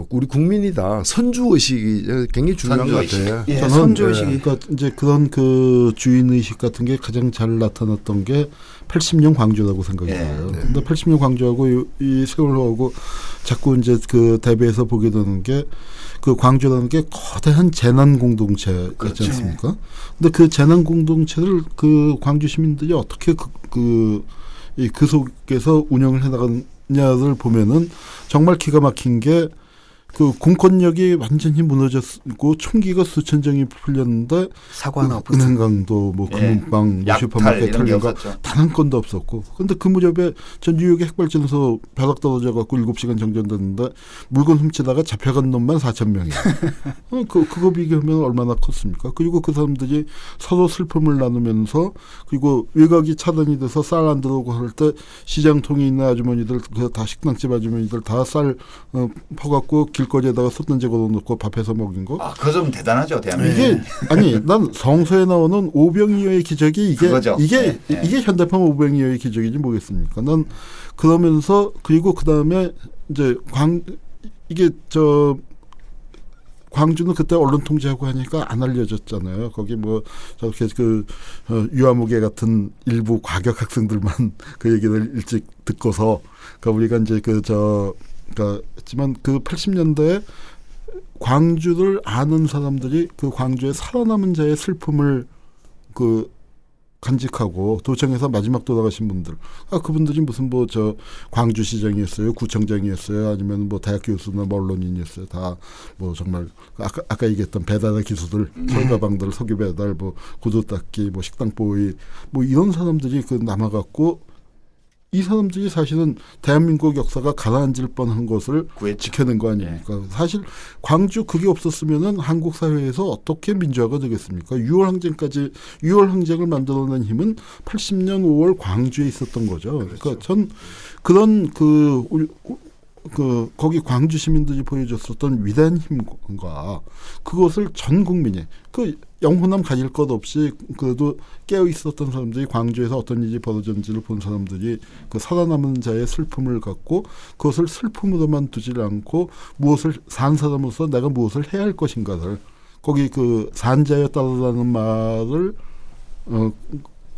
우리 국민이다. 선주 의식이 굉장히 중요한 것 같아요. 예, 저는 선주 의식이 그러니까 이제 그런 그 주인 의식 같은 게 가장 잘 나타났던 게 80년 광주라고 생각이 나요. 근데 80년 광주하고 이 세월호하고 자꾸 이제 그 대비해서 보게 되는 게 그 광주라는 게 거대한 재난 공동체였지 그렇죠. 않습니까? 근데 그 재난 공동체를 그 광주 시민들이 어떻게 그 속에서 운영을 해나갔냐를 보면은 정말 기가 막힌 게 그 공권력이 완전히 무너졌고 총기가 수천 장이 풀렸는데 사고 하나 없었죠. 은행강도 뭐 금은방 슈퍼마켓 털려가 단 한 건도 없었고 근데 그 무렵에 전 뉴욕의 핵발전소 벼락 떨어져 갖고 7시간 정전됐는데 물건 훔치다가 잡혀간 놈만 4,000명이에요. 그거 비교하면 얼마나 컸습니까? 그리고 그 사람들이 서로 슬픔을 나누면서 그리고 외곽이 차단이 돼서 쌀 안 들어오고 할 때 시장통에 있는 아주머니들 다 식당집 아주머니들 다 쌀 퍼갖고 길거리에다가 솥단지 걸어놓고 밥해서 먹인 거. 아, 그거 좀 대단하죠, 대한민국. 이게 아니 난 성서에 나오는 오병이어의 기적이 그거죠. 이게 네. 이게 현대판 오병이어의 기적인지 모르겠습니까? 난 그러면서 그리고 그 다음에 이제 이게 광주는 그때 언론 통제하고 하니까 안 알려졌잖아요. 거기 뭐 저렇게 유아무개 같은 일부 과격 학생들만 그 얘기를 일찍 듣고서 그러니까 우리가 이제 그러니까 했지만 그 80년대에 광주를 아는 사람들이 그 광주의 살아남은 자의 슬픔을 간직하고 도청에서 마지막 돌아가신 분들, 그분들이 무슨 뭐 광주시장이었어요, 구청장이었어요, 아니면 뭐 대학 교수나 뭐 언론인이었어요, 다 뭐 정말 아까 얘기했던 배달의 기수들, 설가방들, 석유 배달, 뭐 구두 닦기, 뭐 식당 보이, 뭐 이런 사람들이 남아갖고. 이 사람들이 사실은 대한민국 역사가 가라앉을 뻔한 것을 지켜낸 거 아닙니까? 사실 광주 그게 없었으면은 한국 사회에서 어떻게 민주화가 되겠습니까? 6월 항쟁을 만들어낸 힘은 80년 5월 광주에 있었던 거죠. 그러니까 전 그런 거기 광주 시민들이 보여줬었던 위대한 힘과 그것을 전 국민이 영혼함 가질 것 없이 그래도 깨어 있었던 사람들이 광주에서 어떤 일이 벌어졌는지를 본 사람들이 살아남은 자의 슬픔을 갖고 그것을 슬픔으로만 두질 않고 산 사람으로서 내가 무엇을 해야 할 것인가를 거기 산자에 따르라는 말을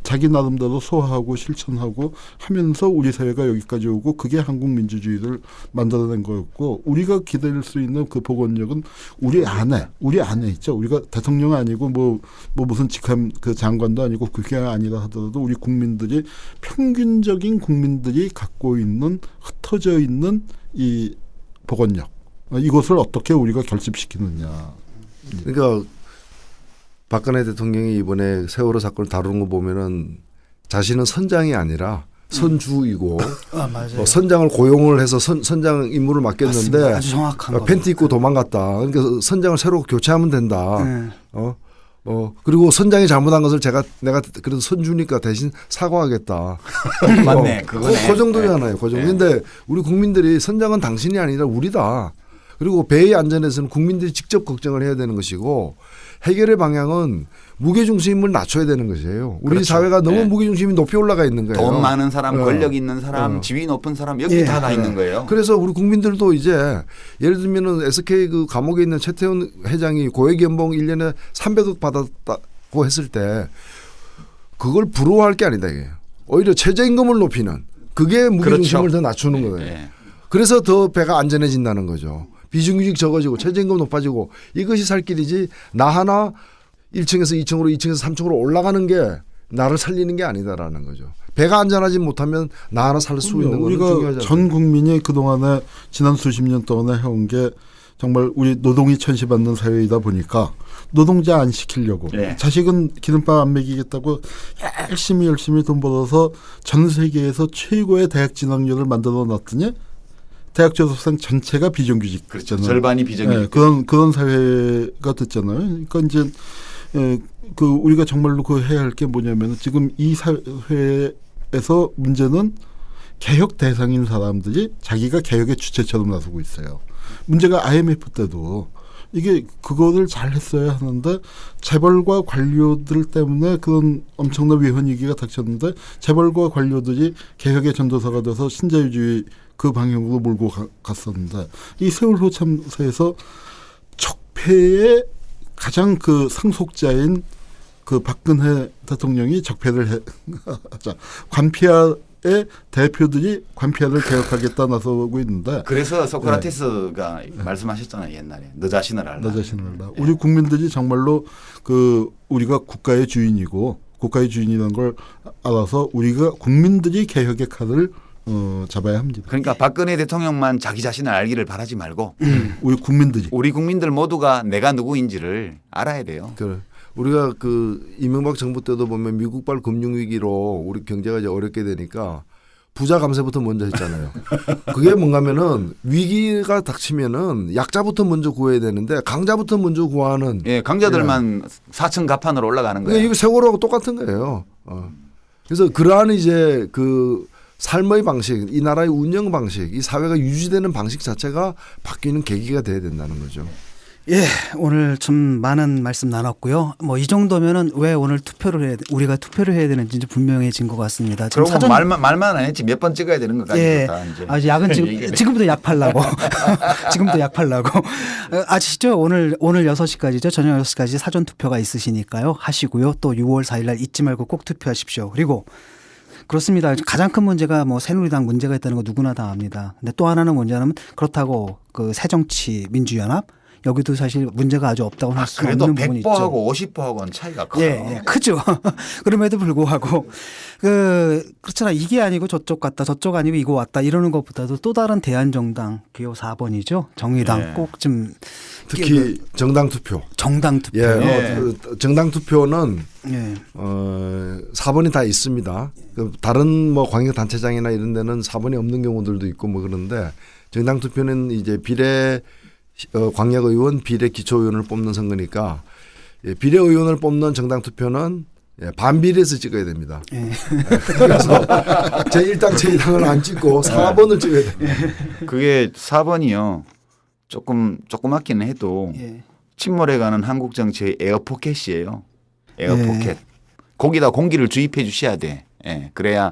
자기 나름대로 소화하고 실천하고 하면서 우리 사회가 여기까지 오고 그게 한국 민주주의를 만들어낸 거였고 우리가 기다릴 수 있는 그 복원력은 우리 안에 있죠. 우리가 대통령 아니고 뭐 무슨 직함 장관도 아니고 그게 아니라 하더라도 우리 국민들이 평균적인 국민들이 갖고 있는 흩어져 있는 이 복원력 이것을 어떻게 우리가 결집시키느냐. 그러니까 박근혜 대통령이 이번에 세월호 사건을 다루는 거 보면은 자신은 선장이 아니라 선주이고 선장을 고용을 해서 선장 임무를 맡겼는데 맞습니다. 아주 정확한 팬티 입고 도망갔다. 그러니까 선장을 새로 교체하면 된다. 네. 그리고 선장이 잘못한 것을 내가 그래도 선주니까 대신 사과하겠다. 맞네. 그거네. 그 정도잖아요. 그 정도. 근데 우리 국민들이 선장은 당신이 아니라 우리다. 그리고 배의 안전에서는 국민들이 직접 걱정을 해야 되는 것이고 해결의 방향은 무게중심을 낮춰야 되는 것이에요. 우리 그렇죠. 사회가 너무 무게중심이 높이 올라가 있는 거예요. 돈 많은 사람, 권력 있는 사람, 지위 높은 사람 여기 다 가 있는 거예요. 그래서 우리 국민들도 이제 예를 들면은 SK 감옥에 있는 최태원 회장이 고액 연봉 1년에 300억 받았다고 했을 때 그걸 부러워할 게 아니다 이게. 오히려 최저임금을 높이는 그게 무게중심을 그렇죠. 더 낮추는 거예요. 그래서 더 배가 안전해진다는 거죠. 비정규직 적어지고 최저임금 높아지고 이것이 살 길이지 나 하나 1층에서 2층으로 2층에서 3층으로 올라가는 게 나를 살리는 게 아니다라는 거죠. 배가 안전하지 못하면 나 하나 살 수 있는 건 우리가 중요하잖아요. 전 국민이 그동안에 지난 수십 년 동안에 해온 게 정말 우리 노동이 천시받는 사회이다 보니까 노동자 안 시키려고 자식은 기름밥 안 먹이겠다고 열심히 돈 벌어서 전 세계에서 최고의 대학 진학률을 만들어 놨더니 대학 졸업생 전체가 비정규직. 그렇죠. 절반이 비정규직. 그런 사회가 됐잖아요. 그러니까 이제 우리가 정말로 해야 할 게 뭐냐면 지금 이 사회에서 문제는 개혁 대상인 사람들이 자기가 개혁의 주체처럼 나서고 있어요. 문제가 IMF 때도 이게 그거를 잘 했어야 하는데 재벌과 관료들 때문에 그런 엄청난 위헌위기가 닥쳤는데 재벌과 관료들이 개혁의 전도사가 돼서 신자유주의 그 방향으로 몰고 갔었는데 이 세월호 참사에서 적폐의 가장 상속자인 박근혜 대통령이 적폐를 관피아의 대표들이 관피아를 개혁하겠다 나서고 있는데 그래서 소크라테스가 말씀하셨잖아요. 옛날에 너 자신을 알라. 너 자신을 알라. 우리 국민들이 정말로 우리가 국가의 주인이고 국가의 주인이라는 걸 알아서 우리가 국민들이 개혁의 칼을 잡아야 합니다. 그러니까 박근혜 대통령만 자기 자신을 알기를 바라지 말고 우리 국민들 모두가 내가 누구인지를 알아야 돼요. 그래. 우리가 이명박 정부 때도 보면 미국발 금융위기로 우리 경제가 이제 어렵게 되니까 부자 감세부터 먼저 했잖아요. 그게 뭔가면은 위기가 닥치면은 약자부터 먼저 구해야 되는데 강자부터 먼저 구하는. 강자들만 4층 가판으로 올라가는 거예요. 이거 세월호하고 똑같은 거예요. 그래서 그러한 이제 삶의 방식, 이 나라의 운영 방식, 이 사회가 유지되는 방식 자체가 바뀌는 계기가 돼야 된다는 거죠. 예, 오늘 좀 많은 말씀 나눴고요. 뭐 이 정도면은 왜 오늘 우리가 투표를 해야 되는지 이제 분명해진 것 같습니다. 지금 그러고 말만 안 했지 몇 번 찍어야 되는 것까지 예, 다 이제. 아, 약은 지금부터 약 팔라고. 지금부터 약 팔라고. 아시죠? 오늘 6시까지죠. 저녁 6시까지 사전 투표가 있으시니까요. 하시고요. 또 6월 4일 날 잊지 말고 꼭 투표하십시오. 그리고 그렇습니다. 가장 큰 문제가 뭐 새누리당 문제가 있다는 거 누구나 다 압니다. 근데 또 하나는 뭐냐면 그렇다고 그 새정치 민주연합 여기도 사실 문제가 아주 없다고 할 수 그래도 없는 부분이 있죠. 100%하고 50%하고는 차이가 커요. 예, 크죠. 그럼에도 불구하고 그렇잖아. 이게 아니고 저쪽 갔다 저쪽 아니고 이거 왔다 이러는 것보다도 또 다른 대한정당 기호 4번이죠. 정의당 예. 꼭 좀 특히 정당 투표. 정당 투표. 예, 그 정당 투표는 예. 4번이 다 있습니다. 그 다른 뭐 광역 단체장이나 이런 데는 4번이 없는 경우들도 있고 뭐 그런데 정당 투표는 이제 비례 광역의원, 비례 기초의원을 뽑는 선거니까 비례의원을 뽑는 정당 투표는 반비례해서 찍어야 됩니다. 예. 그래서 제1당, 제2당을 안 찍고 4번을 찍어야 됩니다. 그게 4번이요. 조그맣기는 해도 예. 침몰해가는 한국 정치의 에어포켓이에요. 에어포켓. 예. 거기다 공기를 주입해 주셔야 돼. 예. 그래야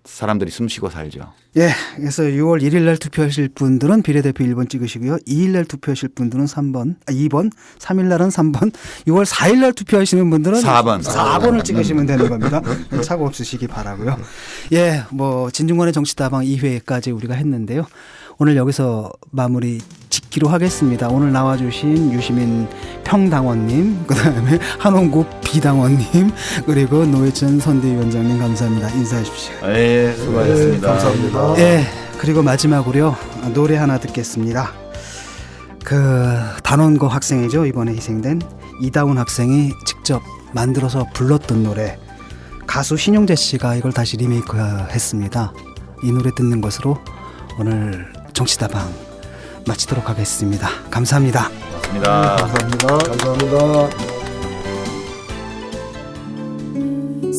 사람들이 숨 쉬고 살죠. 예. 그래서 6월 1일 날 투표하실 분들은 비례대표 1번 찍으시고요. 2일 날 투표하실 분들은 2번, 3일 날은 3번, 6월 4일 날 투표하시는 분들은 4번을 찍으시면 되는 겁니다. 사고 없으시기 바라고요. 예. 뭐 진중권의 정치다방 2회까지 우리가 했는데요. 오늘 여기서 마무리 짓기로 하겠습니다. 오늘 나와주신 유시민 평당원님, 그다음에 한홍국 비당원님, 그리고 노회찬 선대위원장님 감사합니다. 인사하십시오. 예, 수고하셨습니다. 감사합니다. 예, 그리고 마지막으로요 노래 하나 듣겠습니다. 그 단원고 학생이죠. 이번에 희생된 이다운 학생이 직접 만들어서 불렀던 노래, 가수 신용재 씨가 이걸 다시 리메이크했습니다. 이 노래 듣는 것으로 오늘 정치다방 마치도록 하겠습니다. 감사합니다. 고맙습니다. 감사합니다. 감사합니다.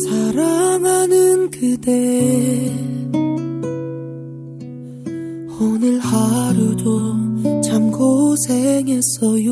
사랑하는 그대 오늘 하루도 참 고생했어요.